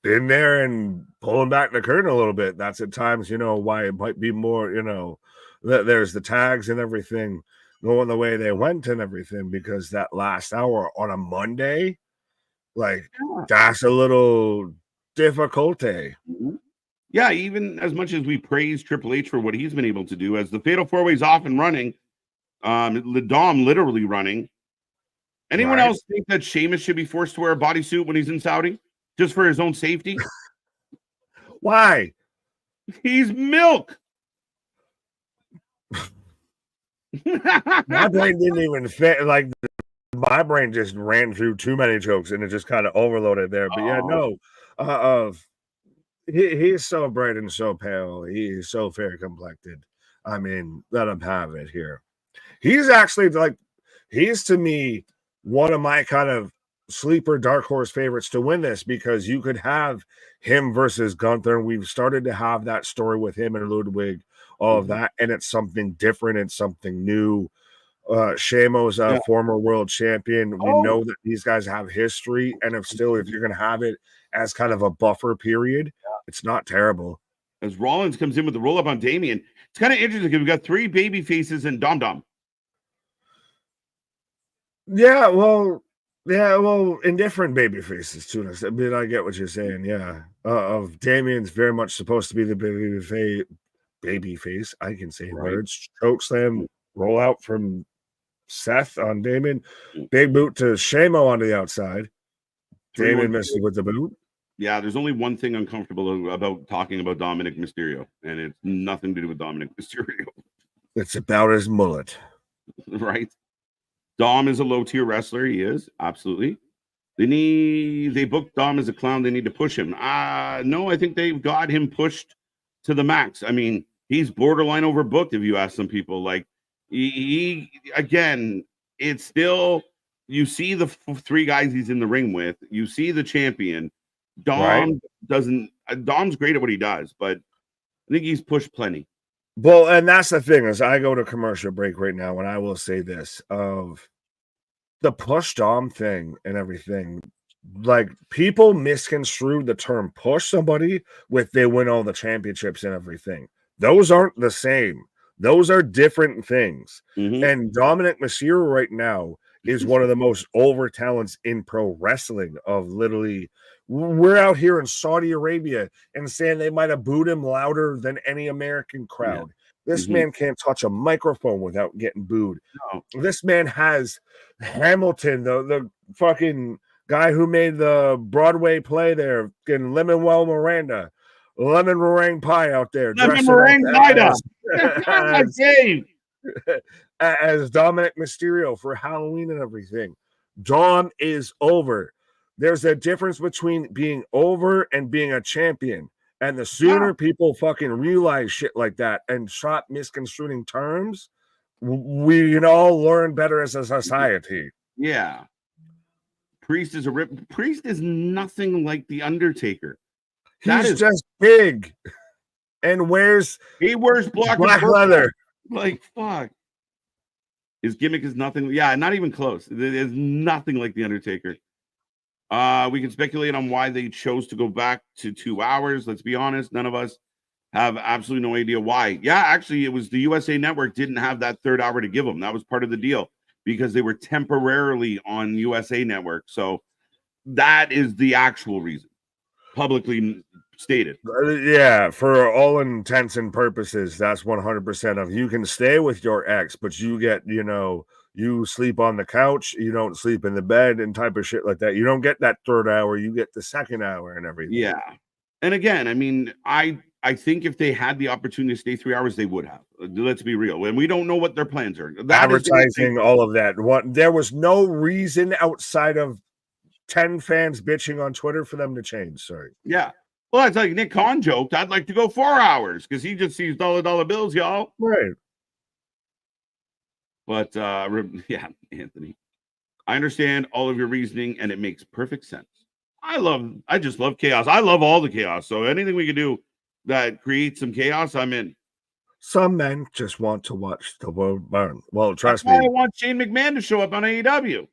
been there and pulling back the curtain a little bit. That's at times, why it might be more, there's the tags and everything going the way they went and everything, because that last hour on a Monday, that's a little difficulty. Yeah, even as much as we praise Triple H for what he's been able to do, as the Fatal 4-Way's off and running, Dom literally running. Anyone else think that Sheamus should be forced to wear a bodysuit when he's in Saudi? Just for his own safety? Why? He's milk. My brain didn't even fit. Like, my brain just ran through too many jokes and it just kind of overloaded there. But he's so bright and so pale. He's so fair complected. I mean, let him have it here. He's actually he's to me one of my kind of sleeper dark horse favorites to win this, because you could have him versus Gunther, and we've started to have that story with him and Ludwig, all of that, and it's something different and something new. Sheamus, former world champion. We know that these guys have history, and if you're going to have it as kind of a buffer period, it's not terrible. As Rollins comes in with the roll up on Damian, it's kind of interesting because we've got 3 baby faces and Dom Dom. Yeah, well, in different baby faces too. I mean, I get what you're saying. Yeah, of Damian's very much supposed to be the baby face. I can say words. Choke slam, roll out from Seth on Damian, big boot to Sheamus on the outside. Damian missed with the boot. Yeah, there's only one thing uncomfortable about talking about Dominic Mysterio, and it's nothing to do with Dominic Mysterio. It's about his mullet. Right? Dom is a low-tier wrestler. He is, absolutely. They booked Dom as a clown. They need to push him. No, I think they've got him pushed to the max. I mean, he's borderline overbooked if you ask some people. Like, he again, it's still, you see the 3 guys he's in the ring with. You see the champion. Dom's great at what he does, but I think he's pushed plenty. Well, and that's the thing, is I go to commercial break right now, and I will say this, of the push Dom thing and everything, like, people misconstrue the term push somebody with they win all the championships and everything. Those aren't the same. Those are different things. And Dominic Mysterio right now is one of the most over talents in pro wrestling. Of literally, we're out here in Saudi Arabia and saying they might have booed him louder than any American crowd. This man can't touch a microphone without getting booed. No. This man has Hamilton, the fucking guy who made the Broadway play there, in Lin-Manuel Miranda, lemon meringue pie out there. Lemon meringue pie. As Dominic Mysterio for Halloween and everything. Dom is over. There's a difference between being over and being a champion. And the sooner people fucking realize shit like that and stop misconstruing terms, we can all learn better as a society. Yeah. Priest is nothing like the Undertaker. He's just big and he wears black leather. Like, fuck. His gimmick is nothing. Yeah, not even close. It is nothing like the Undertaker. We can speculate on why they chose to go back to 2 hours. Let's be honest. None of us Have absolutely no idea why. Yeah, actually, it was the USA Network didn't have that third hour to give them. That was part of the deal because they were temporarily on USA Network. So that is the actual reason, publicly stated. Yeah, for all intents and purposes, that's 100% of you can stay with your ex, but you get, you sleep on the couch, you don't sleep in the bed and type of shit like that. You don't get that third hour, you get the second hour and everything. Yeah. And again, I mean, I think if they had the opportunity to stay 3 hours, they would have. Let's be real. And we don't know what their plans are. Advertising, all of that. There was no reason outside of 10 fans bitching on Twitter for them to change. Sorry. Yeah. Well, it's like Nick Khan joked, I'd like to go 4 hours because he just sees dollar bills, y'all. Right. But yeah, Anthony, I understand all of your reasoning and it makes perfect sense. I just love chaos. I love all the chaos. So anything we can do that creates some chaos, I'm in. Some men just want to watch the world burn. Well, trust me. I want Shane McMahon to show up on AEW.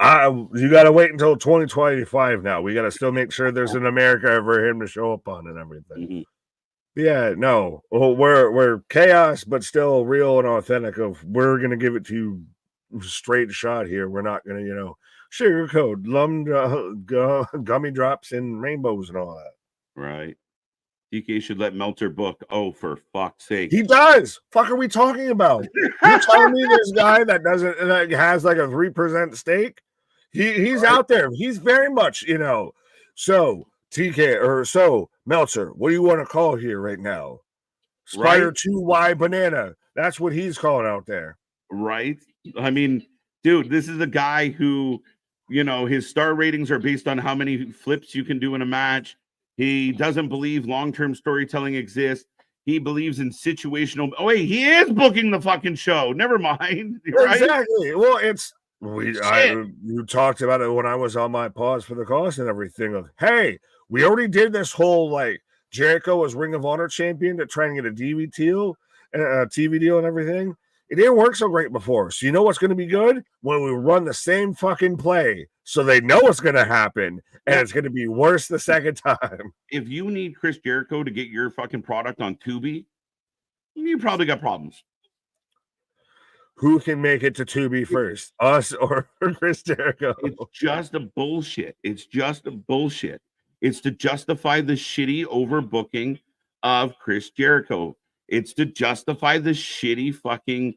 You got to wait until 2025 now. We got to still make sure there's an America for him to show up on and everything. Mm-hmm. Yeah, no. Well, we're chaos, but still real and authentic. We're going to give it to you straight shot here. We're not going to, sugarcoat, gummy drops and rainbows and all that. Right. DK should let Meltzer book. Oh, for fuck's sake. He does. Fuck are we talking about? You're telling me this guy that has like a 3% stake? He's out there. He's very much, So TK or so Meltzer, what do you want to call here right now? Spider 2Y banana. That's what he's calling out there. Right. I mean, dude, this is a guy who, his star ratings are based on how many flips you can do in a match. He doesn't believe long-term storytelling exists. He believes in situational. Oh, wait, he is booking the fucking show. Never mind. Right? Exactly. Well, you talked about it when I was on my pause for the cause and everything. Of hey, we already did this whole like Jericho was Ring of Honor champion to try and get a TV deal and everything. It didn't work so great before. So you know what's going to be good? When we run the same fucking play so they know what's going to happen and it's going to be worse the second time. If you need Chris Jericho to get your fucking product on Tubi, you probably got problems. Who can make it to Tubi first? Us or Chris Jericho? It's just a bullshit. It's just a bullshit. It's to justify the shitty overbooking of Chris Jericho. It's to justify the shitty fucking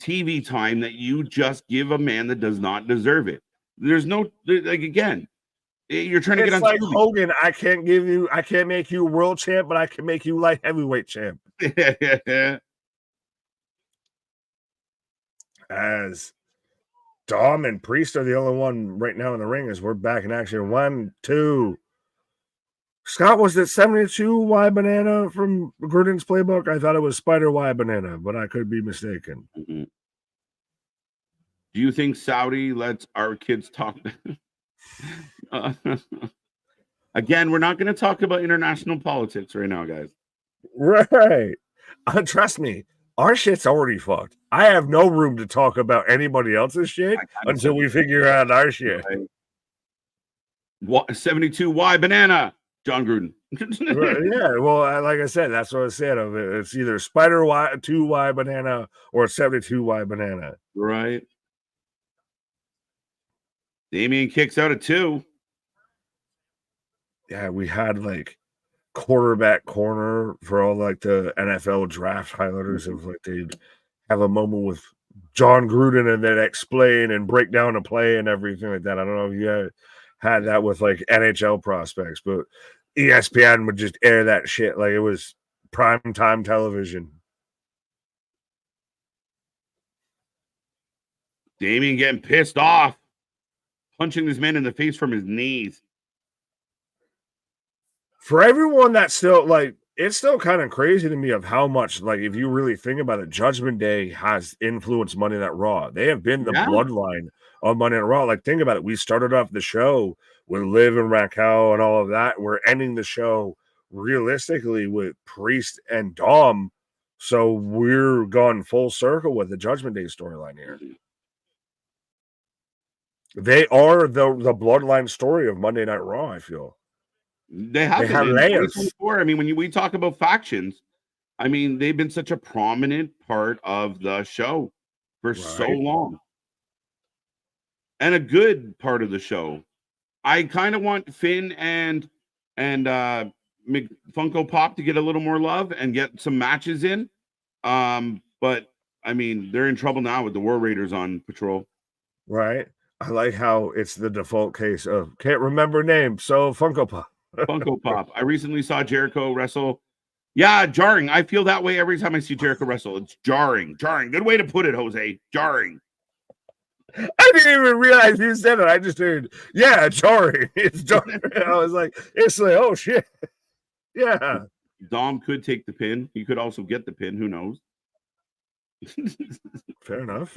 TV time that you just give a man that does not deserve it. There's no, like, again, you're trying to get on like TV. Hogan. I can't make you world champ, but I can make you light heavyweight champ. As Dom and Priest are the only one right now in the ring as we're back in action. 1, 2. Scott, was it 72 Y banana from Gruden's playbook? I thought it was Spider Y banana, but I could be mistaken. Mm-hmm. Do you think Saudi lets our kids talk? Again, we're not going to talk about international politics right now, guys. Right. Trust me, our shit's already fucked. I have no room to talk about anybody else's shit until we figure out our shit. Right. 72Y banana. John Gruden. Yeah, well, like I said, that's what I said of it. It's either Spider Y 2Y banana or 72Y banana. Right. Damian kicks out at 2. Yeah, we had like quarterback corner for all like the NFL draft highlighters of like they'd have a moment with John Gruden and then explain and break down a play and everything like that. I don't know if you had that with like NHL prospects, but ESPN would just air that shit like it was prime time television. Damian getting pissed off, punching this man in the face from his knees. For everyone that's still like, it's still kind of crazy to me of how much, like, if you really think about it, Judgment Day has influenced Monday Night Raw. They have been the bloodline of Monday Night Raw. Like, think about it. We started off the show with Liv and Raquel and all of that. We're ending the show realistically with Priest and Dom. So we're gone full circle with the Judgment Day storyline here. They are the bloodline story of Monday Night Raw, I feel. They have been have in layers. 2024. I mean, when we talk about factions, I mean, they've been such a prominent part of the show for so Right. long. And a good part of the show. I kind of want Finn and Funko Pop to get a little more love and get some matches in. But I mean, they're in trouble now with the War Raiders on patrol. Right. I like how it's the default case of can't remember names, so Funko Pop. Funko Pop. I recently saw Jericho wrestle. Yeah, jarring. I feel that way every time I see Jericho wrestle. It's jarring. Jarring. Good way to put it, Jose. Jarring. I didn't even realize you said it. I just heard, yeah, jarring. It's jarring. I was like, it's like, oh shit. Yeah. Dom could take the pin. He could also get the pin. Who knows? Fair enough.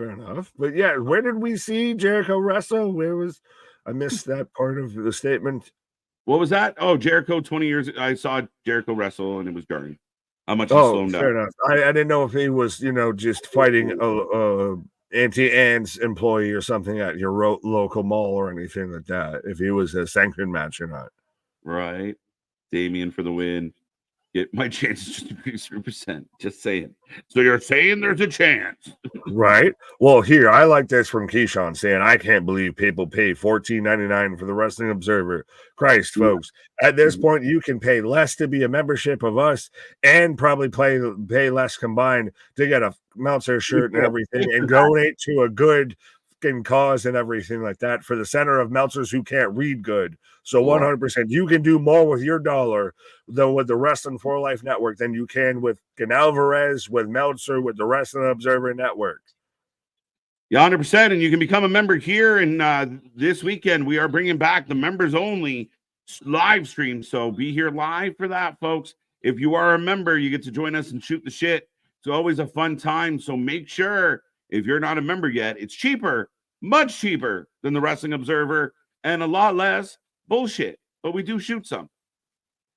But yeah, where did we see Jericho wrestle? I missed that part of the statement. What was that? Oh, Jericho, 20 years. I saw Jericho wrestle and it was jarring. How much he slowed down. Fair enough. I didn't know if he was, just fighting a Auntie Anne's employee or something at your local mall or anything like that. If he was a sanctioned match or not. Right. Damien for the win. Get my chances just increase 3%. Just saying. So you're saying there's a chance. Right. Well, here, I like this from Keyshawn saying, I can't believe people pay $14.99 for the Wrestling Observer. Christ, folks. At this point, you can pay less to be a membership of us and probably pay less combined to get a Meltzer shirt and everything and donate to a good cause and everything like that for the center of Meltzers who can't read good. So 100%, you can do more with your dollar than with the Wrestling for Life Network than you can with Alvarez, with Meltzer, with the Wrestling Observer Network. Yeah, 100%. And you can become a member here. And this weekend, we are bringing back the members only live stream. So be here live for that, folks. If you are a member, you get to join us and shoot the shit. It's always a fun time. So make sure, if you're not a member yet, it's cheaper, much cheaper than the Wrestling Observer and a lot less bullshit. But we do shoot some.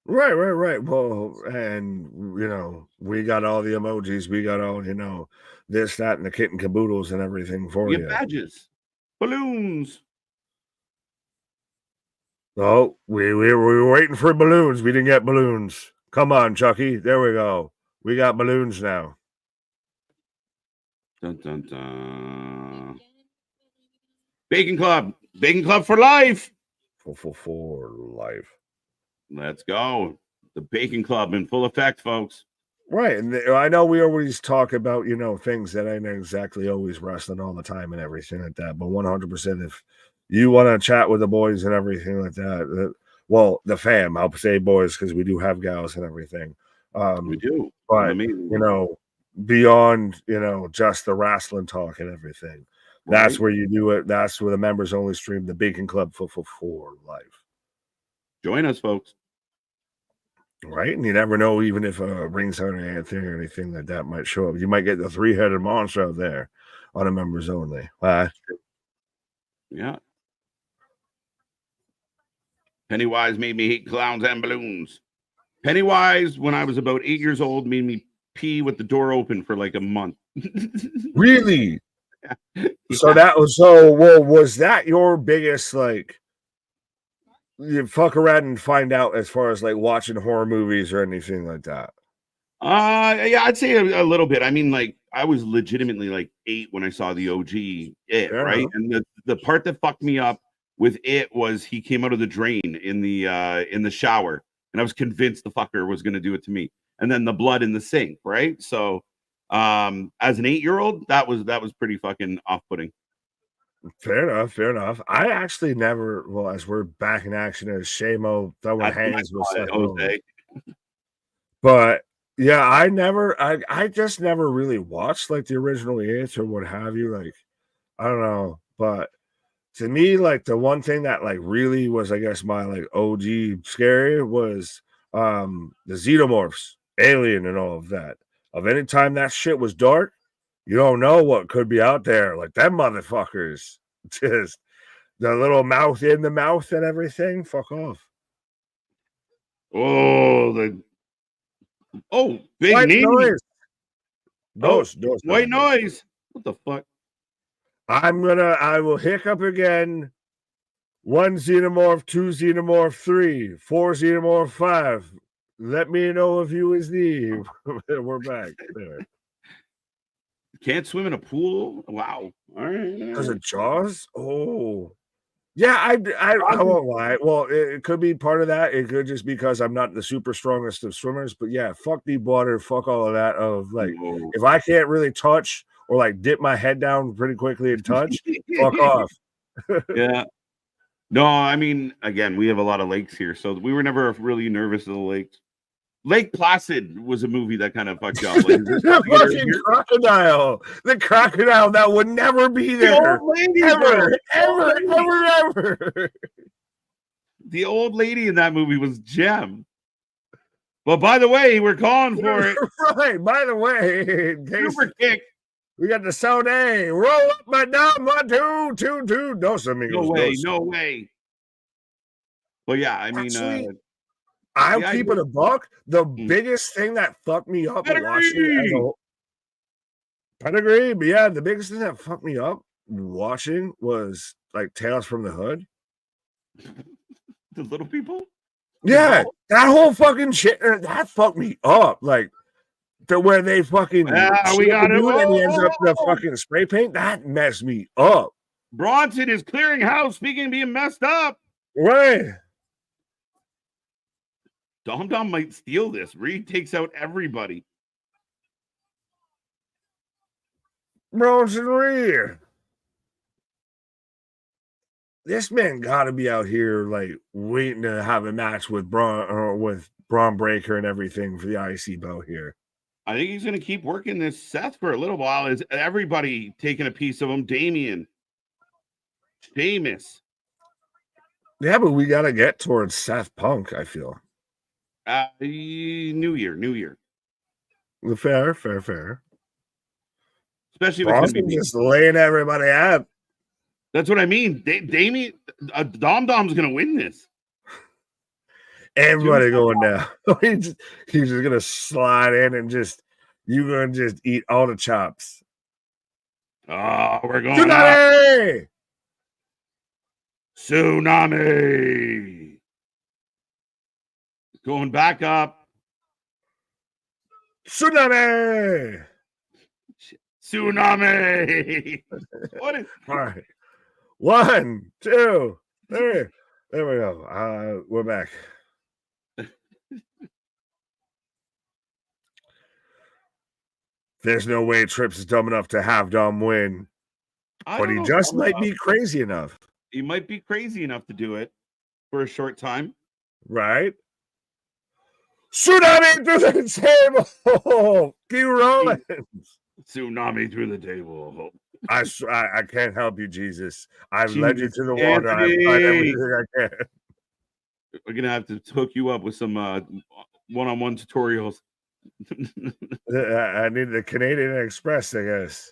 Right. Well, and, we got all the emojis. We got all, this, that, and the kit and caboodles and everything for you. Badges, balloons. Oh, we were waiting for balloons. We didn't get balloons. Come on, Chucky. There we go. We got balloons now. Dun, dun, dun. Bacon Club for life. For life. Let's go. The Bacon Club in full effect, folks. Right. And I know we always talk about, things that ain't exactly always wrestling all the time and everything like that. But 100%, if you want to chat with the boys and everything like that, well, the fam, I'll say boys because we do have gals and everything. We do. But, beyond, just the wrestling talk and everything. Right. That's where you do it. That's where the members only stream, the Bacon Club for life. Join us, folks. Right. And you never know, even if a ringside or anything like that might show up. You might get the 3-headed monster out there on a members only. Yeah. Pennywise made me hate clowns and balloons. Pennywise, when I was about 8 years old, made me pee with the door open for like a month. Really? Yeah. So was that your biggest, you fuck around and find out as far as watching horror movies or anything like that? Yeah, I'd say a little bit. I mean, I was legitimately 8 when I saw the OG It, right? And the part that fucked me up with It was he came out of the drain in the shower, and I was convinced the fucker was going to do it to me. And then the blood in the sink, right? So, as an 8-year-old, that was pretty fucking off-putting. Fair enough. I actually never, as we're back in action as Shamo throwing hands with Jose. But yeah, I just never really watched the original It or what have you. I don't know, but to me, the one thing that really was, I guess, my OG scary was the Xenomorphs, Alien, and all of that. Of any time that shit was dark, you don't know what could be out there. Them motherfuckers, just the little mouth in the mouth and everything. Fuck off. Oh, big white knee. Noise. White noise. What the fuck? I will hiccup again 1 xenomorph, 2 xenomorph, 3, 4 xenomorph, 5. Let me know if you is need. We're back there. Can't swim in a pool? Wow. All right. Because of Jaws? Oh. Yeah, I won't lie. Well, it could be part of that. It could just because I'm not the super strongest of swimmers. But yeah, fuck deep water. Fuck all of that. Of like, Whoa. if I can't really touch or like dip my head down pretty quickly and touch, fuck off. Yeah. No, I mean, again, we have a lot of lakes here, so we were never really nervous of the lakes. Lake Placid was a movie that kind of fucked up. Like, The fucking crocodile. The crocodile that would never be there. Ever. The old lady in that movie was Gem. Well, by the way, we're calling for it. Right. By the way, Super kick. We got the sound A. Roll up my dumb 1, 2, 2, 2. Dos amigos. No way. Well, yeah, I mean, actually, I'll keep it a buck. The biggest thing that fucked me up watching pedigree, but yeah, the biggest thing that fucked me up watching was like Tales from the Hood. The little people? Yeah, that whole fucking shit that fucked me up. Like to where they fucking we got it. And he ends up the fucking spray paint. That messed me up. Bronson is clearing house. Speaking of being messed up, right? Dom might steal this. Reed takes out everybody. Bronson Reed. This man got to be out here like waiting to have a match with Braun Breaker and everything for the IC belt here. I think he's going to keep working this Seth for a little while. Is everybody taking a piece of him? Damien, Sheamus. Yeah, but we got to get towards Seth Punk, I feel. New year. Fair. Especially with just laying everybody out. That's what I mean. Damien, Dom's going to win this. Everybody going down. He's just going to slide in and you're going to just eat all the chops. Oh, we're going Tsunami. Going back up. Tsunami. What is all right? 1, 2, 3. There we go. We're back. There's no way Trips is dumb enough to have Dom win, but he just might be crazy enough. He might be crazy enough to do it for a short time, right? Tsunami through the table. Keep rolling. Tsunami through the table. I can't help you, Jesus. I've led you to the water. I've done everything I can. We're gonna have to hook you up with some one-on-one tutorials. I need the Canadian Express, I guess.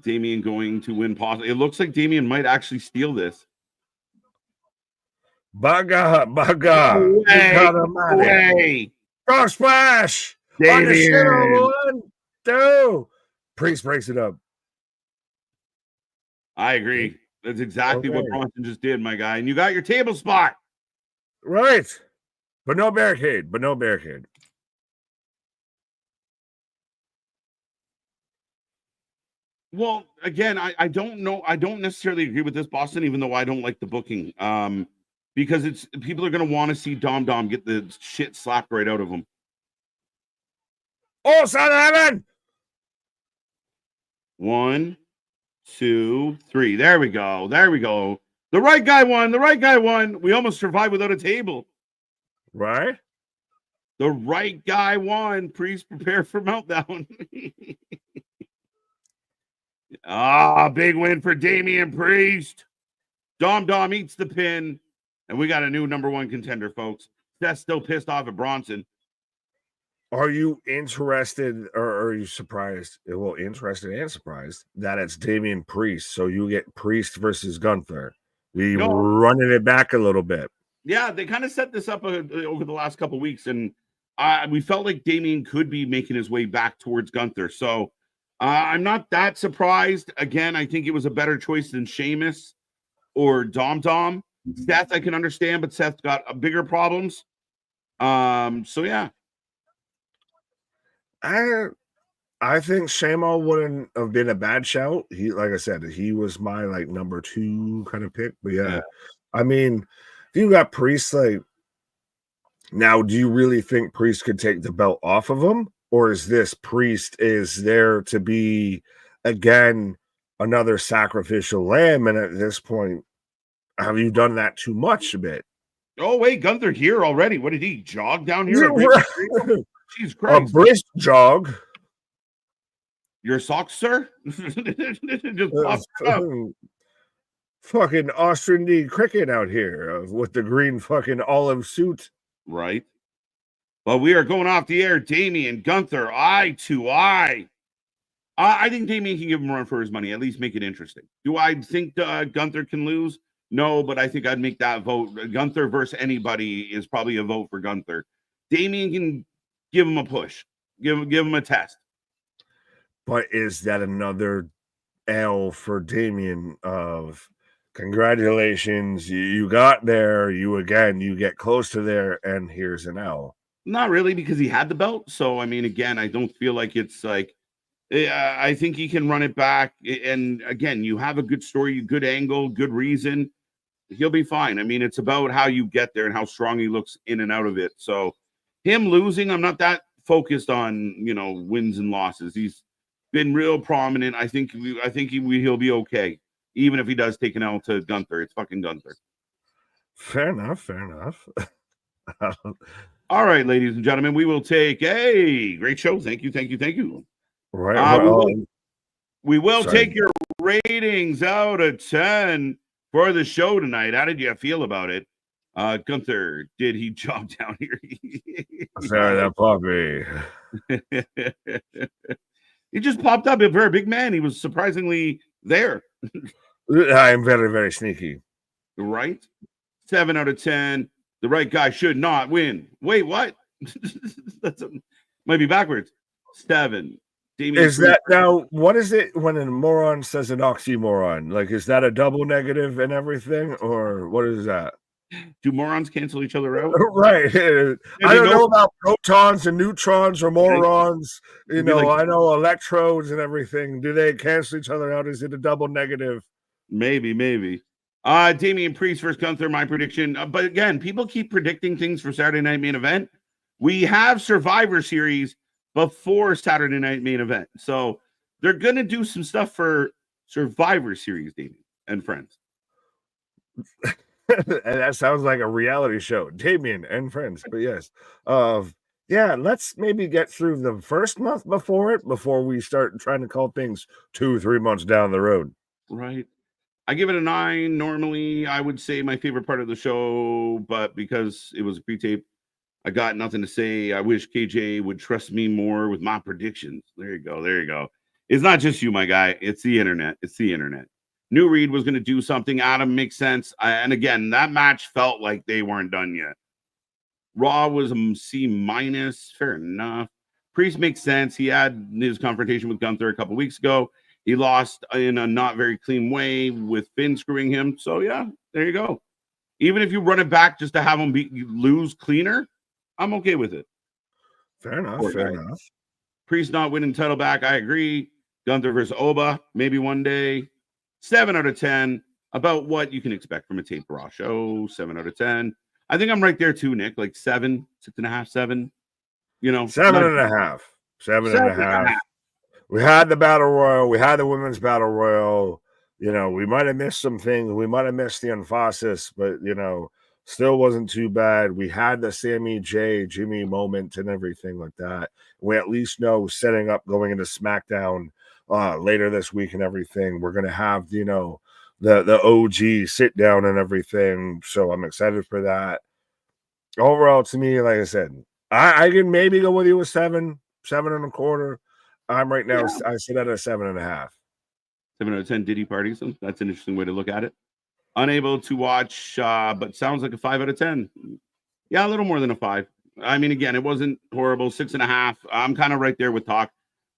Damien going to win. Possibly, it looks like Damien might actually steal this. Baga. Away. Frog splash. Damien. 1, 2. Priest breaks it up. I agree. That's exactly what Bronson just did, my guy. And you got your table spot. Right. But no barricade. Well, again, I don't know. I don't necessarily agree with this, Boston, even though I don't like the booking. Because people are going to want to see Dom get the shit slapped right out of him. Oh, son of heaven! 1, 2, 3. There we go. The right guy won. We almost survived without a table. Right? The right guy won. Priest, prepare for meltdown. Big win for Damian Priest. Dom eats the pin. And we got a new #1 contender, folks. Seth's still pissed off at Bronson. Are you interested or are you surprised? Well, interested and surprised that it's Damian Priest. So you get Priest versus Gunther. Running it back a little bit. Yeah, they kind of set this up over the last couple of weeks. And we felt like Damian could be making his way back towards Gunther. So I'm not that surprised. Again, I think it was a better choice than Sheamus or Dom. Seth, I can understand, but Seth's got bigger problems. So yeah. I think Shamo wouldn't have been a bad shout. He, like I said, he was my like number 2 kind of pick. But yeah. I mean, if you got Priest, like, now, do you really think Priest could take the belt off of him? Or is this Priest is there to be, again, another sacrificial lamb? And at this point, have you done that too much a bit? Oh, wait, Gunther here already. What did he jog down here? Jesus A Christ. brisk jog. Your socks, sir? Just popped up. Fucking Austrian D cricket out here with the green fucking olive suit. Right. But we are going off the air. Damian Gunther, eye to eye. I think Damian can give him a run for his money, at least make it interesting. Do I think Gunther can lose? No, but I think I'd make that vote. Gunther versus anybody is probably a vote for Gunther. Damian can give him a push, give him a test. But is that another L for Damian of congratulations, you got there, you get close to there, and here's an L? Not really, because he had the belt. So, I mean, again, I don't feel like it's like, I think he can run it back. And again, you have a good story, good angle, good reason. He'll be fine. I mean, it's about how you get there and how strong he looks in and out of it. So him losing, I'm not that focused on, wins and losses. He's been real prominent. I think he'll be okay, even if he does take an L to Gunther. It's fucking Gunther. Fair enough. All right, ladies and gentlemen, we will take a great show. Thank you. Right. We will take your ratings out of 10 for the show tonight. How did you feel about it? Gunther, did he jump down here? Sorry, that puppy. He just popped up. A very big man. He was surprisingly there. I'm very, very sneaky. Right? 7 out of 10. The right guy should not win. Wait, what? Might be backwards. 7. Is that now? What is it when a moron says an oxymoron? Like, is that a double negative and everything, or what is that? Do morons cancel each other out? Right. I don't know about protons and neutrons or morons. I know electrodes and everything. Do they cancel each other out? Is it a double negative? Maybe. Damian Priest versus Gunther, my prediction. But again, people keep predicting things for Saturday Night Main Event. We have Survivor Series before Saturday Night Main Event. So they're going to do some stuff for Survivor Series, Damian and friends. And that sounds like a reality show, Damian and friends. But yes, let's maybe get through the first month before we start trying to call things 2-3 months down the road. Right. I give it a 9. Normally, I would say my favorite part of the show, but because it was a pre-tape, I got nothing to say. I wish KJ would trust me more with my predictions. There you go. It's not just you, my guy. It's the internet. New Reed was going to do something. Adam makes sense. And again, that match felt like they weren't done yet. Raw was a C-. Fair enough. Priest makes sense. He had his confrontation with Gunther a couple weeks ago. He lost in a not very clean way with Finn screwing him. So, yeah, there you go. Even if you run it back just to have him lose cleaner, I'm okay with it. Fair enough. Priest not winning title back, I agree. Gunther versus Oba, maybe one day. 7 out of 10. About what you can expect from a taped Raw show. 7 out of 10. I think I'm right there too, Nick. Like 7, 6.5, 7. 7.5. 7.5. We had the Battle Royal. We had the Women's Battle Royal. We might have missed some things. We might have missed the emphasis, but, still wasn't too bad. We had the Sammy J, Jimmy moment and everything like that. We at least know setting up going into SmackDown later this week and everything. We're going to have, the OG sit down and everything. So I'm excited for that. Overall, to me, like I said, I can maybe go with you with 7.25. I'm right now, I sit at a 7.5. 7 out of 10 Diddy parties. That's an interesting way to look at it. Unable to watch, but sounds like a 5 out of 10. Yeah, a little more than a 5. I mean, again, it wasn't horrible. 6.5. I'm kind of right there with Talk.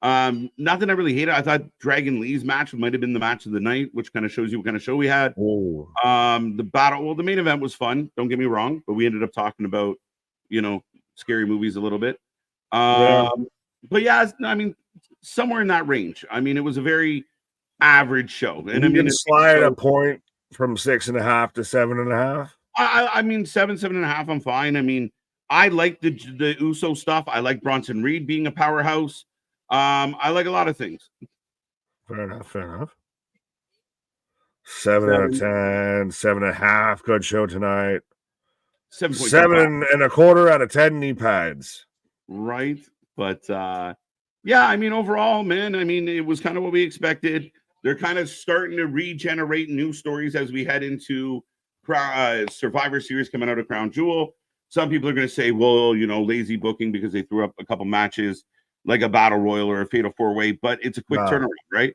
Nothing I really hated. I thought Dragon Lee's match might have been the match of the night, which kind of shows you what kind of show we had. Ooh. The main event was fun. Don't get me wrong, but we ended up talking about, scary movies a little bit. But yeah, I mean, somewhere in that range. I mean, it was a very average show, and you can slide a point from 6.5 to 7.5. I mean, 7.5. I'm fine. I mean, I like the Uso stuff. I like Bronson Reed being a powerhouse. I like a lot of things. Fair enough. 7 out of 10, 7.5. Good show tonight. 7.25 out of 10 knee pads. Right. But yeah, I mean, overall, man, I mean, it was kind of what we expected. They're kind of starting to regenerate new stories as we head into Survivor Series coming out of Crown Jewel. Some people are going to say, well, lazy booking because they threw up a couple matches like a Battle Royal or a Fatal 4-Way, but it's a quick turnaround, right?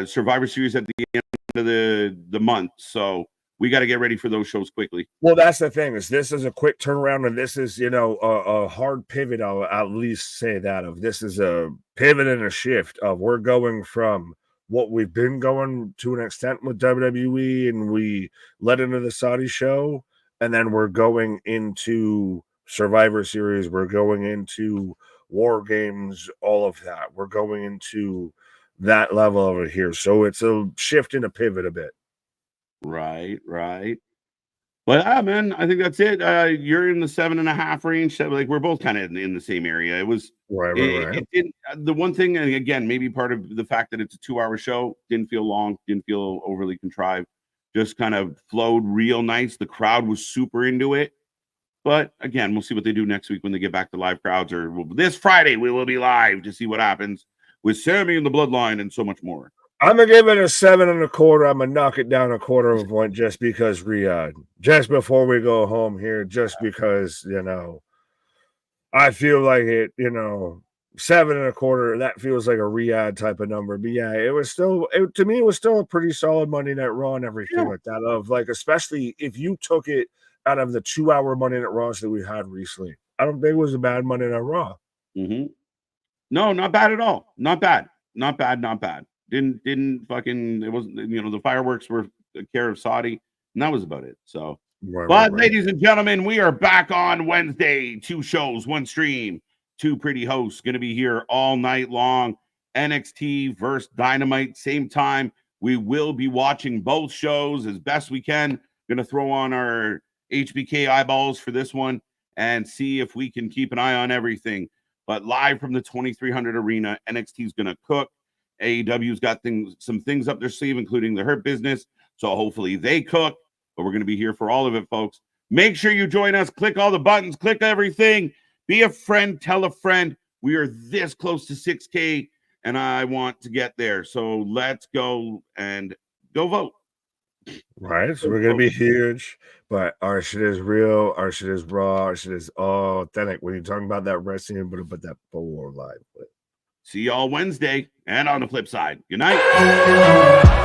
Survivor Series at the end of the month. So we got to get ready for those shows quickly. Well, that's the thing this is a quick turnaround, and this is, a hard pivot. I'll at least say that this is a pivot and a shift of we're going from what we've been going to an extent with WWE, and we led into the Saudi show, and then we're going into Survivor Series. We're going into War Games, all of that. We're going into that level over here. So it's a shift and a pivot a bit. Right. But yeah, man, I think that's it. You're in the 7.5 range. Like we're both kind of in the same area. It was right. The one thing, and again, maybe part of the fact that it's a 2-hour show, didn't feel long, didn't feel overly contrived, just kind of flowed real nice. The crowd was super into it. But again, we'll see what they do next week when they get back to live crowds, or this Friday we will be live to see what happens with Sami and the Bloodline and so much more. I'm gonna give it a 7.25. I'm gonna knock it down 1/4 of a point just because Riyadh. Just before we go home here, just because I feel like it. 7.25. That feels like a Riyadh type of number. But yeah, it was still. To me, it was still a pretty solid Monday Night Raw and everything like that. Of like, especially if you took it out of the 2-hour Monday Night Raws that we had recently, I don't think it was a bad Monday Night Raw. Mm-hmm. No, not bad at all. Not bad. Didn't fucking, it wasn't, the fireworks were care of Saudi, and that was about it. So, right. Ladies and gentlemen, we are back on Wednesday. 2 shows, 1 stream, 2 pretty hosts going to be here all night long. NXT versus Dynamite, same time. We will be watching both shows as best we can. Going to throw on our HBK eyeballs for this one and see if we can keep an eye on everything. But live from the 2300 Arena, NXT is going to cook. AEW's got some things up their sleeve, including the Hurt Business. So hopefully they cook, but we're going to be here for all of it, folks. Make sure you join us. Click all the buttons. Click everything. Be a friend. Tell a friend. We are this close to 6K, and I want to get there. So let's go and go vote. Right. So we're going to be huge, but our shit is real. Our shit is raw. Our shit is authentic. When you're talking about that wrestling, I'm going to put that forward live. See y'all Wednesday, and on the flip side, good night.